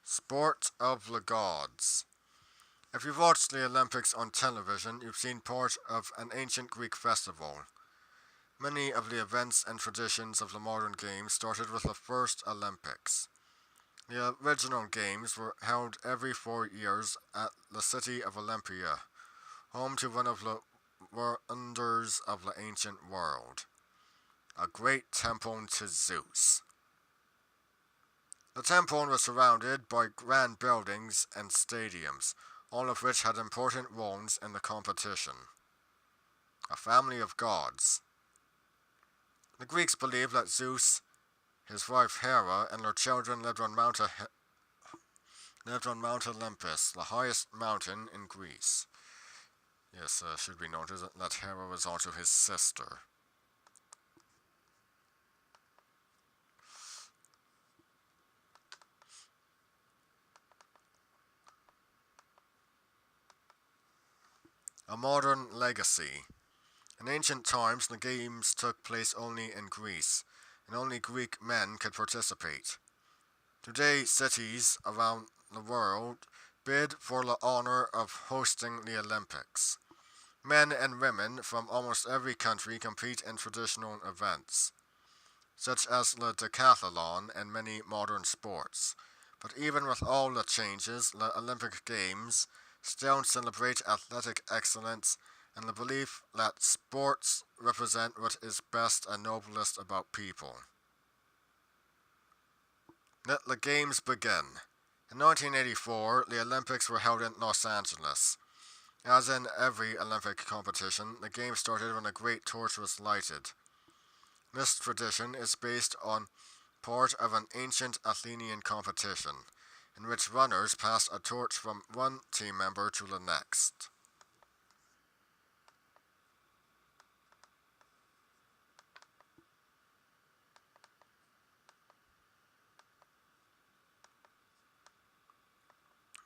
Sport of the Gods. If you've watched the Olympics on television, you've seen part of an ancient Greek festival. Many of the events and traditions of the modern games started with the first Olympics. The original games were held every 4 years at the city of Olympia, home to one of the wonders of the ancient world, a great temple to Zeus. The temple was surrounded by grand buildings and stadiums, all of which had important roles in the competition. A family of gods. The Greeks believed that Zeus, his wife Hera, and their children lived on Mount Olympus, the highest mountain in Greece. Yes, should be noted that Hera was also his sister. A modern legacy. In ancient times, the games took place only in Greece, and only Greek men could participate. Today, cities around the world bid for the honor of hosting the Olympics. Men and women from almost every country compete in traditional events, such as the decathlon and many modern sports. But even with all the changes, the Olympic Games still celebrate athletic excellence and the belief that sports represent what is best and noblest about people. Let the Games begin. In 1984, the Olympics were held in Los Angeles. As in every Olympic competition, the Games started when a great torch was lighted. This tradition is based on part of an ancient Athenian competition, in which runners passed a torch from one team member to the next.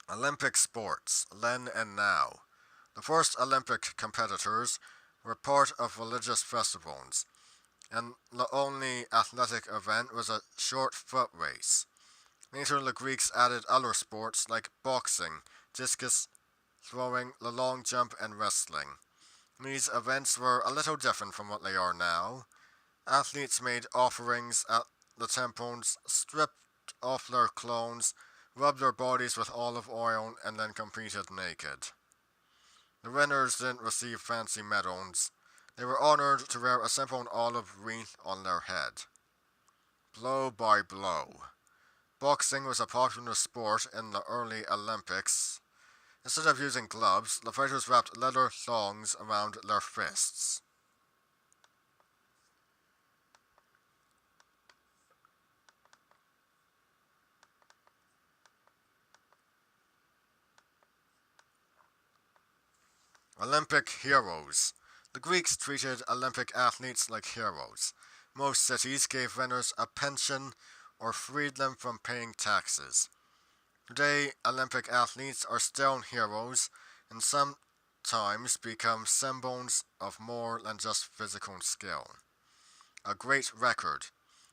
Olympic sports, then and now. The first Olympic competitors were part of religious festivals, and the only athletic event was a short foot race. Later, the Greeks added other sports like boxing, discus throwing, the long jump, and wrestling. These events were a little different from what they are now. Athletes made offerings at the temples, stripped off their clothes, rubbed their bodies with olive oil, and then competed naked. The winners didn't receive fancy medals. They were honored to wear a simple olive wreath on their head. Blow by blow. Boxing was a popular sport in the early Olympics. Instead of using gloves, the fighters wrapped leather thongs around their fists. Olympic heroes. The Greeks treated Olympic athletes like heroes. Most cities gave winners a pension or freed them from paying taxes. Today, Olympic athletes are still heroes and sometimes become symbols of more than just physical skill. A great record.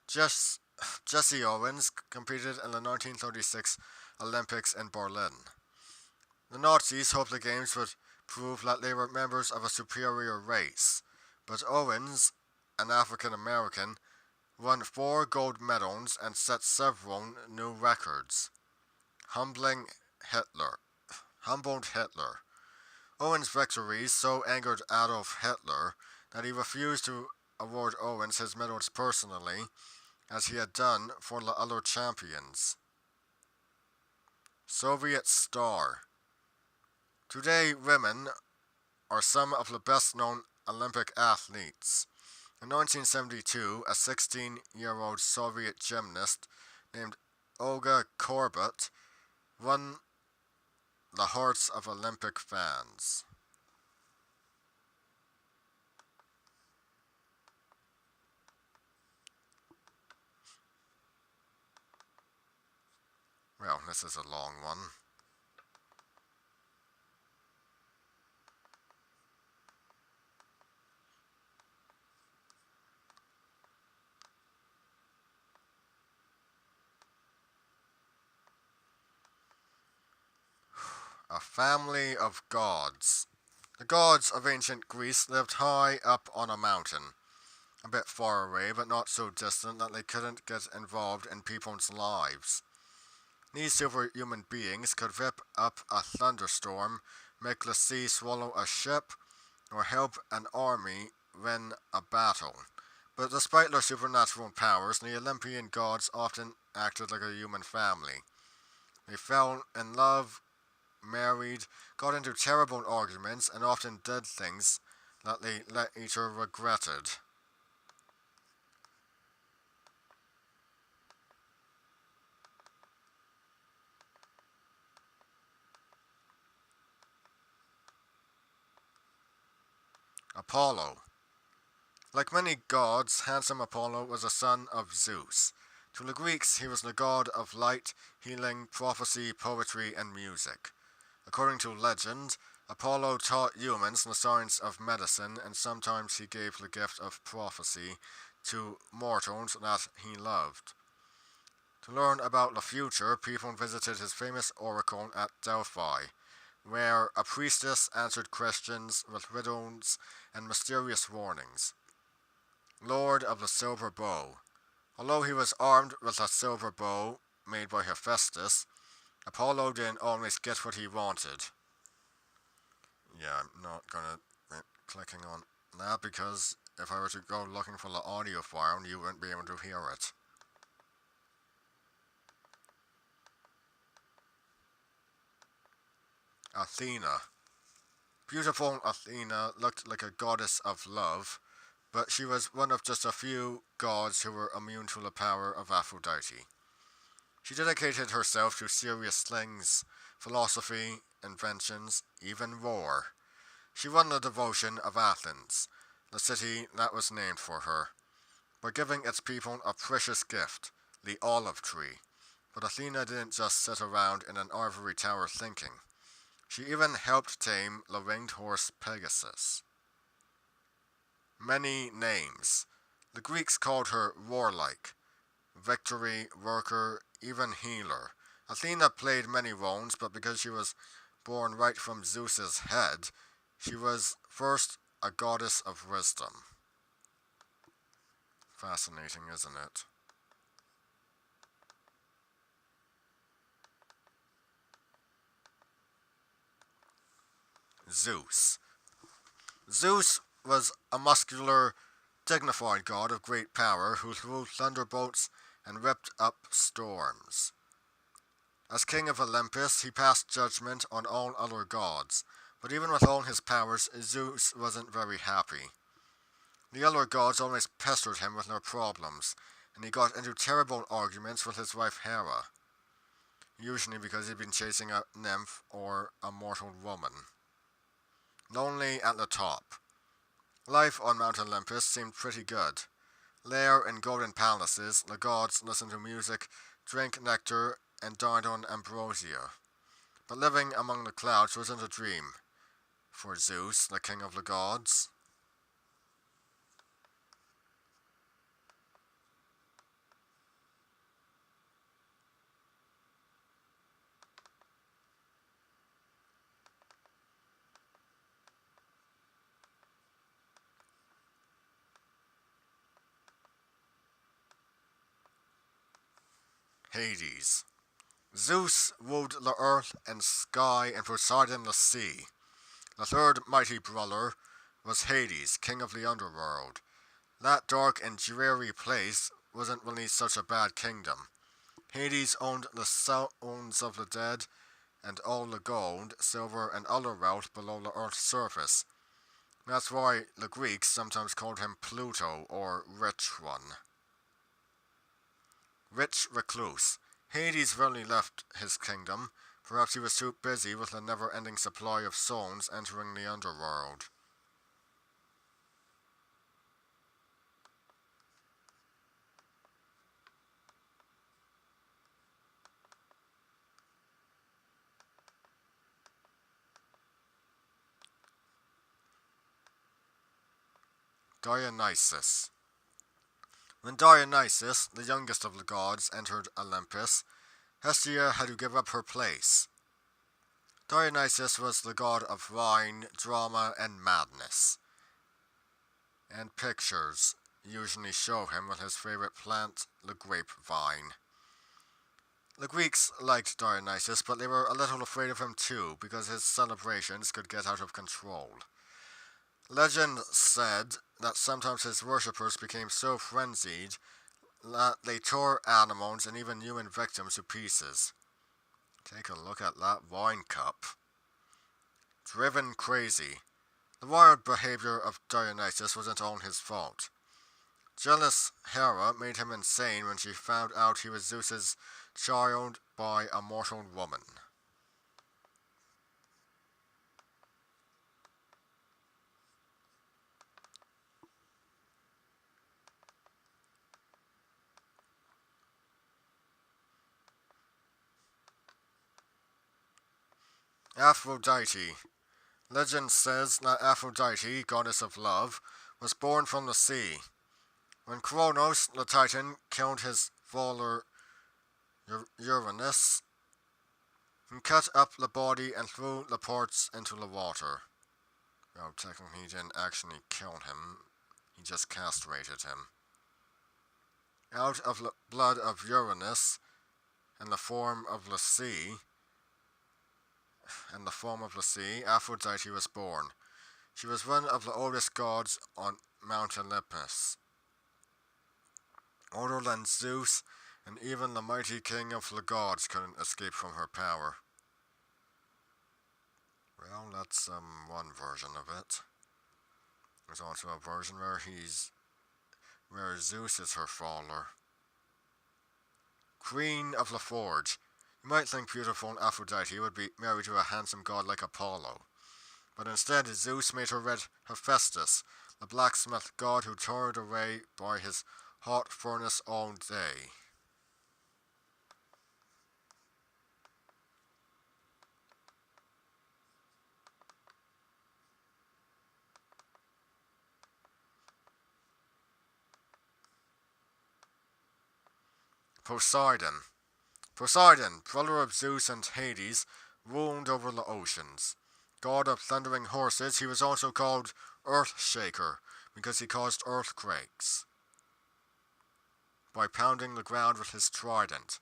Jesse Owens competed in the 1936 Olympics in Berlin. The Nazis hoped the Games would prove that they were members of a superior race, but Owens, an African American, won 4 gold medals and set several new records. Humbled Hitler. Owen's victories so angered Adolf Hitler that he refused to award Owens his medals personally, as he had done for the other champions. Soviet star. Today, women are some of the best known Olympic athletes. In 1972, a 16-year-old Soviet gymnast named Olga Korbut won the hearts of Olympic fans. Well, this is a long one. A family of gods. The gods of ancient Greece lived high up on a mountain, a bit far away, but not so distant that they couldn't get involved in people's lives. These superhuman beings could whip up a thunderstorm, make the sea swallow a ship, or help an army win a battle. But despite their supernatural powers, the Olympian gods often acted like a human family. They fell in love, married, got into terrible arguments, and often did things that they later regretted. Apollo. Like many gods, handsome Apollo was a son of Zeus. To the Greeks, he was the god of light, healing, prophecy, poetry, and music. According to legend, Apollo taught humans the science of medicine, and sometimes he gave the gift of prophecy to mortals that he loved. To learn about the future, people visited his famous oracle at Delphi, where a priestess answered questions with riddles and mysterious warnings. Lord of the Silver Bow. Although he was armed with a silver bow made by Hephaestus, Apollo didn't always get what he wanted. Yeah, I'm not gonna clicking on that because if I were to go looking for the audio file, you wouldn't be able to hear it. Athena. Beautiful Athena looked like a goddess of love, but she was one of just a few gods who were immune to the power of Aphrodite. She dedicated herself to serious things, philosophy, inventions, even war. She won the devotion of Athens, the city that was named for her, by giving its people a precious gift, the olive tree. But Athena didn't just sit around in an ivory tower thinking. She even helped tame the winged horse Pegasus. Many names. The Greeks called her warlike, victory, worker, even healer. Athena played many roles, but because she was born right from Zeus's head, she was first a goddess of wisdom. Fascinating, isn't it? Zeus. Zeus was a muscular, dignified god of great power who threw thunderbolts and ripped up storms. As king of Olympus, he passed judgment on all other gods, but even with all his powers, Zeus wasn't very happy. The other gods always pestered him with their problems, and he got into terrible arguments with his wife Hera, usually because he'd been chasing a nymph or a mortal woman. Lonely at the top. Life on Mount Olympus seemed pretty good. There in golden palaces, the gods listened to music, drank nectar, and dined on ambrosia. But living among the clouds wasn't a dream for Zeus, the king of the gods. Hades. Zeus ruled the earth and sky and Poseidon the sea. The third mighty brother was Hades, king of the underworld. That dark and dreary place wasn't really such a bad kingdom. Hades owned the souls of the dead and all the gold, silver, and other wealth below the earth's surface. That's why the Greeks sometimes called him Pluto, or Rich One. Rich recluse. Hades rarely left his kingdom. Perhaps he was too busy with the never-ending supply of souls entering the underworld. Dionysus. When Dionysus, the youngest of the gods, entered Olympus, Hestia had to give up her place. Dionysus was the god of wine, drama, and madness. And pictures usually show him with his favorite plant, the grapevine. The Greeks liked Dionysus, but they were a little afraid of him too, because his celebrations could get out of control. Legend said that sometimes his worshippers became so frenzied that they tore animals and even human victims to pieces. Take a look at that wine cup. Driven crazy. The wild behavior of Dionysus wasn't all his fault. Jealous Hera made him insane when she found out he was Zeus's child by a mortal woman. Aphrodite. Legend says that Aphrodite, goddess of love, was born from the sea. When Kronos, the Titan, killed his father Uranus, he cut up the body and threw the parts into the water. Well, technically he didn't actually kill him, he just castrated him. Out of the blood of Uranus, in the form of the sea, Aphrodite was born. She was one of the oldest gods on Mount Olympus. Older than Zeus, and even the mighty king of the gods couldn't escape from her power. Well, that's one version of it. There's also a version where Zeus is her father. Queen of the Forge. You might think beautiful Aphrodite would be married to a handsome god like Apollo, but instead Zeus made her wed Hephaestus, the blacksmith god who toiled away by his hot furnace all day. Poseidon. Poseidon, brother of Zeus and Hades, ruled over the oceans. God of thundering horses, he was also called Earthshaker because he caused earthquakes by pounding the ground with his trident.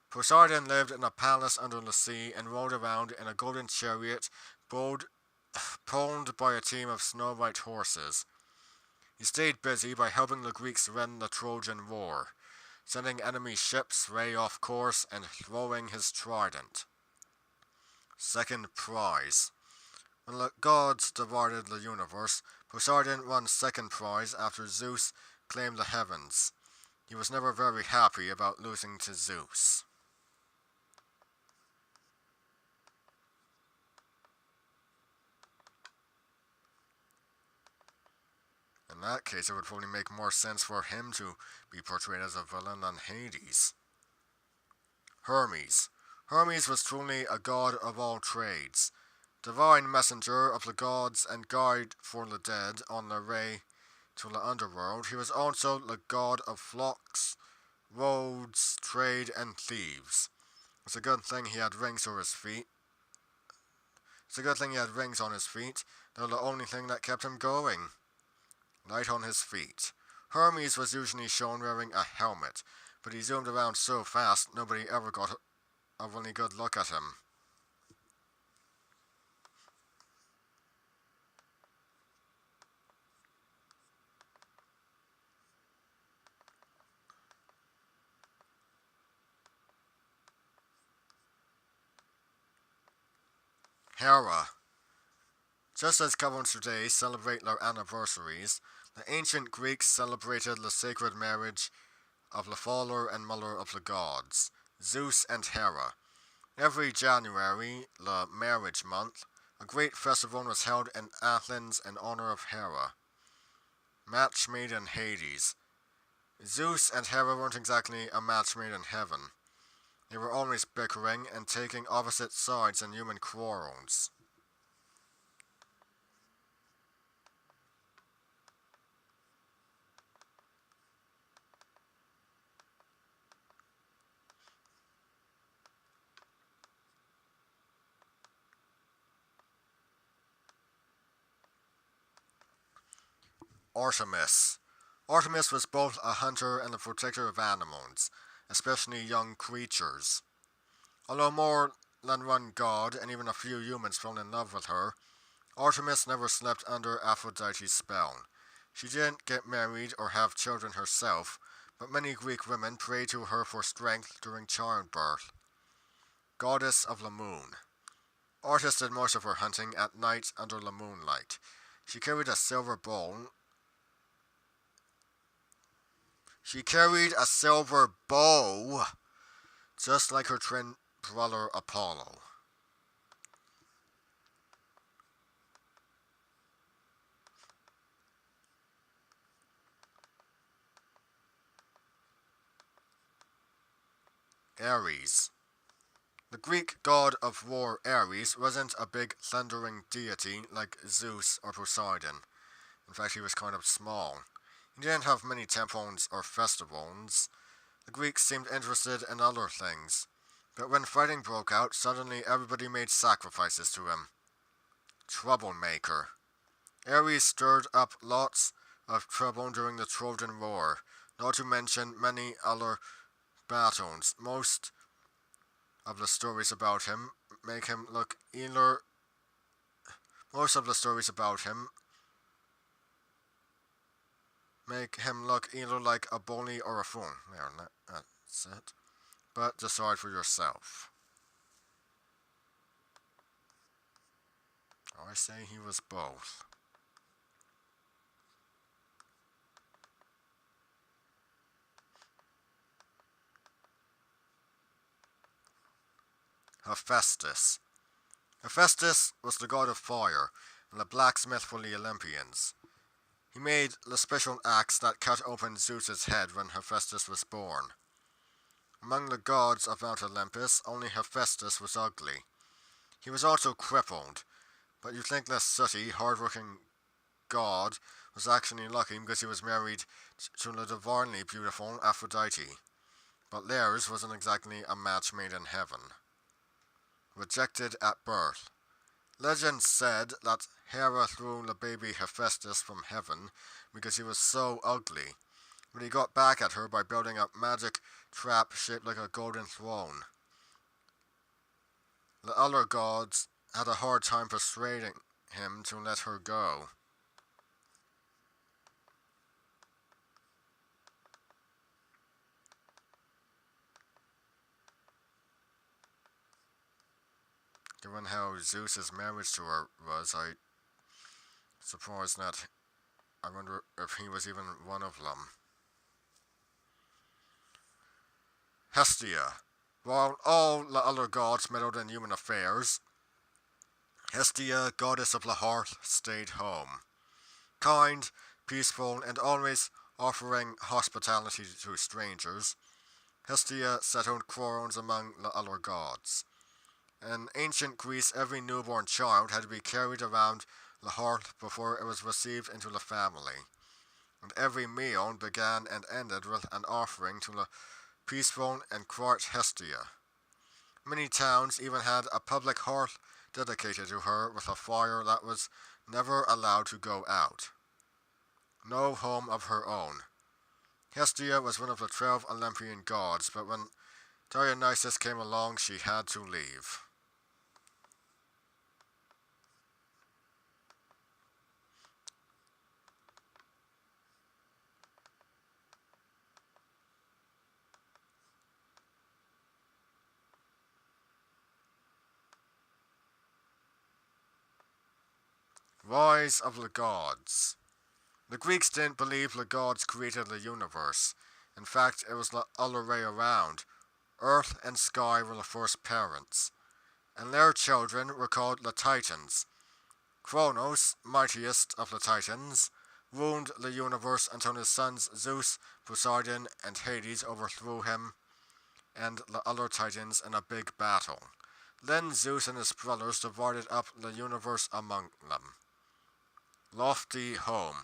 Poseidon lived in a palace under the sea and rode around in a golden chariot pulled by a team of snow-white horses. He stayed busy by helping the Greeks win the Trojan War, sending enemy ships way off course and throwing his trident. Second prize. When the gods divided the universe, Poseidon won second prize after Zeus claimed the heavens. He was never very happy about losing to Zeus. In that case, it would probably make more sense for him to be portrayed as a villain than Hades. Hermes. Hermes was truly a god of all trades, divine messenger of the gods and guide for the dead on their way to the underworld. He was also the god of flocks, roads, trade, and thieves. It's a good thing he had rings on his feet. They're the only thing that kept him going. Light on his feet. Hermes was usually shown wearing a helmet, but he zoomed around so fast nobody ever got a really good look at him. Hera. Just as couples today celebrate their anniversaries, the ancient Greeks celebrated the sacred marriage of the father and mother of the gods, Zeus and Hera. Every January, the marriage month, a great festival was held in Athens in honor of Hera. Match made in Hades. Zeus and Hera weren't exactly a match made in heaven. They were always bickering and taking opposite sides in human quarrels. Artemis. Artemis was both a hunter and a protector of animals, especially young creatures. Although more than one god and even a few humans fell in love with her, Artemis never slept under Aphrodite's spell. She didn't get married or have children herself, but many Greek women prayed to her for strength during childbirth. Goddess of the Moon. Artemis did most of her hunting at night under the moonlight. She carried a silver bowl. Just like her twin brother Apollo. Ares. The Greek god of war Ares wasn't a big thundering deity like Zeus or Poseidon. In fact, he was kind of small. He didn't have many temples or festivals. The Greeks seemed interested in other things. But when fighting broke out, suddenly everybody made sacrifices to him. Troublemaker. Ares stirred up lots of trouble during the Trojan War, not to mention many other battles. Most of the stories about him make him look either like a bully or a fool. There, that's it. But decide for yourself. I say he was both. Hephaestus. Hephaestus was the god of fire and the blacksmith for the Olympians. He made the special axe that cut open Zeus's head when Hephaestus was born. Among the gods of Mount Olympus, only Hephaestus was ugly. He was also crippled, but you'd think this sooty, hard-working god was actually lucky because he was married to the divinely beautiful Aphrodite. But theirs wasn't exactly a match made in heaven. Rejected at birth. Legend said that Hera threw the baby Hephaestus from heaven because he was so ugly, but he got back at her by building a magic trap shaped like a golden throne. The other gods had a hard time persuading him to let her go. Given how Zeus's marriage to her was, I wonder if he was even one of them. Hestia. While all the other gods meddled in human affairs, Hestia, goddess of the hearth, stayed home. Kind, peaceful, and always offering hospitality to strangers, Hestia settled quarrels among the other gods. In ancient Greece, every newborn child had to be carried around the hearth before it was received into the family, and every meal began and ended with an offering to the peaceful and quiet Hestia. Many towns even had a public hearth dedicated to her with a fire that was never allowed to go out. No home of her own. Hestia was one of the 12 Olympian gods, but when Dionysus came along, she had to leave. Rise of the Gods. The Greeks didn't believe the gods created the universe. In fact, it was the other way around. Earth and sky were the first parents, and their children were called the Titans. Kronos, mightiest of the Titans, ruled the universe until his sons Zeus, Poseidon, and Hades overthrew him and the other Titans in a big battle. Then Zeus and his brothers divided up the universe among them. Lofty home.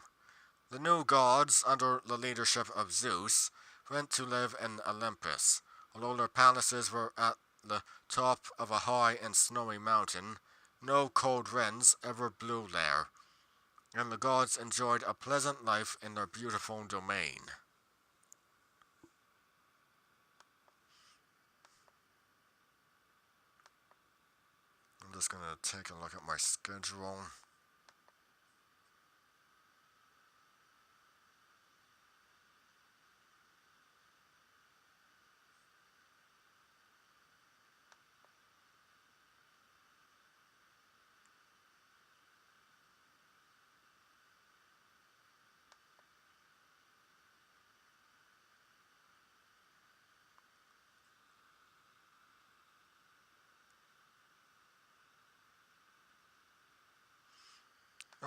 The new gods, under the leadership of Zeus, went to live in Olympus. Although their palaces were at the top of a high and snowy mountain, no cold winds ever blew there, and the gods enjoyed a pleasant life in their beautiful domain. I'm just going to take a look at my schedule.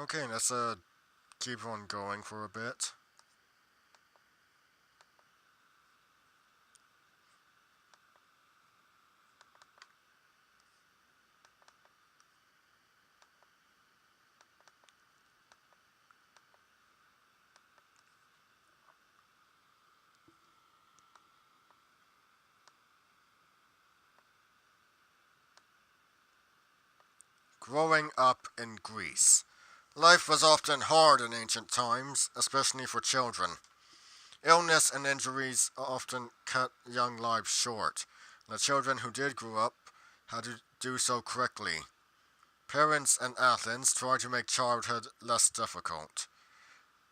Okay, let's keep on going for a bit. Growing up in Greece. Life was often hard in ancient times, especially for children. Illness and injuries often cut young lives short, and the children who did grow up had to do so quickly. Parents in Athens tried to make childhood less difficult.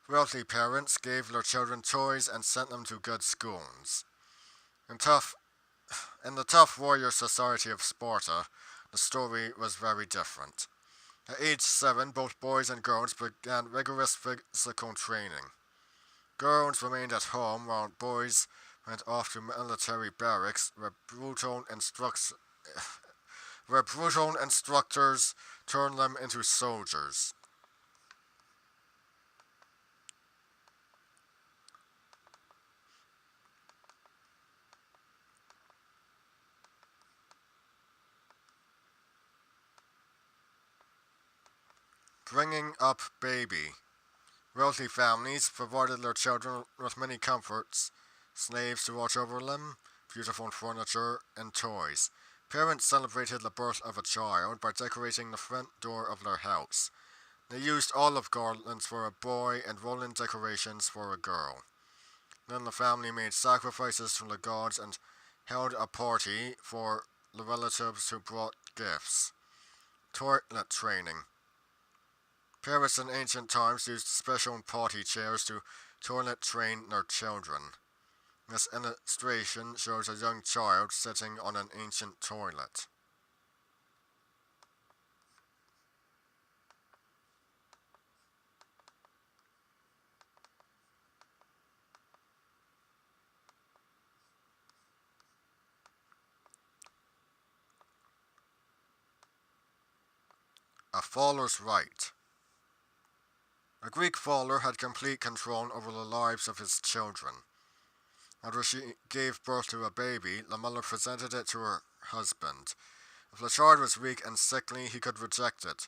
Wealthy parents gave their children toys and sent them to good schools. In, in the tough warrior society of Sparta, the story was very different. At age 7, both boys and girls began rigorous physical training. Girls remained at home while boys went off to military barracks where brutal instructors turned them into soldiers. Bringing up baby. Wealthy families provided their children with many comforts, slaves to watch over them, beautiful furniture, and toys. Parents celebrated the birth of a child by decorating the front door of their house. They used olive garlands for a boy and rolling decorations for a girl. Then the family made sacrifices to the gods and held a party for the relatives who brought gifts. Toilet training. Parents in ancient times used special potty chairs to toilet train their children. This illustration shows a young child sitting on an ancient toilet. A father's right. A Greek father had complete control over the lives of his children. After she gave birth to a baby, the mother presented it to her husband. If the child was weak and sickly, he could reject it.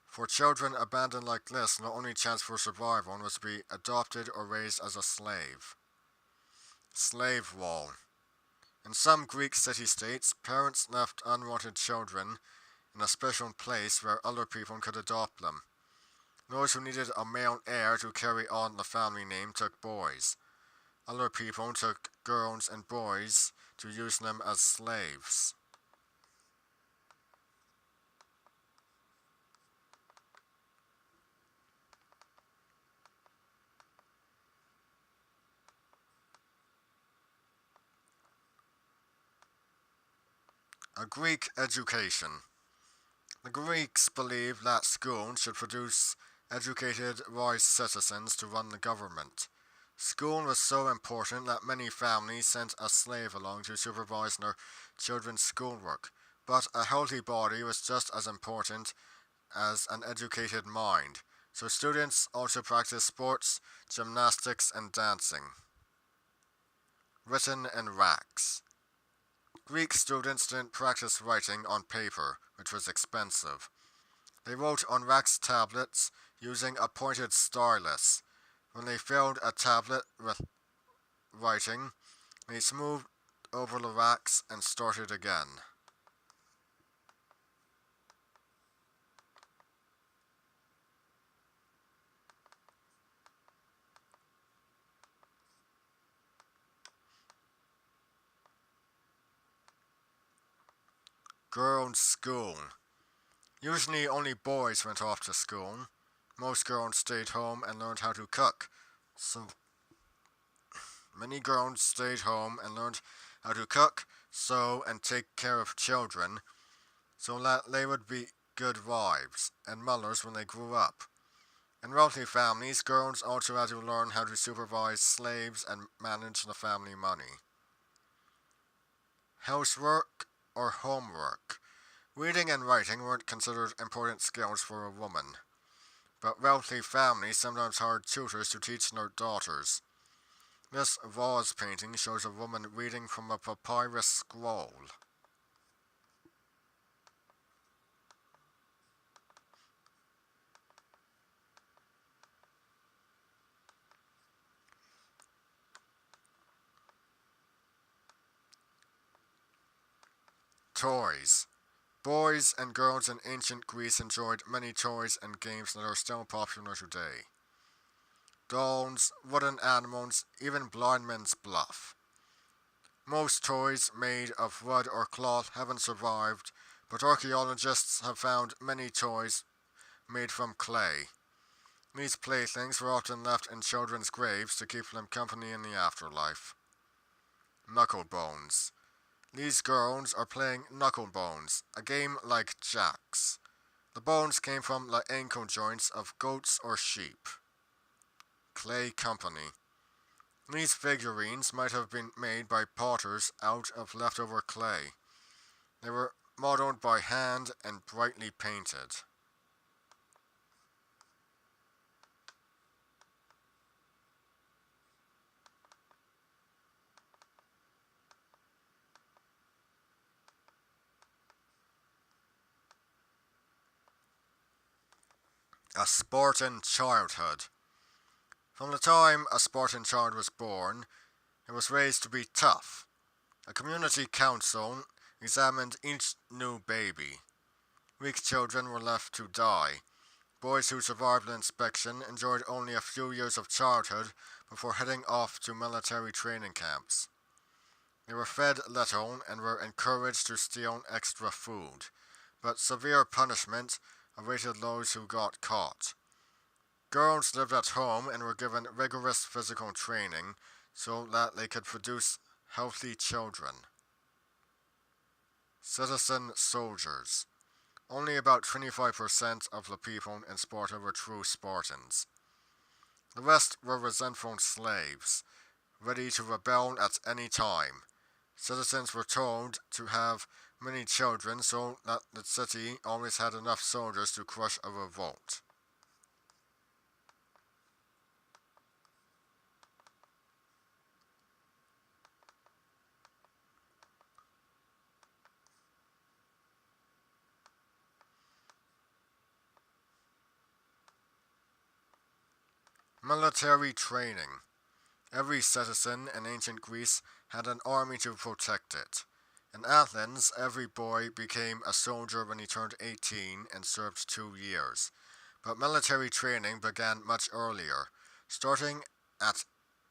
For children abandoned like this, the only chance for survival was to be adopted or raised as a slave. Slave wall. In some Greek city-states, parents left unwanted children in a special place where other people could adopt them. Those who needed a male heir to carry on the family name took boys. Other people took girls and boys to use them as slaves. A Greek education. The Greeks believed that schools should produce educated, wise citizens to run the government. School was so important that many families sent a slave along to supervise their children's schoolwork. But a healthy body was just as important as an educated mind. So students also practiced sports, gymnastics, and dancing. Written in racks. Greek students didn't practice writing on paper, which was expensive. They wrote on wax tablets using a pointed stylus. When they filled a tablet with writing, they smoothed over the wax and started again. Girls' school. Usually only boys went off to school. Most girls stayed home and learned how to cook. So many girls stayed home and learned how to cook, sew, and take care of children so that they would be good wives and mothers when they grew up. In wealthy families, girls also had to learn how to supervise slaves and manage the family money. Housework or homework. Reading and writing weren't considered important skills for a woman, but wealthy families sometimes hired tutors to teach their daughters. This vase painting shows a woman reading from a papyrus scroll. Toys. Boys and girls in ancient Greece enjoyed many toys and games that are still popular today. Dolls, wooden animals, even blind men's bluff. Most toys made of wood or cloth haven't survived, but archaeologists have found many toys made from clay. These playthings were often left in children's graves to keep them company in the afterlife. Knucklebones. These girls are playing Knucklebones, a game like jacks. The bones came from the ankle joints of goats or sheep. Clay Company. These figurines might have been made by potters out of leftover clay. They were modeled by hand and brightly painted. A Spartan childhood. From the time a Spartan child was born, he was raised to be tough. A community council examined each new baby. Weak children were left to die. Boys who survived the inspection enjoyed only a few years of childhood before heading off to military training camps. They were fed little and were encouraged to steal extra food, but severe punishment awaited those who got caught. Girls lived at home and were given rigorous physical training so that they could produce healthy children. Citizen soldiers. Only about 25% of the people in Sparta were true Spartans. The rest were resentful slaves, ready to rebel at any time. Citizens were told to have many children so that the city always had enough soldiers to crush a revolt. Military training. Every citizen in ancient Greece had an army to protect it. In Athens, every boy became a soldier when he turned 18 and served 2 years. But military training began much earlier. Starting at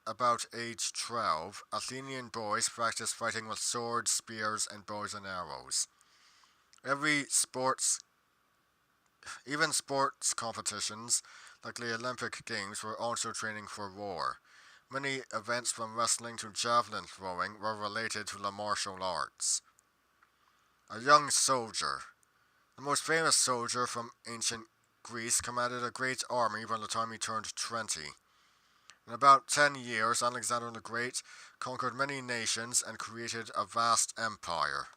about age 12, Athenian boys practiced fighting with swords, spears, and bows and arrows. Every sports, even sports competitions, like the Olympic Games, were also training for war. Many events from wrestling to javelin throwing were related to the martial arts. A young soldier. The most famous soldier from ancient Greece commanded a great army by the time he turned 20. In about 10 years, Alexander the Great conquered many nations and created a vast empire.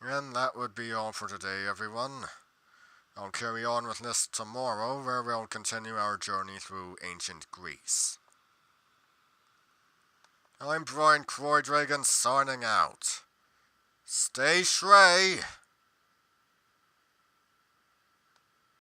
And that would be all for today, everyone. I'll carry on with this tomorrow, where we'll continue our journey through ancient Greece. I'm Brian Croydragon signing out. Stay Shrey!